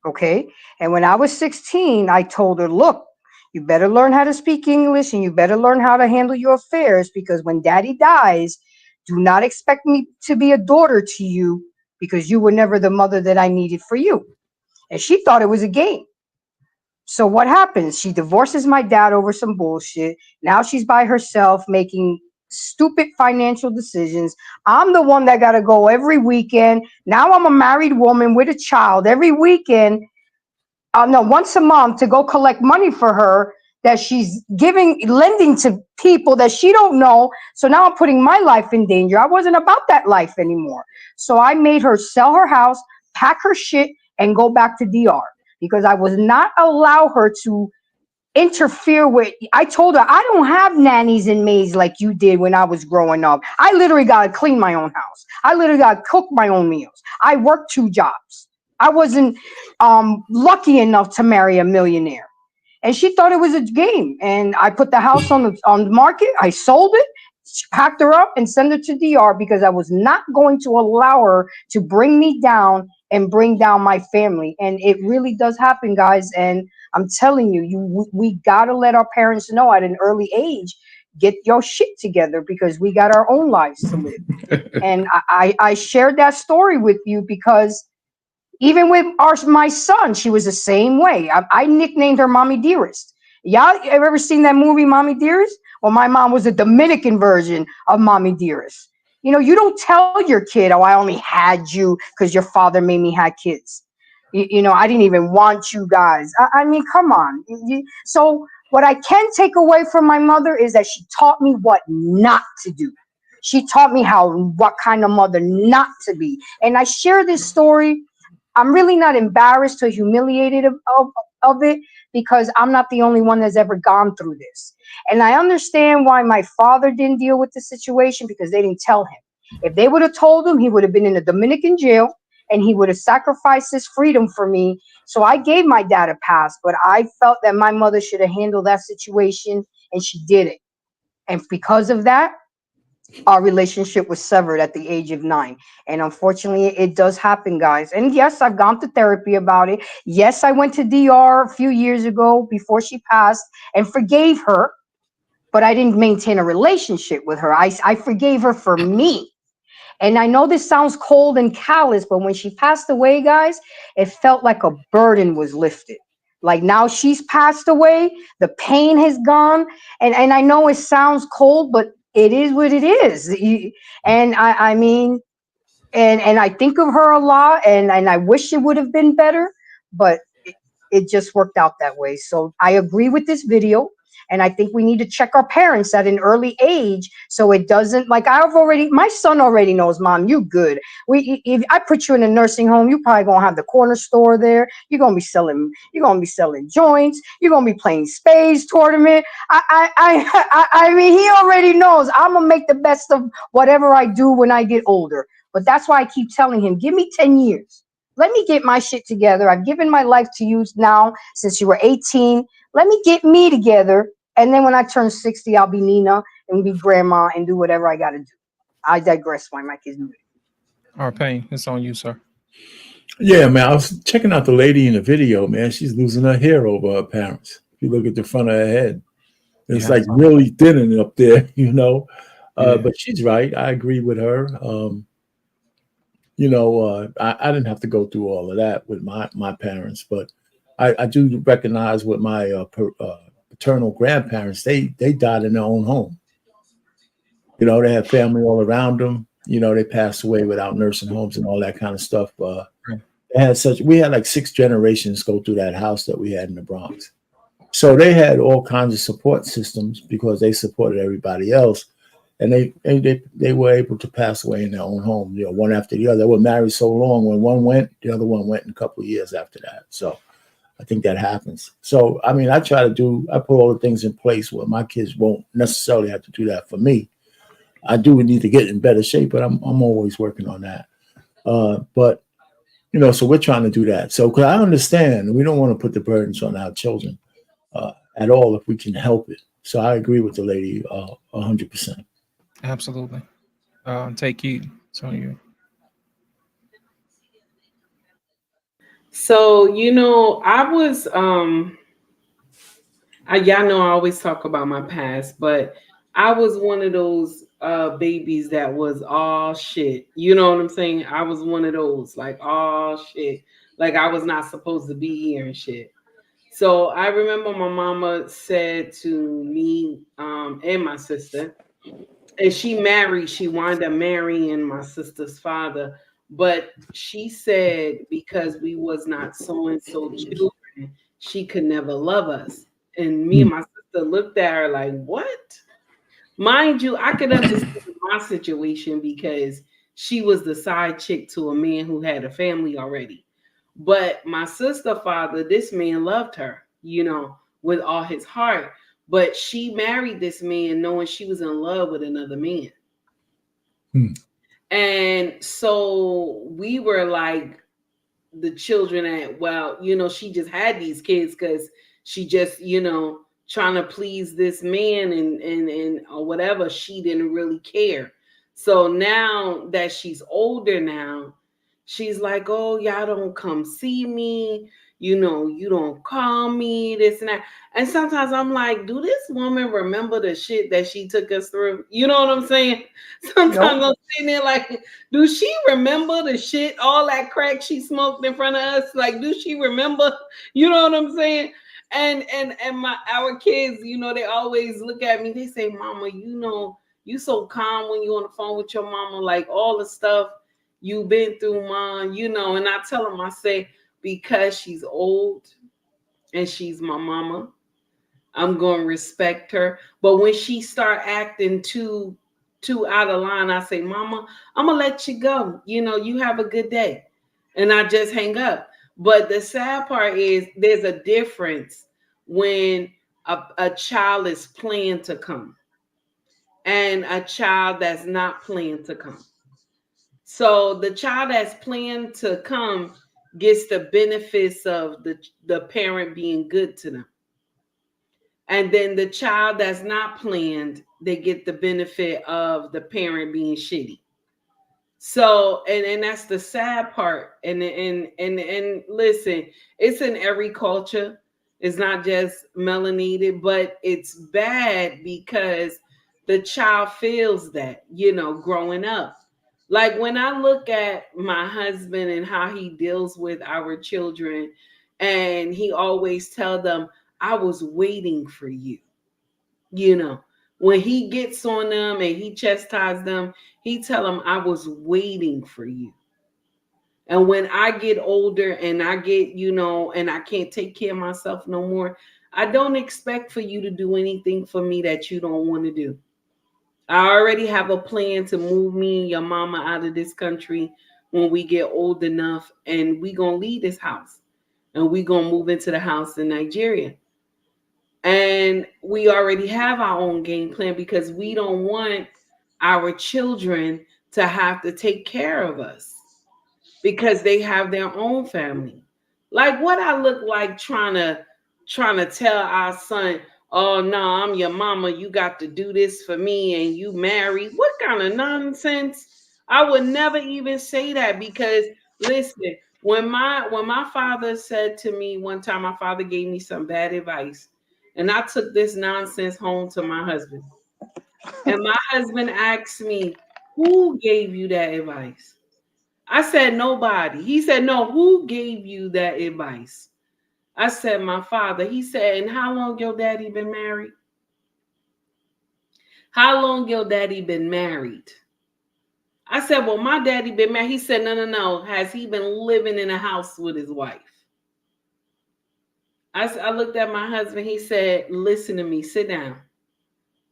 Okay. And when I was 16, I told her, look, you better learn how to speak English and you better learn how to handle your affairs because when daddy dies, Do not expect me to be a daughter to you because you were never the mother that I needed for you. And she thought it was a game. So what happens? She divorces my dad over some bullshit. Now she's by herself making stupid financial decisions. I'm the one that got to go every weekend. Now I'm a married woman with a child every weekend. No, once a month to go collect money for her that she's lending to people that she don't know. So now I'm putting my life in danger. I wasn't about that life anymore. So I made her sell her house, pack her shit, and go back to DR because I was not allow her to interfere with. I told her I don't have nannies and maids like you did when I was growing up. I literally got to clean my own house. I literally got to cook my own meals. I worked 2 jobs. I wasn't lucky enough to marry a millionaire. And she thought it was a game. And I put the house on the market. I sold it, packed her up, and sent her to DR because I was not going to allow her to bring me down and bring down my family. And it really does happen, guys. And I'm telling you, we got to let our parents know at an early age, get your shit together because we got our own lives to live. And I shared that story with you because even with my son, she was the same way. I nicknamed her Mommy Dearest. Y'all ever seen that movie, Mommy Dearest? Well, my mom was a Dominican version of Mommy Dearest. You know, you don't tell your kid, oh, I only had you because your father made me have kids. You know, I didn't even want you guys. I mean, come on. So what I can take away from my mother is that she taught me what not to do. She taught me what kind of mother not to be. And I share this story. I'm really not embarrassed or humiliated of it because I'm not the only one that's ever gone through this. And I understand why my father didn't deal with the situation because they didn't tell him. If they would have told him, he would have been in a Dominican jail and he would have sacrificed his freedom for me. So I gave my dad a pass, but I felt that my mother should have handled that situation and she didn't. And because of that, our relationship was severed at the age of 9. And unfortunately, it does happen, guys. And yes, I've gone to therapy about it. Yes, I went to DR a few years ago before she passed and forgave her, but I didn't maintain a relationship with her. I forgave her for me. And I know this sounds cold and callous, but when she passed away, guys, it felt like a burden was lifted. Like now she's passed away, the pain has gone. And I know it sounds cold, but it is what it is. And I mean, and I think of her a lot and I wish it would have been better, but it just worked out that way. So I agree with this video. And I think we need to check our parents at an early age so it doesn't, like my son already knows, Mom, you good. If I put you in a nursing home, you probably gonna have the corner store there. You're gonna be selling joints. You're gonna be playing spades tournament. I mean, he already knows I'm gonna make the best of whatever I do when I get older. But that's why I keep telling him, give me 10 years. Let me get my shit together. I've given my life to you now since you were 18. Let me get me together. And then when I turn 60, I'll be Nina and be grandma and do whatever I got to do. I digress. My mic is muted. Pain, it's on you, sir. Yeah, man. I was checking out the lady in the video, man. She's losing her hair over her parents. If you look at the front of her head, it's like really thinning up there, you know. But she's right. I agree with her. I didn't have to go through all of that with my parents, but I do recognize with my paternal grandparents, they died in their own home. You know, they had family all around them. You know, they passed away without nursing homes and all that kind of stuff. We had like 6 generations go through that house that we had in the Bronx. So they had all kinds of support systems because they supported everybody else. And they were able to pass away in their own home, you know, one after the other. They were married so long. When one went, the other one went in a couple of years after that. So I think that happens. So, I mean, I put all the things in place where my kids won't necessarily have to do that for me. I do need to get in better shape, but I'm always working on that. But, you know, so we're trying to do that. So, because I understand we don't want to put the burdens on our children at all if we can help it. So I agree with the lady 100%. Absolutely. Take heed. It's on you. So, you know, I was, y'all know I always talk about my past, but I was one of those babies that was all shit. You know what I'm saying? I was one of those, like, all shit. Like I was not supposed to be here and shit. So I remember my mama said to me and my sister, and she wound up marrying my sister's father, but she said because we was not so and so children, she could never love us. And me and my sister looked at her like, what? Mind you, I could understand my situation because she was the side chick to a man who had a family already. But my sister father, this man loved her, with all his heart. But she married this man knowing she was in love with another man. And so we were like the children at, well, she just had these kids because she just, trying to please this man and or whatever. She didn't really care. So now that she's older now, she's like, oh, y'all don't come see me. You don't call me, this and that. And sometimes I'm like, do this woman remember the shit that she took us through? You know what I'm saying? Sometimes I'm sitting there like, do she remember the shit, all that crack she smoked in front of us? Like, do she remember? You know what I'm saying? And our kids, they always look at me, they say, Mama, you so calm when you're on the phone with your mama, like all the stuff you've been through, Mom, and I tell them, I say, because she's old and she's my mama, I'm going to respect her. But when she start acting too out of line, I say, Mama, I'm going to let you go. You have a good day. And I just hang up. But the sad part is there's a difference when a child is planned to come and a child that's not planned to come. So the child that's planned to come gets the benefits of the parent being good to them. And then the child that's not planned, they get the benefit of the parent being shitty. So, and that's the sad part. And listen, it's in every culture. It's not just melanated, but it's bad because the child feels that, growing up. Like when I look at my husband and how he deals with our children, and he always tell them, I was waiting for you. When he gets on them and he chastises them, he tell them, I was waiting for you. And when I get older and I get, and I can't take care of myself no more, I don't expect for you to do anything for me that you don't want to do. I already have a plan to move me and your mama out of this country when we get old enough, and we gonna leave this house and we gonna move into the house in Nigeria. And we already have our own game plan because we don't want our children to have to take care of us because they have their own family. Like what I look like trying to tell our son, oh no, I'm your mama, you got to do this for me and you married. What kind of nonsense? I would never even say that because listen, when my father said to me one time, my father gave me some bad advice. And I took this nonsense home to my husband. And my husband asked me, who gave you that advice? I said, nobody. He said, no, who gave you that advice? I said, my father. He said, and how long your daddy been married? How long your daddy been married? I said, well, my daddy been married. He said, no. Has he been living in a house with his wife? I looked at my husband. He said, listen to me, sit down.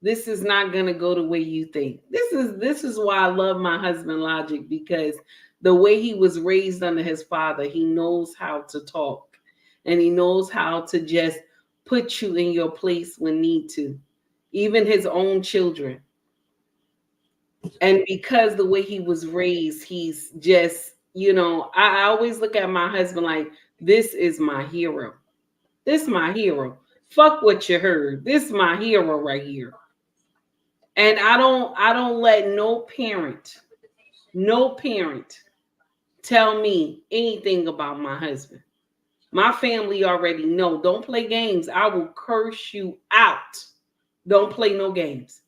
This is not going to go the way you think. This is why I love my husband Logic, because the way he was raised under his father, he knows how to talk and he knows how to just put you in your place when need to, even his own children. And because the way he was raised, he's just, I always look at my husband like, this is my hero. This is my hero. Fuck what you heard. This is my hero right here. And I don't let no parent tell me anything about my husband. My family already know. Don't play games. I will curse you out. Don't play no games.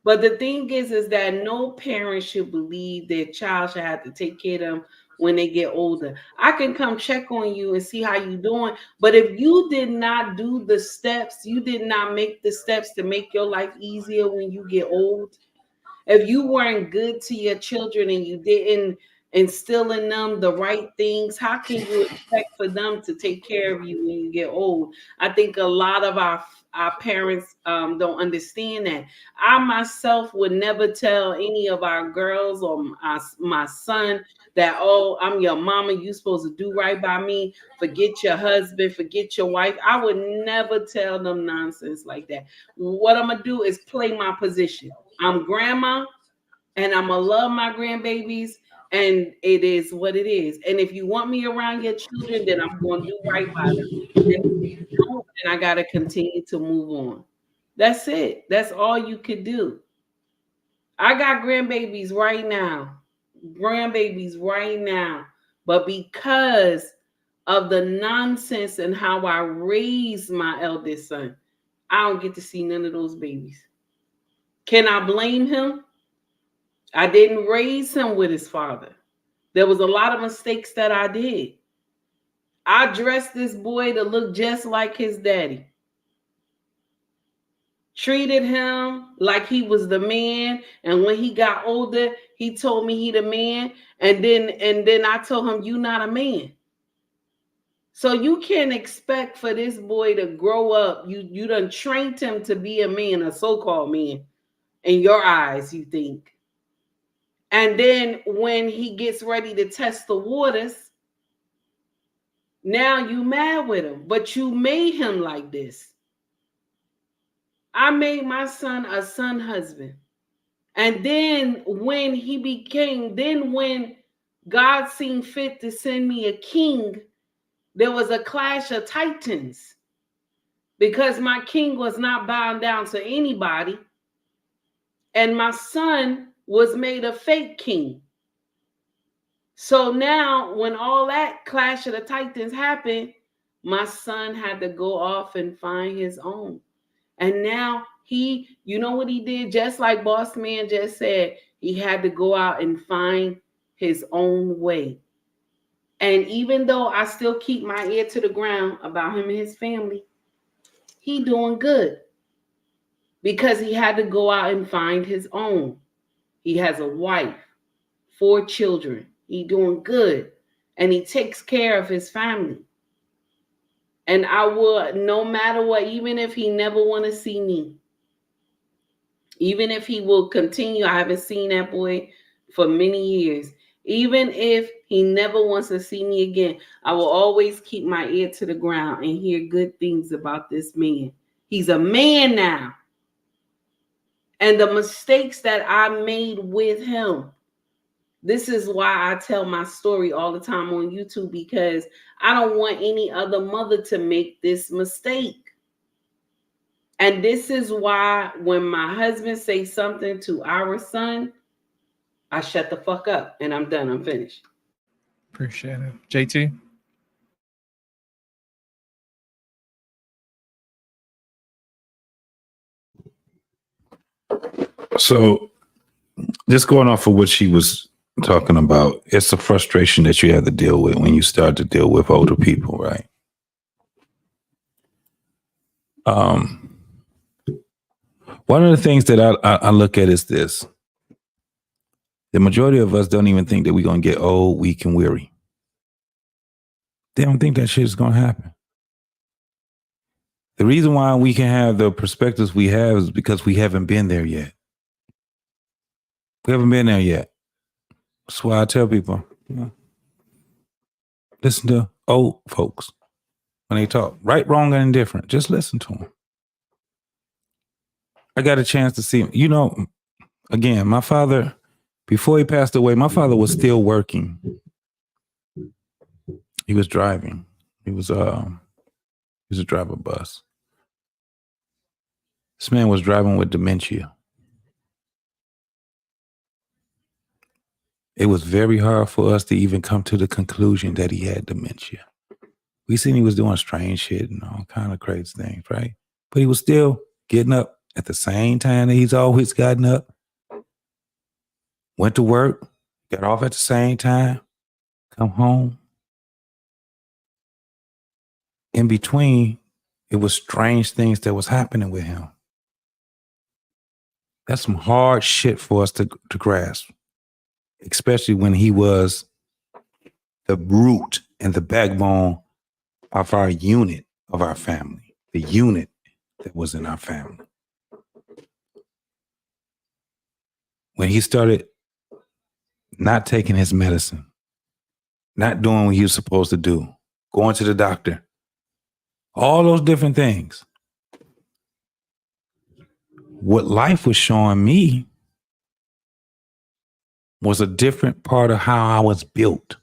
But the thing is that no parent should believe their child should have to take care of them when they get older. I can come check on you and see how you doing, but if you did not do the steps, you did not make the steps to make your life easier when you get old. If you weren't good to your children and you didn't instill in them the right things, how can you expect for them to take care of you when you get old? I think a lot of our parents don't understand that. I myself would never tell any of our girls or my son that, oh, I'm your mama, you supposed to do right by me, forget your husband, forget your wife. I would never tell them nonsense like that. What I'm gonna do is play my position. I'm grandma and I'm gonna love my grandbabies, and it is what it is. And if you want me around your children, then I'm gonna do right by them. And if you don't, then I gotta continue to move on. That's it. That's all you could do. I got grandbabies right now. Grandbabies right now. But because of the nonsense and how I raised my eldest son, I don't get to see none of those babies. Can I blame him? I didn't raise him with his father. There was a lot of mistakes that I did. I dressed this boy to look just like his daddy. Treated him like he was the man, and when he got older, he told me he the man, and then I told him, you not a man. So you can't expect for this boy to grow up. You done trained him to be a man, a so-called man, in your eyes, you think. And then when he gets ready to test the waters, now you mad with him, but you made him like this. I made my son a son husband. And then when when God seen fit to send me a king, there was a clash of titans because my king was not bound down to anybody. And my son was made a fake king. So now when all that clash of the titans happened, my son had to go off and find his own. And now you know what he did? Just like Boss Man just said, he had to go out and find his own way. And even though I still keep my ear to the ground about him and his family, he doing good because he had to go out and find his own. He has a wife, 4 children. He doing good. And he takes care of his family. And I will, no matter what, even if he never want to see me, even if he will continue, I haven't seen that boy for many years. Even if he never wants to see me again, I will always keep my ear to the ground and hear good things about this man. He's a man now. And the mistakes that I made with him, this is why I tell my story all the time on YouTube, because I don't want any other mother to make this mistake. And this is why when my husband says something to our son, I shut the fuck up and I'm done. I'm finished. Appreciate it. JT? So just going off of what she was talking about, it's a frustration that you have to deal with when you start to deal with older people, right? One of the things that I look at is this. The majority of us don't even think that we're going to get old, weak, and weary. They don't think that shit is going to happen. The reason why we can have the perspectives we have is because we haven't been there yet. We haven't been there yet. That's why I tell people, listen to old folks when they talk. Right, wrong, and indifferent. Just listen to them. I got a chance to see him. Again, my father, before he passed away, my father was still working. He was driving. He was a driver bus. This man was driving with dementia. It was very hard for us to even come to the conclusion that he had dementia. We seen he was doing strange shit and all kind of crazy things, right? But he was still getting up, at the same time that he's always gotten up, went to work, got off at the same time, come home. In between, it was strange things that was happening with him. That's some hard shit for us to grasp, especially when he was the root and the backbone of our unit of our family, the unit that was in our family. When he started not taking his medicine, not doing what he was supposed to do, going to the doctor, all those different things. What life was showing me was a different part of how I was built.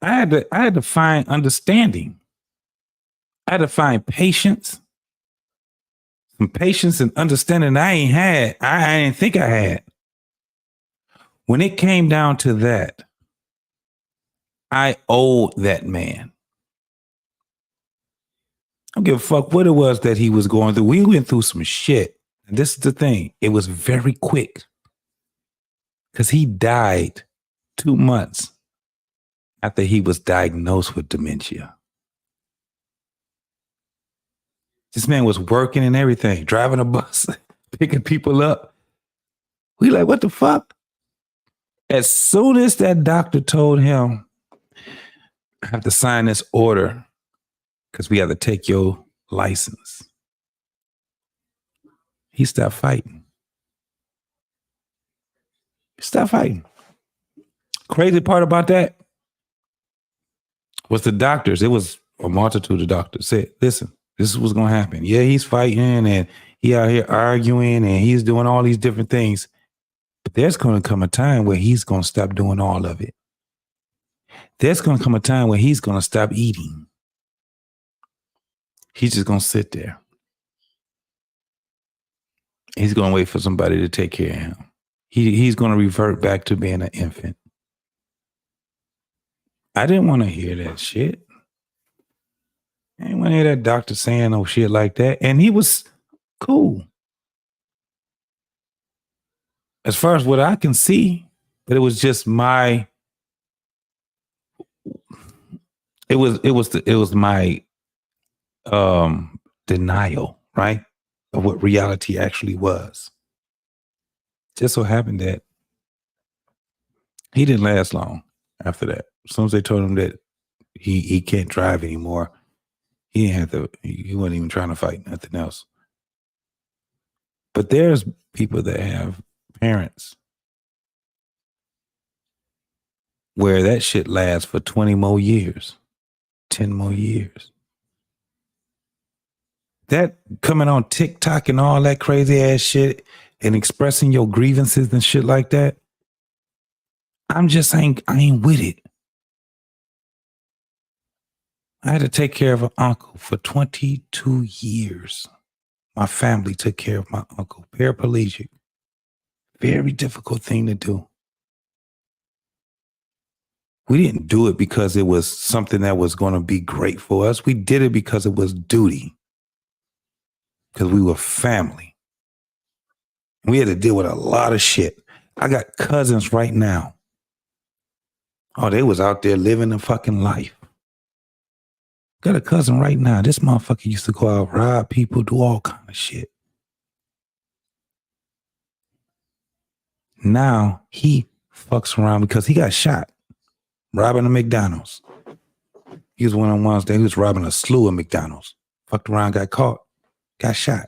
I had to find understanding. I had to find patience. Some patience and understanding I ain't had. I didn't think I had. When it came down to that, I owed that man. I don't give a fuck what it was that he was going through. We went through some shit. And this is the thing. It was very quick. Because he died 2 months after he was diagnosed with dementia. This man was working and everything, driving a bus, picking people up. We like, what the fuck? As soon as that doctor told him, I have to sign this order because we have to take your license, he stopped fighting. Stop fighting. Crazy part about that was the doctors. It was a multitude of doctors said, listen, this is what's going to happen. Yeah, he's fighting and he out here arguing and he's doing all these different things. But there's going to come a time where he's going to stop doing all of it. There's going to come a time where he's going to stop eating. He's just going to sit there. He's going to wait for somebody to take care of him. He's going to revert back to being an infant. I didn't want to hear that shit. I didn't want to hear that doctor saying no shit like that. And he was cool. As far as what I can see, but it was just my, it was my denial, right? Of what reality actually was. Just so happened that he didn't last long after that. As soon as they told him that he can't drive anymore, he didn't have to, he wasn't even trying to fight nothing else. But there's people that have parents where that shit lasts for 20 more years, 10 more years. That coming on TikTok and all that crazy ass shit and expressing your grievances and shit like that, I ain't with it. I had to take care of an uncle for 22 years. My family took care of my uncle, paraplegic. Very difficult thing to do. We didn't do it because it was something that was going to be great for us. We did it because it was duty. Because we were family. We had to deal with a lot of shit. I got cousins right now. Oh, they was out there living a fucking life. Got a cousin right now. This motherfucker used to go out, rob people, do all kind of shit. Now he fucks around because he got shot robbing a McDonald's. He was one of the ones that he was robbing a slew of McDonald's. Fucked around, got caught, got shot,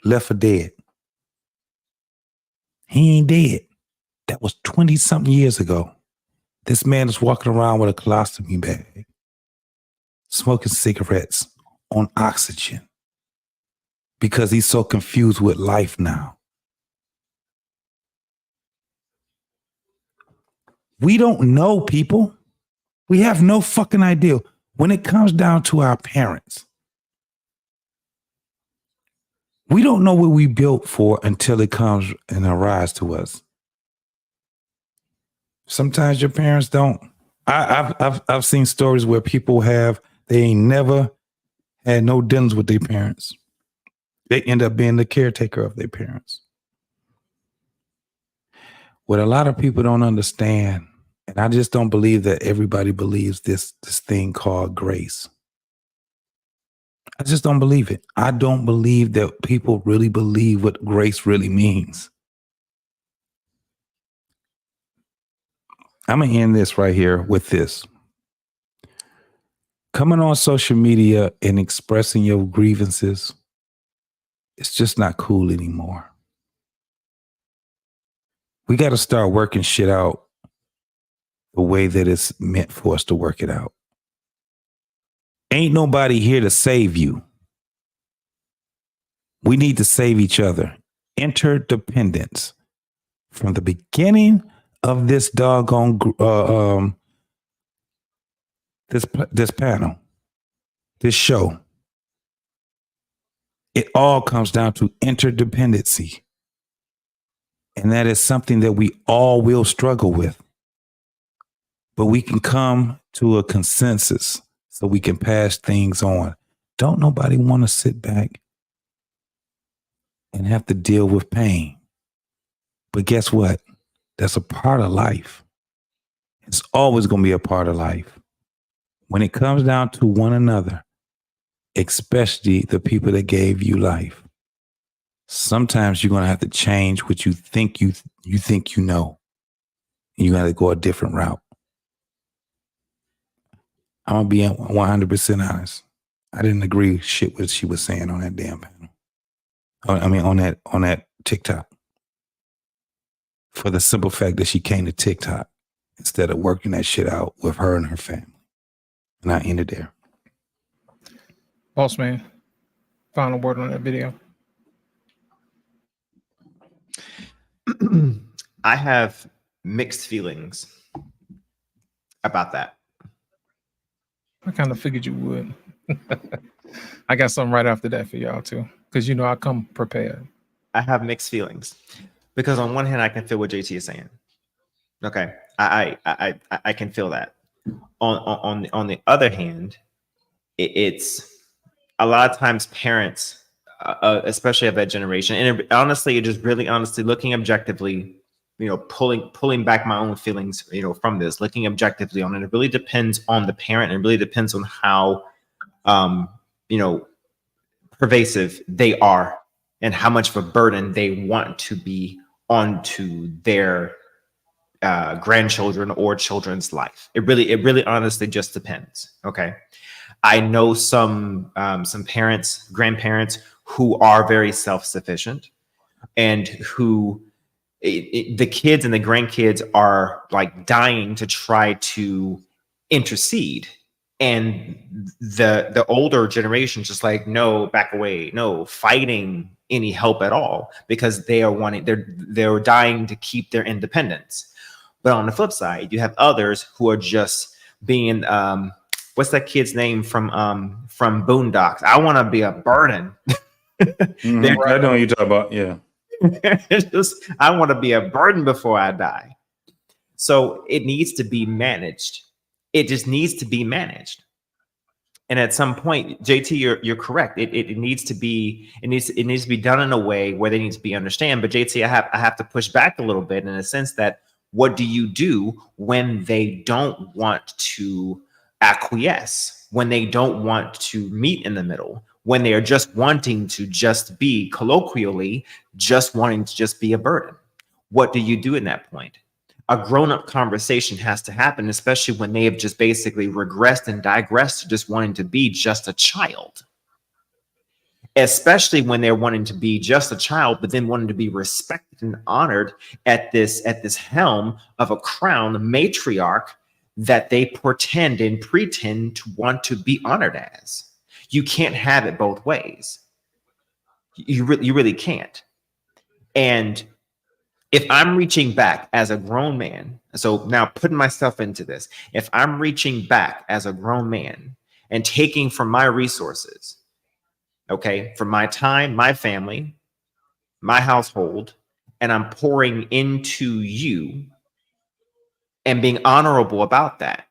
left for dead. He ain't dead. That was 20-something years ago. This man is walking around with a colostomy bag, smoking cigarettes on oxygen because he's so confused with life now. We don't know, people. We have no fucking idea. When it comes down to our parents, we don't know what we built for until it comes and arrives to us. Sometimes your parents don't. I've seen stories where people they ain't never had no dealings with their parents. They end up being the caretaker of their parents. What a lot of people don't understand, and I just don't believe that everybody believes this thing called grace. I just don't believe it. I don't believe that people really believe what grace really means. I'm going to end this right here with this. Coming on social media and expressing your grievances, it's just not cool anymore. We got to start working shit out the way that it's meant for us to work it out. Ain't nobody here to save you. We need to save each other. Interdependence. From the beginning of this doggone this panel, this show, it all comes down to interdependency. And that is something that we all will struggle with. But we can come to a consensus so we can pass things on. Don't nobody want to sit back and have to deal with pain. But guess what? That's a part of life. It's always going to be a part of life. When it comes down to one another, especially the people that gave you life, sometimes you're going to have to change what you think you know. And you got to go a different route. I'm going to be 100% honest. I didn't agree shit what she was saying on that damn panel. I mean, on that TikTok. For the simple fact that she came to TikTok instead of working that shit out with her and her family. And I ended there. Boss man, final word on that video. I have mixed feelings about that. I kind of figured you would. I got something right after that for y'all too, because I come prepared. I have mixed feelings because on one hand I can feel what JT is saying. Okay, I can feel that. On the other hand, it's a lot of times parents, especially of that generation, and honestly, just really honestly looking objectively, pulling back my own feelings, from this, looking objectively on it. It really depends on the parent, and it really depends on how, pervasive they are and how much of a burden they want to be onto their grandchildren or children's life. It really honestly just depends. Okay. I know some parents, grandparents who are very self-sufficient and who the kids and the grandkids are like dying to try to intercede. And the older generation just like, no, back away, no fighting any help at all, because they're dying to keep their independence. But on the flip side, you have others who are just being, what's that kid's name from Boondocks? I want to be a burden. Mm-hmm. I know what you're talking about. Yeah. It's just, I want to be a burden before I die. So it needs to be managed. It just needs to be managed. And at some point, JT, you're correct. It needs to be done in a way where they need to be understand. But JT, I have to push back a little bit in a sense that, what do you do when they don't want to acquiesce, when they don't want to meet in the middle, when they are just wanting to just be colloquially, just wanting to just be a burden? What do you do in that point? A grown-up conversation has to happen, especially when they have just basically regressed and digressed to just wanting to be just a child. Especially when they're wanting to be just a child, but then wanting to be respected and honored at this helm of a crown matriarch that they pretend to want to be honored as. You can't have it both ways. You really can't. And if I'm reaching back as a grown man, so now putting myself into this, if I'm reaching back as a grown man and taking from my resources, okay, from my time, my family, my household, and I'm pouring into you and being honorable about that,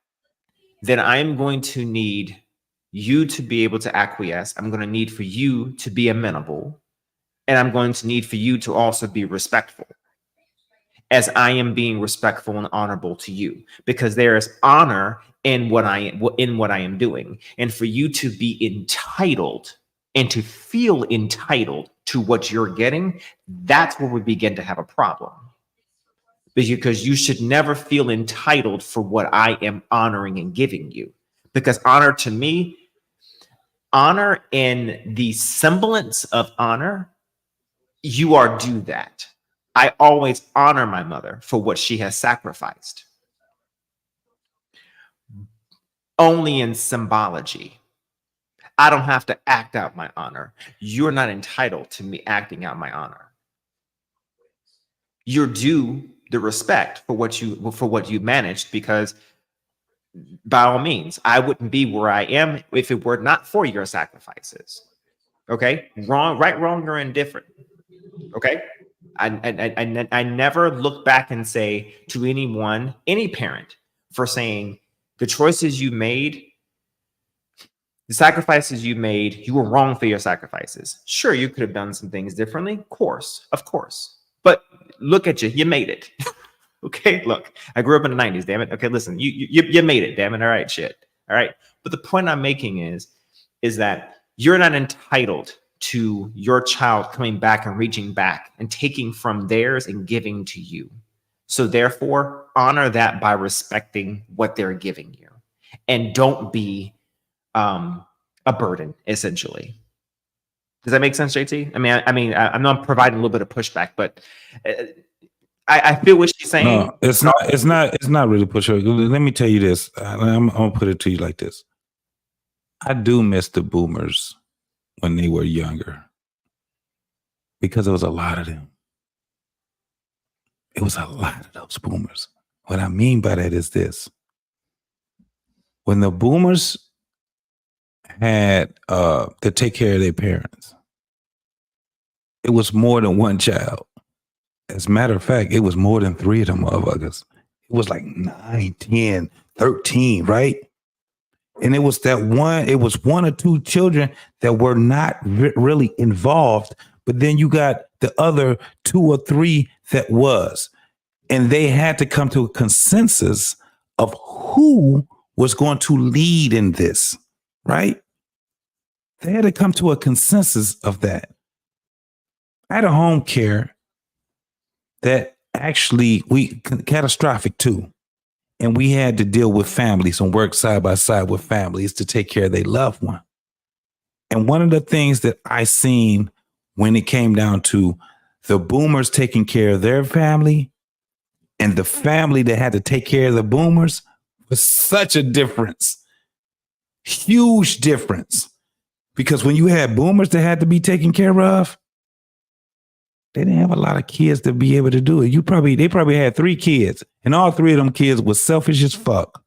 then I'm going to need you to be able to acquiesce. I'm going to need for you to be amenable. And I'm going to need for you to also be respectful, as I am being respectful and honorable to you, because there is honor in what I am doing. And for you to be entitled and to feel entitled to what you're getting, that's where we begin to have a problem. Because you should never feel entitled for what I am honoring and giving you. Because honor to me, honor in the semblance of honor, you are due that. I always honor my mother for what she has sacrificed. Only in symbology. I don't have to act out my honor. You're not entitled to me acting out my honor. You're due the respect for what you managed, because by all means, I wouldn't be where I am if it were not for your sacrifices. Okay? Wrong, right, wrong, or indifferent. Okay? I never look back and say to anyone, any parent, for saying the choices you made, the sacrifices you made, you were wrong for your sacrifices. Sure, you could have done some things differently. Of course. But look at you. You made it. Okay, look, I grew up in the 90s, damn it. Okay, listen, you made it, damn it. All right, shit. All right. But the point I'm making is that you're not entitled to your child coming back and reaching back and taking from theirs and giving to you. So therefore, honor that by respecting what they're giving you, and don't be a burden, essentially. Does that make sense, JT? I mean, I'm not providing a little bit of pushback, but I feel what she's saying. No, it's not really pushback. Let me tell you this. I'm gonna put it to you like this. I do miss the boomers when they were younger, because there was a lot of them. It was a lot of those boomers. What I mean by that is this. When the boomers had to take care of their parents, it was more than one child. As a matter of fact, it was more than 3 of them motherfuckers. It was like 9, 10, 13, right? And it was one or two children that were not really involved, but then you got the other 2 or 3 that was. And they had to come to a consensus of who was going to lead in this, right? They had to come to a consensus of that. I had a home care that actually catastrophic too. And we had to deal with families and work side by side with families to take care of their loved one. And one of the things that I seen when it came down to the boomers taking care of their family and the family that had to take care of the boomers was such a difference. Huge difference. Because when you had boomers that had to be taken care of, they didn't have a lot of kids to be able to do it. They probably had 3 kids, and all 3 of them kids was selfish as fuck.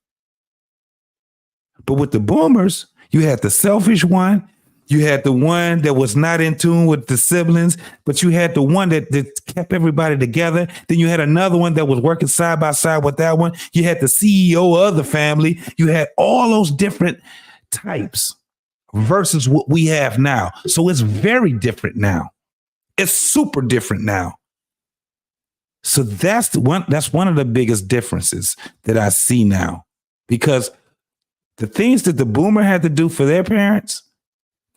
But with the boomers, you had the selfish one, you had the one that was not in tune with the siblings, but you had the one that kept everybody together. Then you had another one that was working side by side with that one. You had the CEO of the family. You had all those different types versus what we have now. So it's very different now. It's super different now. So that's one of the biggest differences that I see now, because the things that the boomer had to do for their parents,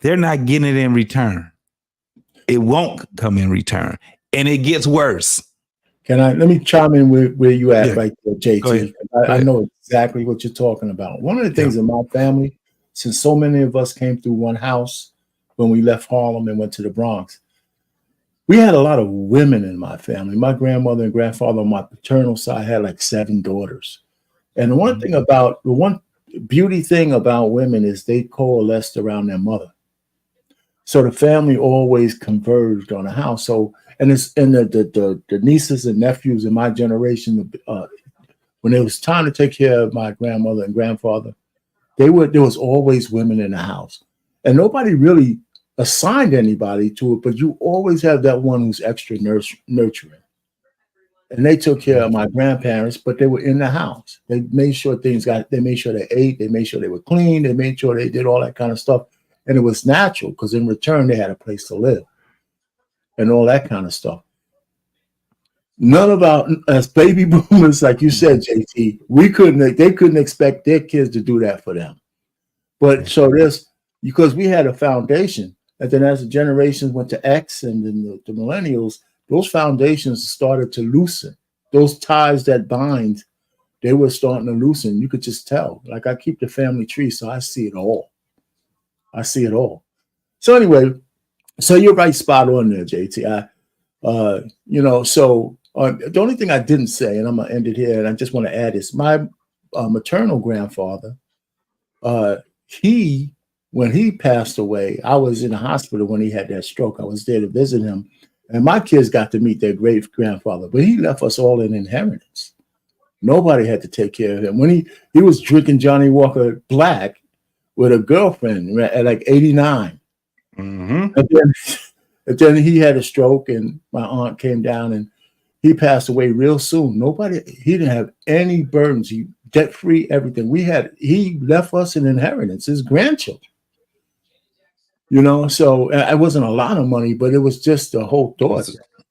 they're not getting it in return. It won't come in return, and it gets worse. Let me chime in where you at right there, JT. Go ahead. I know exactly what you're talking about. One of the things in my family, since so many of us came through one house when we left Harlem and went to the Bronx, we had a lot of women in my family. My grandmother and grandfather on my paternal side had like 7 daughters. And the one beauty thing about women is they coalesced around their mother. So the family always converged on a house. So, and the nieces and nephews in my generation, when it was time to take care of my grandmother and grandfather, there was always women in the house. And nobody really assigned anybody to it, but you always have that one who's extra nurturing. and they took care of my grandparents, but they were in the house. They made sure they made sure they ate, they made sure they were clean, they made sure they did all that kind of stuff. And it was natural because in return, they had a place to live and all that kind of stuff. None of our, as baby boomers, like you said, JT, they couldn't expect their kids to do that for them. But so because we had a foundation, and then as the generations went to X and then the millennials, those foundations started to loosen. Those ties that bind, they were starting to loosen. You could just tell. Like I keep the family tree, so I see it all. I see it all. So anyway, so you're right, spot on there, JT. The only thing I didn't say, and I'm gonna end it here, and I just want to add is my maternal grandfather. When he passed away, I was in the hospital when he had that stroke. I was there to visit him, and my kids got to meet their great grandfather. But he left us all an inheritance. Nobody had to take care of him. When he was drinking Johnny Walker Black with a girlfriend at like 89. Mm-hmm. And then he had a stroke, and my aunt came down, and he passed away real soon. He didn't have any burdens. He debt free, everything. He left us an inheritance, his grandchildren. So it wasn't a lot of money, but it was just the whole thought.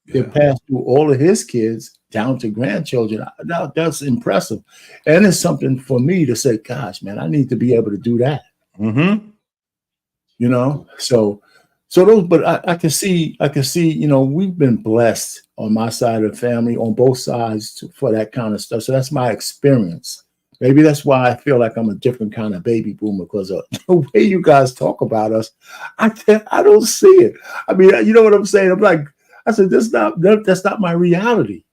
It passed through all of his kids down to grandchildren. That's impressive. And it's something for me to say, gosh, man, I need to be able to do that. Mm-hmm. So those, but I can see, we've been blessed on my side of the family, on both sides for that kind of stuff. So that's my experience. Maybe that's why I feel like I'm a different kind of baby boomer, because of the way you guys talk about us. I don't see it. I mean, you know what I'm saying? I'm like, I said, that's not my reality.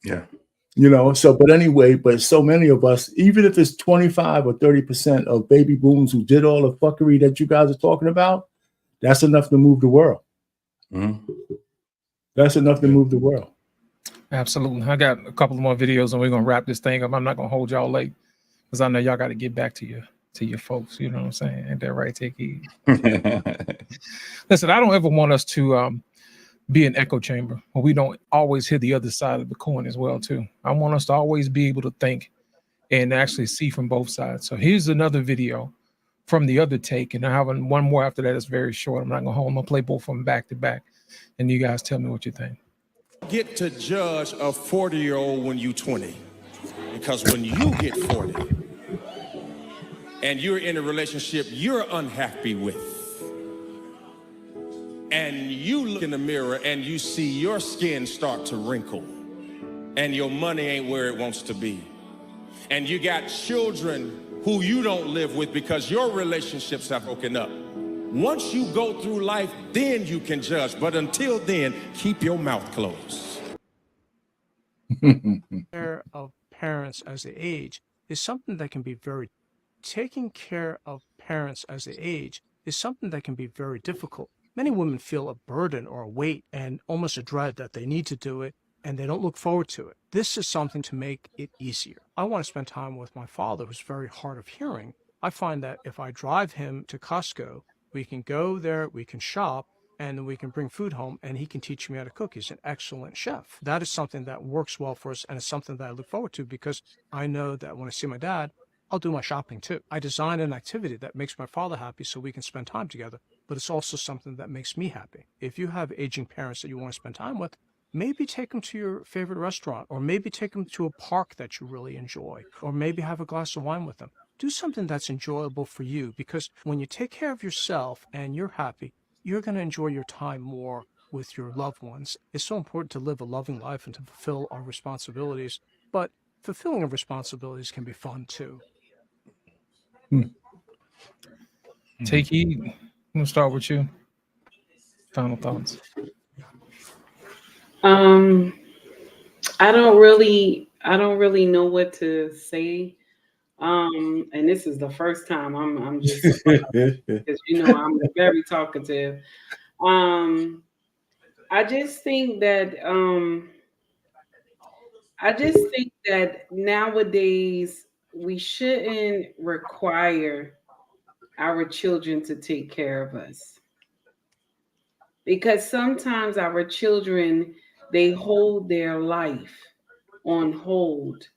Yeah. But anyway, but so many of us, even if it's 25 or 30% of baby boomers who did all the fuckery that you guys are talking about, that's enough to move the world. Mm-hmm. That's enough to move the world. Absolutely. I got a couple more videos and we're going to wrap this thing up. I'm not going to hold y'all late because I know y'all got to get back to your folks. You know what I'm saying? Ain't that right? Take heed. Listen, I don't ever want us to be an echo chamber where we don't always hear the other side of the coin as well, too. I want us to always be able to think and actually see from both sides. So here's another video from the other take, and I have one more after that. It's very short. I'm not going to hold. I'm going to play both of them back to back, and you guys tell me what you think. Get to judge a 40-year-old when you're 20, because when you get 40 and you're in a relationship you're unhappy with, and you look in the mirror and you see your skin start to wrinkle and your money ain't where it wants to be, and you got children who you don't live with because your relationships have broken up. Once you go through life, then you can judge. But until then, keep your mouth closed. Care of parents as they age is something that can be very, taking care of parents as they age is something that can be very difficult. Many women feel a burden or a weight and almost a dread that they need to do it, and they don't look forward to it. This is something to make it easier. I want to spend time with my father, who's very hard of hearing. I find that if I drive him to Costco, we can go there, we can shop, and then we can bring food home, and he can teach me how to cook. He's an excellent chef. That is something that works well for us, and it's something that I look forward to, because I know that when I see my dad, I'll do my shopping too. I design an activity that makes my father happy so we can spend time together, but it's also something that makes me happy. If you have aging parents that you want to spend time with, maybe take them to your favorite restaurant, or maybe take them to a park that you really enjoy, or maybe have a glass of wine with them. Do something that's enjoyable for you, because when you take care of yourself and you're happy, you're going to enjoy your time more with your loved ones. It's so important to live a loving life and to fulfill our responsibilities, but fulfilling our responsibilities can be fun too. Take heed. I'm going to start with you. Final thoughts. I don't really know what to say. And this is the first time I'm just because I'm very talkative. I just think that nowadays we shouldn't require our children to take care of us, because sometimes our children, they hold their life on hold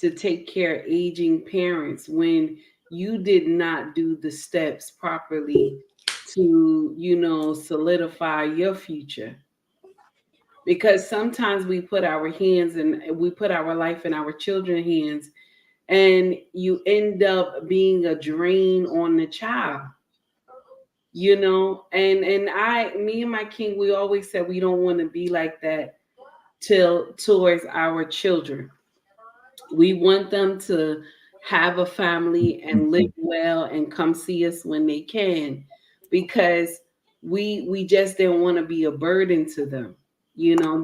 to take care of aging parents when you did not do the steps properly to, solidify your future? Because sometimes we put our hands and we put our life in our children's hands, and you end up being a drain on the child. And me and my king, we always said we don't want to be like that towards our children. We want them to have a family and live well and come see us when they can, because we just didn't want to be a burden to them.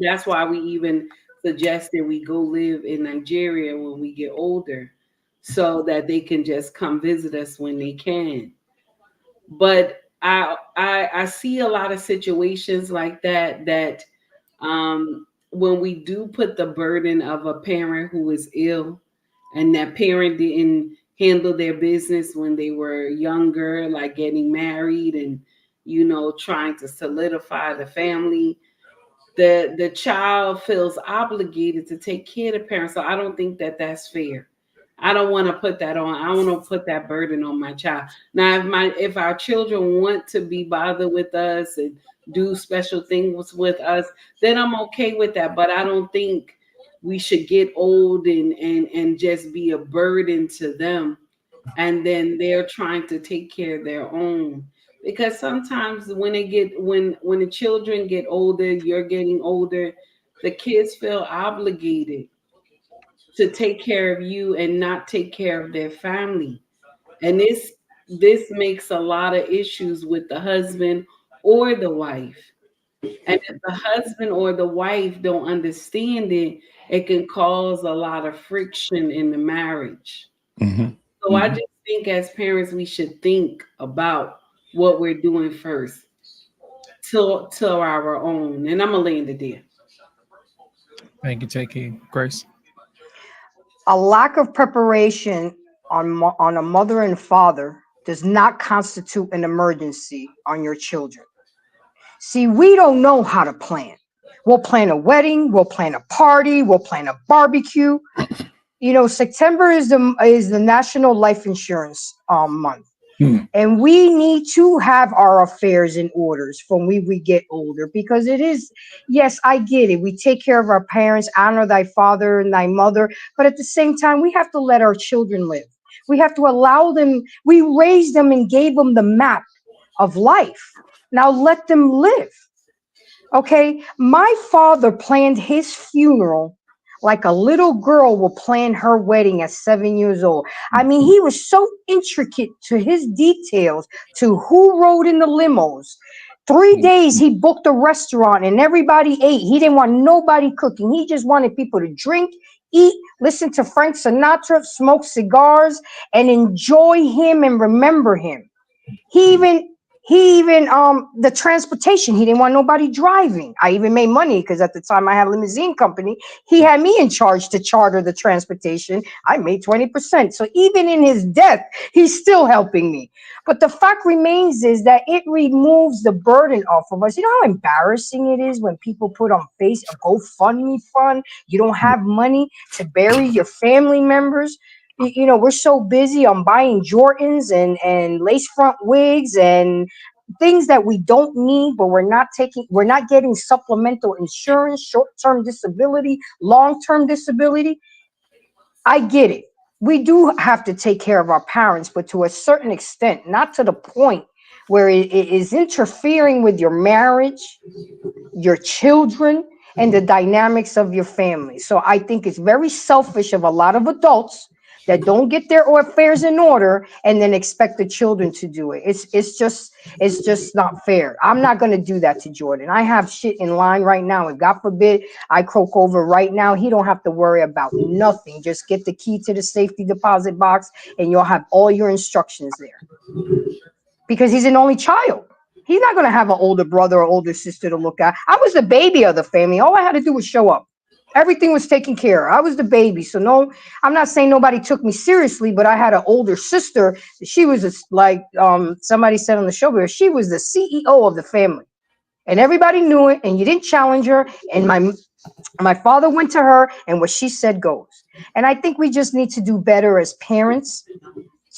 That's why we even suggested we go live in Nigeria when we get older, so that they can just come visit us when they can. But I see a lot of situations like that when we do put the burden of a parent who is ill, and that parent didn't handle their business when they were younger, like getting married and trying to solidify the family, the child feels obligated to take care of the parent. So I don't think that that's fair. I don't want to put that on. I want to put that burden on my child. Now, if our children want to be bothered with us and do special things with us, then I'm okay with that. But I don't think we should get old and just be a burden to them, and then they're trying to take care of their own. Because sometimes when the children get older, you're getting older, the kids feel obligated to take care of you and not take care of their family. And this makes a lot of issues with the husband or the wife. And if the husband or the wife don't understand it, it can cause a lot of friction in the marriage. So I just think as parents, we should think about what we're doing first to our own. And I'm going to land it there. Thank you, Takey. Grace? A lack of preparation on a mother and father does not constitute an emergency on your children. See, we don't know how to plan. We'll plan a wedding, we'll plan a party, we'll plan a barbecue. September is the National Life Insurance month. And we need to have our affairs in orders when we get older, because it is, yes, I get it. We take care of our parents, honor thy father and thy mother. But at the same time, we have to let our children live. We have to allow them. We raised them and gave them the map of life. Now let them live. Okay. My father planned his funeral like a little girl will plan her wedding at 7 years old. I mean, he was so intricate to his details, to who rode in the limos. 3 days he booked a restaurant and everybody ate. He didn't want nobody cooking. He just wanted people to drink, eat, listen to Frank Sinatra, smoke cigars, and enjoy him and remember him. He even the transportation, he didn't want nobody driving. I even made money because at the time I had a limousine company. He had me in charge to charter the transportation. I made 20%. So even in his death, he's still helping me. But the fact remains is that it removes the burden off of us. You know how embarrassing it is when people put on face a GoFundMe fund, you don't have money to bury your family members. We're so busy on buying Jordans and lace front wigs and things that we don't need, but we're not getting supplemental insurance, short-term disability, long-term disability. I get it. We do have to take care of our parents, but to a certain extent, not to the point where it is interfering with your marriage, your children, and the dynamics of your family. So I think it's very selfish of a lot of adults that don't get their affairs in order and then expect the children to do it. It's just not fair. I'm not going to do that to Jordan. I have shit in line right now. And God forbid I croak over right now, he don't have to worry about nothing. Just get the key to the safety deposit box and you'll have all your instructions there. Because he's an only child. He's not going to have an older brother or older sister to look at. I was the baby of the family. All I had to do was show up. Everything was taken care of. I was the baby. So no, I'm not saying nobody took me seriously, but I had an older sister. She was like somebody said on the show, she was the CEO of the family. And everybody knew it, and you didn't challenge her. And my father went to her, and what she said goes. And I think we just need to do better as parents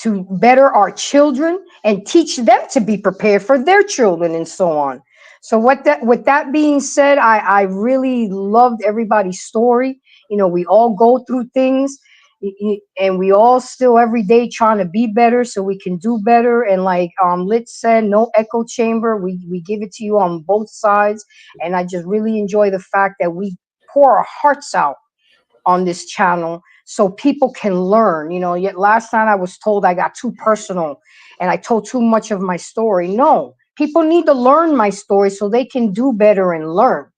to better our children and teach them to be prepared for their children and so on. So with that being said, I really loved everybody's story. You know, we all go through things, and we all still every day trying to be better so we can do better. And like Lit said, no echo chamber. We give it to you on both sides. And I just really enjoy the fact that we pour our hearts out on this channel so people can learn. You know, yet last night I was told I got too personal and I told too much of my story. No, people need to learn my story so they can do better and learn.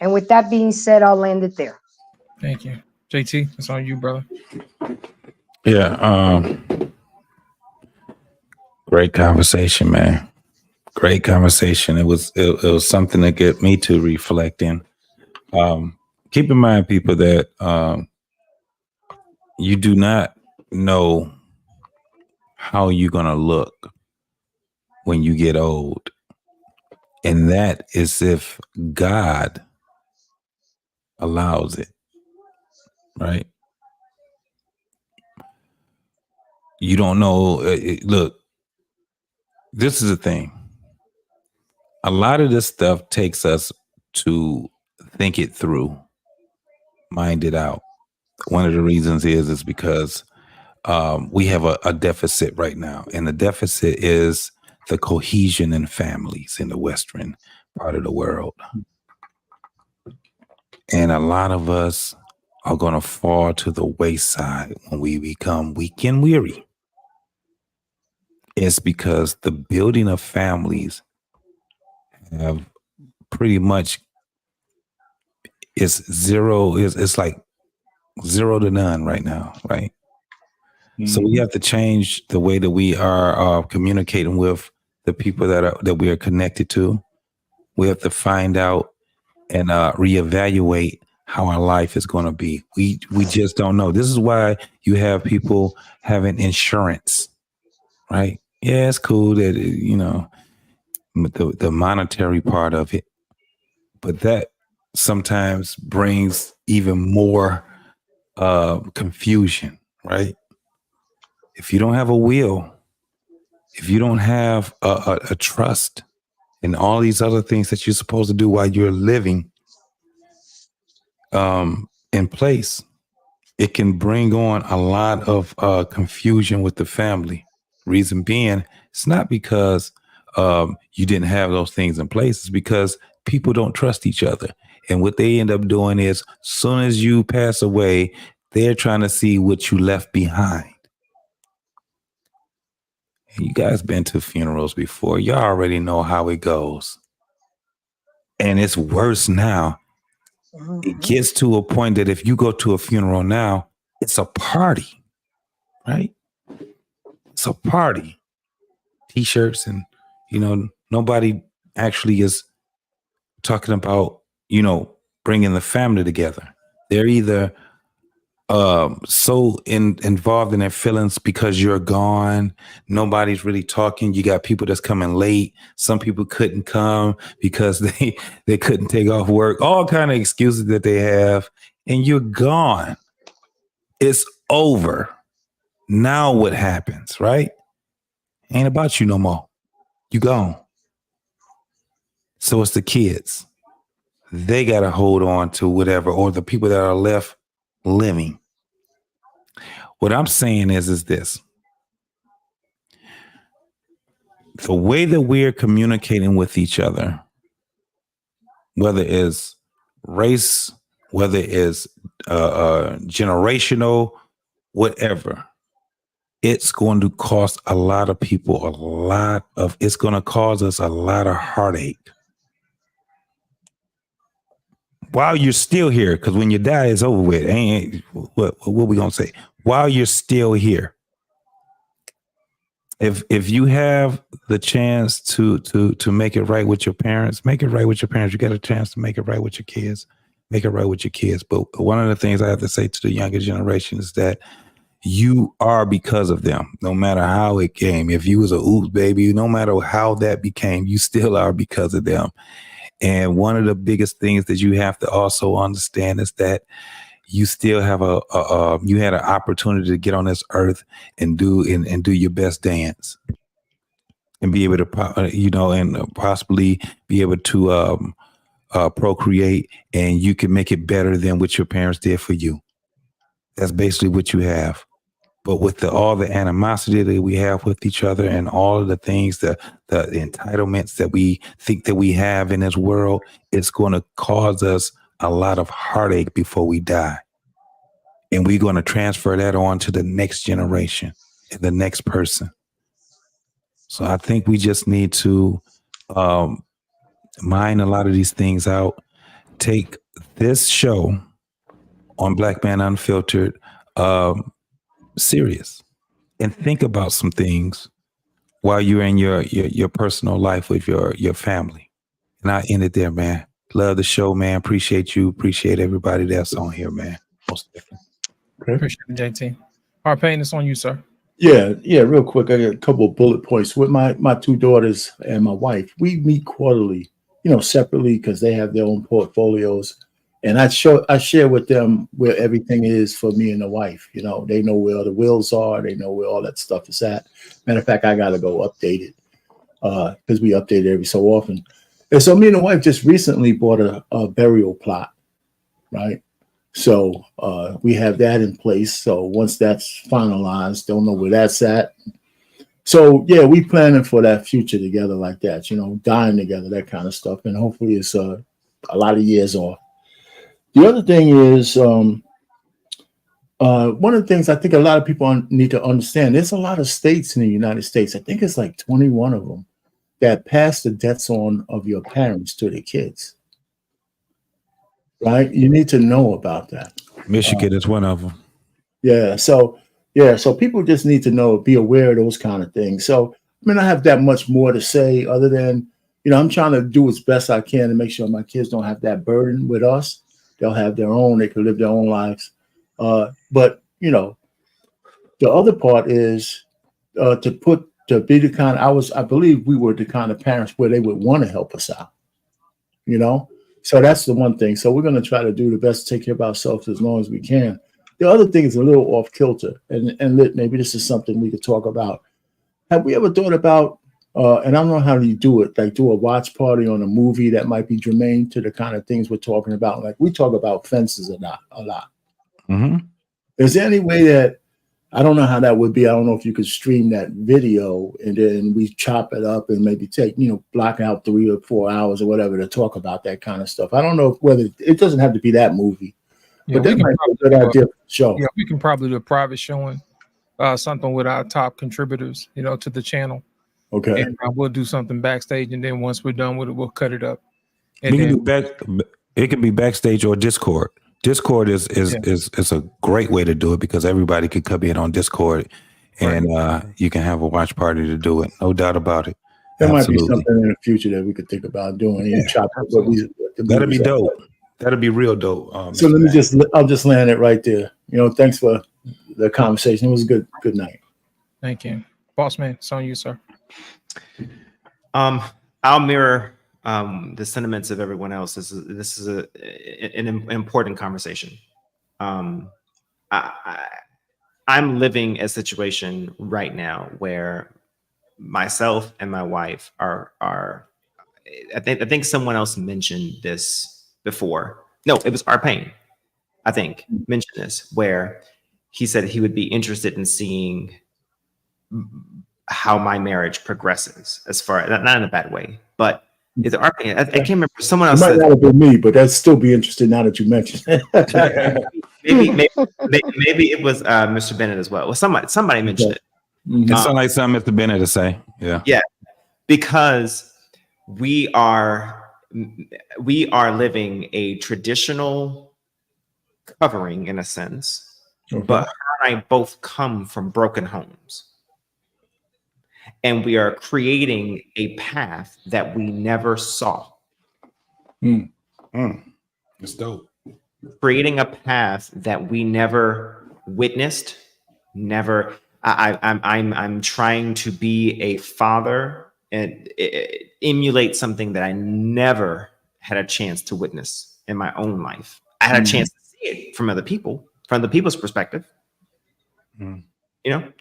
And with that being said, I'll land it there. Thank you. JT, it's on you, brother. Yeah. Great conversation, man. Great conversation. It was something that get me to reflect in. Keep in mind, people, that you do not know how you're gonna look when you get old. And that is if God allows it, right? You don't know. Look, this is the thing. A lot of this stuff takes us to think it through, mind it out. One of the reasons is because we have a deficit right now. And the deficit is the cohesion in families in the Western part of the world. And a lot of us are going to fall to the wayside when we become weak and weary. It's because the building of families have pretty much it's like 0 to none right now, right? Mm-hmm. So we have to change the way that we are communicating with the people that we are connected to. We have to find out and reevaluate how our life is going to be. We just don't know. This is why you have people having insurance, right? Yeah, it's cool that, you know, the monetary part of it, but that sometimes brings even more confusion, right? If you don't have a will, if you don't have a trust and all these other things that you're supposed to do while you're living in place, it can bring on a lot of confusion with the family. Reason being, it's not because you didn't have those things in place. It's because people don't trust each other. And what they end up doing is, as soon as you pass away, they're trying to see what you left behind. And you guys been to funerals before. Y'all already know how it goes. And it's worse now. It gets to a point that if you go to a funeral now, it's a party, right? It's a party. T-shirts and, you know, nobody actually is talking about, you know, bringing the family together. They're either so involved in their feelings because you're gone. Nobody's really talking. You got people that's coming late. Some people couldn't come because they couldn't take off work. All kind of excuses that they have. And you're gone. It's over. Now what happens, right? Ain't about you no more. You gone. So it's the kids. They got to hold on to whatever, or the people that are left living. What I'm saying is this. The way that we're communicating with each other, whether it's race, whether it's generational, whatever, it's going to cost a lot of people it's going to cause us a lot of heartache. While you're still here, because when you die, it's over with. What we gonna say? While you're still here, if you have the chance to make it right with your parents, make it right with your parents. You got a chance to make it right with your kids, make it right with your kids. But one of the things I have to say to the younger generation is that you are because of them, no matter how it came. If you was a oops baby, no matter how that became, you still are because of them. And one of the biggest things that you have to also understand is that you still have you had an opportunity to get on this earth and do your best dance and be able to, and possibly be able to procreate, and you can make it better than what your parents did for you. That's basically what you have. But with all the animosity that we have with each other and all of the things, the entitlements that we think that we have in this world, it's going to cause us a lot of heartache before we die. And we're going to transfer that on to the next generation and the next person. So I think we just need to mine a lot of these things out. Take this show on Black Man Unfiltered serious, and think about some things while you're in your personal life with your family. And I end it there, man. Love the show, man. Appreciate you. Appreciate everybody that's on here, man. Most definitely. Okay. Appreciate it, JT. Harpain, it's on you, sir. Yeah, real quick. I got a couple of bullet points with my two daughters and my wife. We meet quarterly, separately because they have their own portfolios. And I share with them where everything is for me and the wife. They know where the wills are. They know where all that stuff is at. Matter of fact, I got to go update it because we update it every so often. And so me and the wife just recently bought a burial plot, right? So we have that in place. So once that's finalized, don't know where that's at. So yeah, we planning for that future together like that, dying together, that kind of stuff. And hopefully it's a lot of years off. The other thing is, one of the things I think a lot of people need to understand, there's a lot of states in the United States, I think it's like 21 of them, that pass the debts on of your parents to the kids. Right? You need to know about that. Michigan is one of them. Yeah. So people just need to be aware of those kind of things. So, I have that much more to say other than, I'm trying to do as best I can to make sure my kids don't have that burden with us. They'll have their own, they can live their own lives. But, the other part is to be the kind, I believe we were the kind of parents where they would want to help us out, So that's the one thing. So we're going to try to do the best to take care of ourselves as long as we can. The other thing is a little off kilter, and maybe this is something we could talk about. Have we ever thought about, and I don't know how you do it, like do a watch party on a movie that might be germane to the kind of things we're talking about? Like we talk about fences a lot. Mm-hmm. Is there any way that, I don't know how that would be. I don't know if you could stream that video and then we chop it up and maybe take, block out 3 or 4 hours or whatever to talk about that kind of stuff. I don't know whether it doesn't have to be that movie, but that might be a good idea for the show. Yeah, we can probably do a private showing, something with our top contributors, to the channel. Okay. And we'll do something backstage, and then once we're done with it, we'll cut it up. And it can be backstage or Discord. Discord is a great way to do it because everybody could come in on Discord, and you can have a watch party to do it. No doubt about it. There might be something in the future that we could think about doing. That'd be dope. That'd be real dope. So I'll just land it right there. Thanks for the conversation. It was a good night. Thank you. Boss man, it's on you, sir. I'll mirror the sentiments of everyone else. This is an important conversation. I'm living a situation right now where myself and my wife are I think someone else mentioned this before. No, it was Arpain, I think, mentioned this, where he said he would be interested in seeing how my marriage progresses, as far, not in a bad way, but is Arpain? I can't remember. Someone else might not have been me, but I'd still be interested now that you mentioned it. maybe it was Mr. Bennett as well. Well, somebody mentioned it. It sounds like something Mr. Bennett to say. Yeah, because we are living a traditional covering in a sense, but her and I both come from broken homes. And we are creating a path that we never saw. It's dope. Creating a path that we never witnessed Never. I'm trying to be a father and emulate something that I never had a chance to witness in my own life. I had a chance to see it from other people, from the people's perspective, you know?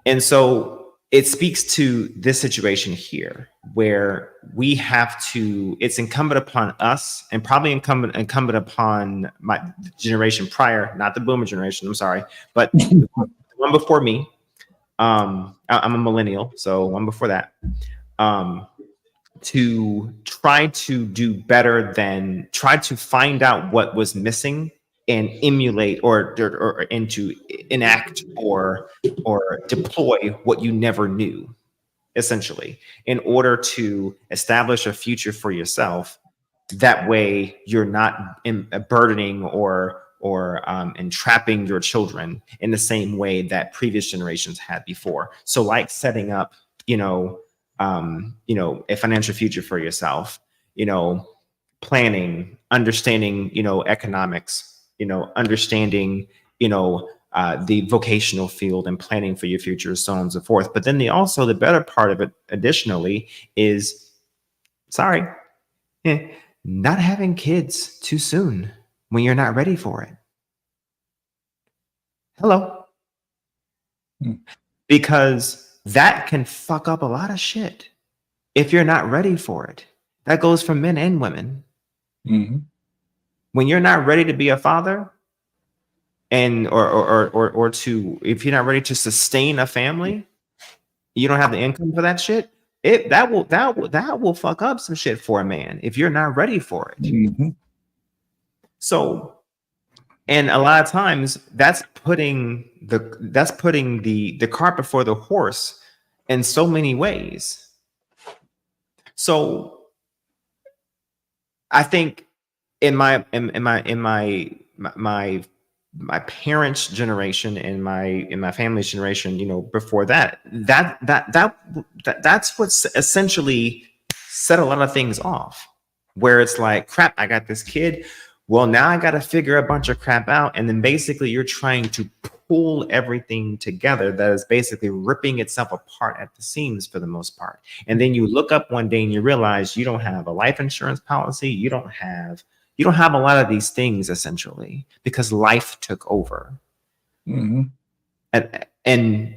And so it speaks to this situation here where we have to, it's incumbent upon us and probably incumbent upon my generation prior, not the boomer generation, I'm sorry, but the one before me. I'm a millennial, so one before that. To try to do better than try to find out what was missing and emulate or and to enact or deploy what you never knew, essentially, in order to establish a future for yourself. That way you're not burdening or entrapping your children in the same way that previous generations had before. So like setting up, a financial future for yourself, planning, understanding, economics, understanding, the vocational field and planning for your future, so on and so forth. But then the better part of it additionally is, not having kids too soon when you're not ready for it. Hello. Because that can fuck up a lot of shit if you're not ready for it. That goes for men and women. When you're not ready to be a father and or to, if you're not ready to sustain a family, you don't have the income for that shit. That will fuck up some shit for a man if you're not ready for it. So, and a lot of times that's putting the cart before the horse in so many ways. So I think in my parents' generation and my family's generation, before that's what's essentially set a lot of things off, where it's like, crap, I got this kid. Well, now I got to figure a bunch of crap out. And then basically you're trying to pull everything together that is basically ripping itself apart at the seams for the most part. And then you look up one day and you realize you don't have a life insurance policy. You don't have a lot of these things, essentially, because life took over. And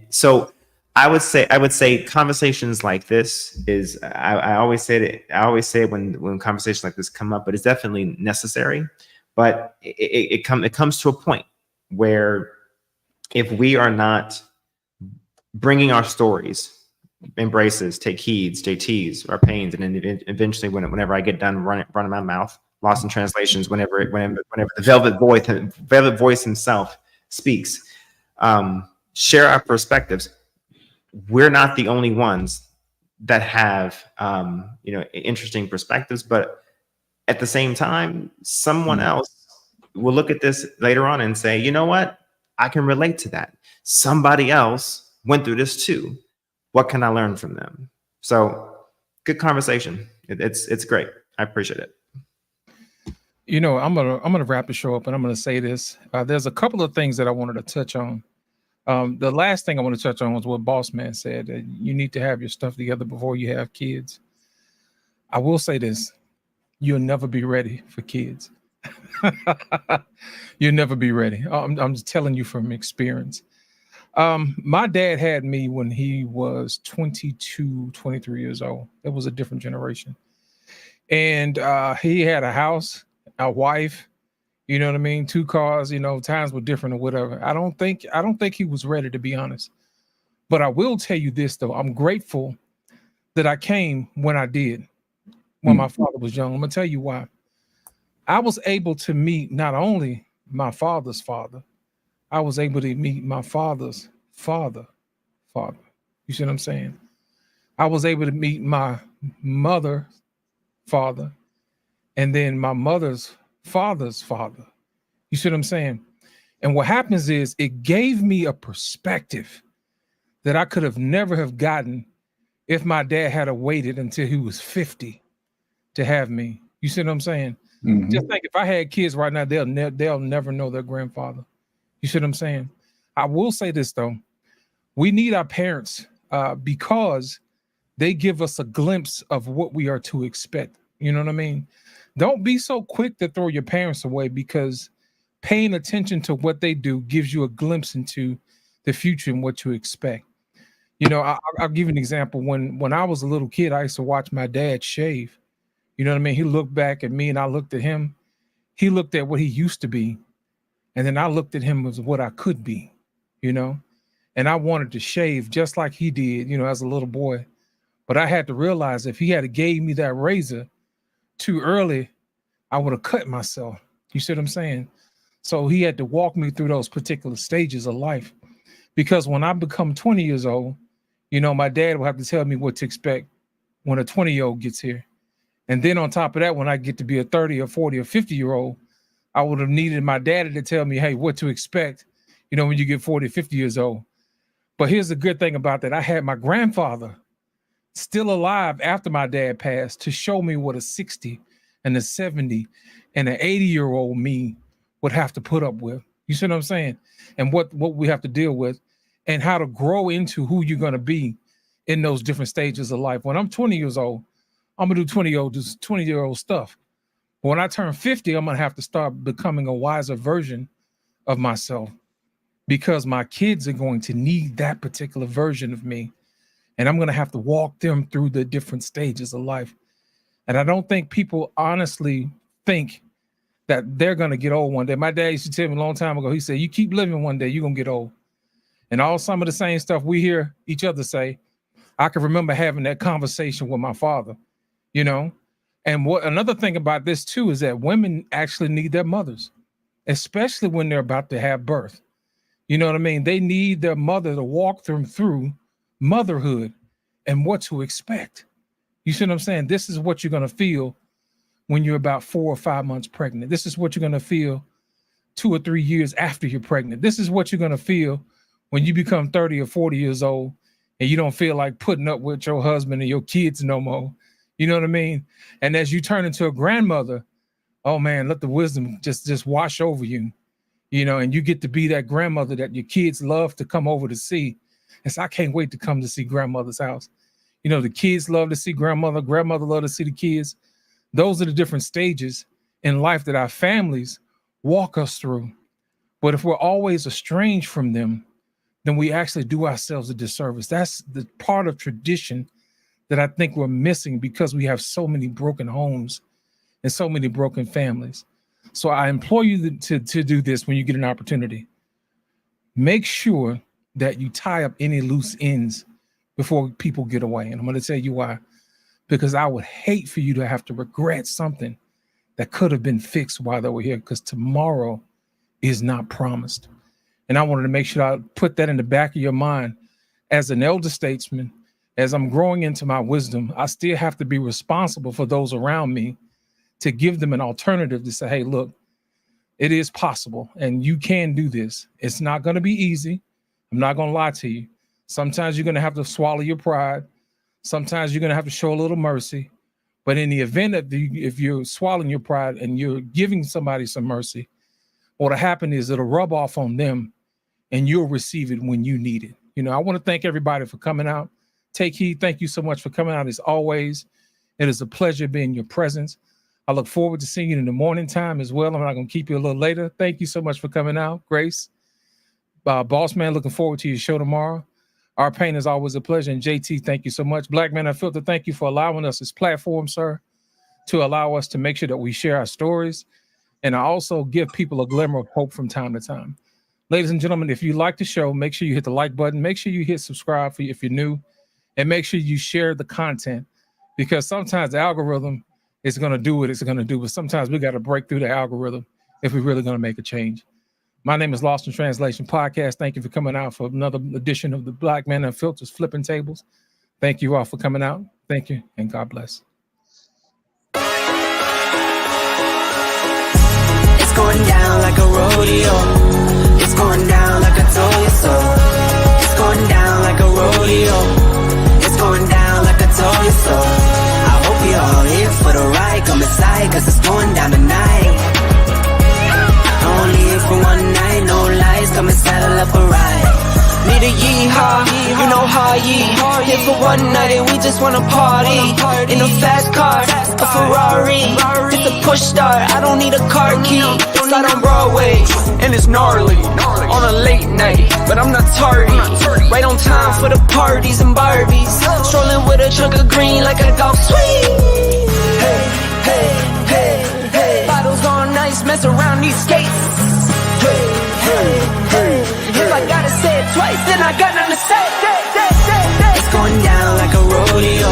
so I would say conversations like this is, I always say it when conversations like this come up, but it's definitely necessary. But it comes to a point where if we are not bringing our stories, embraces, take heeds, JTs, our pains, and then eventually whenever I get done running my mouth, lost in translations, whenever the velvet voice himself speaks, share our perspectives. We're not the only ones that have interesting perspectives, but at the same time, someone else will look at this later on and say, you know what? I can relate to that. Somebody else went through this too. What can I learn from them? So good conversation. It's great. I appreciate it. I'm gonna wrap the show up, and I'm gonna say this. There's a couple of things that I wanted to touch on. The last thing I want to touch on was what Boss Man said. You need to have your stuff together before you have kids. I will say this: you'll never be ready for kids. You'll never be ready. I'm just telling you from experience. My dad had me when he was 22, 23 years old. It was a different generation. And he had a house, a wife, you know what I mean? 2 cars, times were different or whatever. I don't think he was ready, to be honest. But I will tell you this, though. I'm grateful that I came when I did, when my father was young. I'm going to tell you why. I was able to meet not only my father's father, I was able to meet my father's father. You see what I'm saying? I was able to meet my mother's father and then my mother's father's father. You see what I'm saying? And what happens is it gave me a perspective that I could have never have gotten if my dad had waited until he was 50 to have me. You see what I'm saying? Just think, if I had kids right now, they'll never know their grandfather. You see what I'm saying? I will say this though. We need our parents because they give us a glimpse of what we are to expect. You know what I mean? Don't be so quick to throw your parents away, because paying attention to what they do gives you a glimpse into the future and what you expect. You know, I'll give you an example. When I was a little kid, I used to watch my dad shave. You know what I mean? He looked back at me and I looked at him. He looked at what he used to be. And then I looked at him as what I could be, you know? And I wanted to shave just like he did, you know, as a little boy. But I had to realize if he had gave me that razor too early, I would have cut myself. You see what I'm saying? So he had to walk me through those particular stages of life. Because when I become 20 years old, you know, my dad will have to tell me what to expect when a 20-year-old gets here. And then on top of that, when I get to be a 30 or 40 or 50-year-old, I would have needed my daddy to tell me, hey, what to expect, you know, when you get 40, 50 years old. But here's the good thing about that. I had my grandfather still alive after my dad passed to show me what a 60 and a 70 and an 80-year-old me would have to put up with. You see what I'm saying? And what we have to deal with and how to grow into who you're going to be in those different stages of life. When I'm 20 years old, I'm going to do 20-year-old stuff. But when I turn 50, I'm going to have to start becoming a wiser version of myself, because my kids are going to need that particular version of me. And I'm going to have to walk them through the different stages of life. And I don't think people honestly think that they're going to get old one day. My dad used to tell me a long time ago, he said, you keep living, one day you're going to get old. And some of the same stuff we hear each other say, I can remember having that conversation with my father, you know? And another thing about this too is that women actually need their mothers, especially when they're about to have birth. You know what I mean? They need their mother to walk them through motherhood and what to expect. You see what I'm saying? This is what you're going to feel when you're about 4 or 5 months pregnant. This is what you're going to feel 2 or 3 years after you're pregnant. This is what you're going to feel when you become 30 or 40 years old and you don't feel like putting up with your husband and your kids no more. You know what I mean? And as you turn into a grandmother, oh man, let the wisdom just wash over you, you know, and you get to be that grandmother that your kids love to come over to see. And so I can't wait to come to see grandmother's house. You know, the kids love to see grandmother love to see the kids. Those are the different stages in life that our families walk us through. But if we're always estranged from them, then we actually do ourselves a disservice. That's the part of tradition that I think we're missing, because we have so many broken homes and so many broken families. So I implore you to do this when you get an opportunity. Make sure that you tie up any loose ends before people get away. And I'm going to tell you why. Because I would hate for you to have to regret something that could have been fixed while they were here, because tomorrow is not promised. And I wanted to make sure I put that in the back of your mind. As an elder statesman, as I'm growing into my wisdom, I still have to be responsible for those around me, to give them an alternative to say, hey, look, it is possible and you can do this. It's not going to be easy. I'm not going to lie to you. Sometimes you're going to have to swallow your pride. Sometimes you're going to have to show a little mercy. But in the event that if you're swallowing your pride and you're giving somebody some mercy, what'll happen is it'll rub off on them and you'll receive it when you need it. You know, I want to thank everybody for coming out. Take heed. Thank you so much for coming out as always. It is a pleasure being in your presence. I look forward to seeing you in the morning time as well. I'm not going to keep you a little later. Thank you so much for coming out, Grace. Boss Man, looking forward to your show tomorrow. Our pain is always a pleasure. And JT, thank you so much. Black Man Unfiltered, thank you for allowing us this platform, sir, to allow us to make sure that we share our stories. And I also give people a glimmer of hope from time to time. Ladies and gentlemen, if you like the show, make sure you hit the like button. Make sure you hit subscribe if you're new. And make sure you share the content, because sometimes the algorithm is going to do what it's going to do. But sometimes we got to break through the algorithm if we're really going to make a change. My name is Lost in Translation Podcast. Thank you for coming out for another edition of the Black Man Unfiltered Flipping Tables. Thank you all for coming out. Thank you, and God bless. It's going down like a rodeo. It's going down like I told you so. It's going down like a rodeo. It's going down like I told you so. I hope you're all here for the ride. Come inside, cause it's going down tonight. Only here for one night, no lies. Come and saddle up left or right. Need a yeehaw, you know how ye. Here for one night and we just wanna party. In a fast car, a Ferrari. It's a push start, I don't need a car key. Slide on Broadway, and it's gnarly. On a late night, but I'm not tardy. Right on time for the parties and Barbies. Strolling with a chunk of green like a golf swing. Hey, hey, hey, hey. Bottles on ice, mess around these skates. Hey, hey, hey. If I gotta say it twice, then I got nothing to say. It's going down like a rodeo.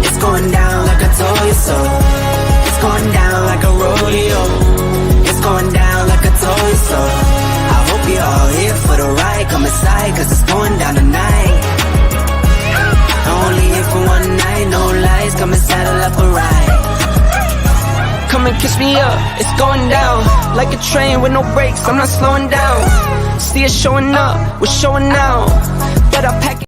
It's going down like I told you so. It's going down like a rodeo. It's going down like I told you so. I hope you're all here for the ride. Come inside, cause it's going down tonight. Only here for one night, no lies. Come inside and left or right. Come and kiss me up, it's going down. Like a train with no brakes, I'm not slowing down. See us showing up, we're showing out. But I pack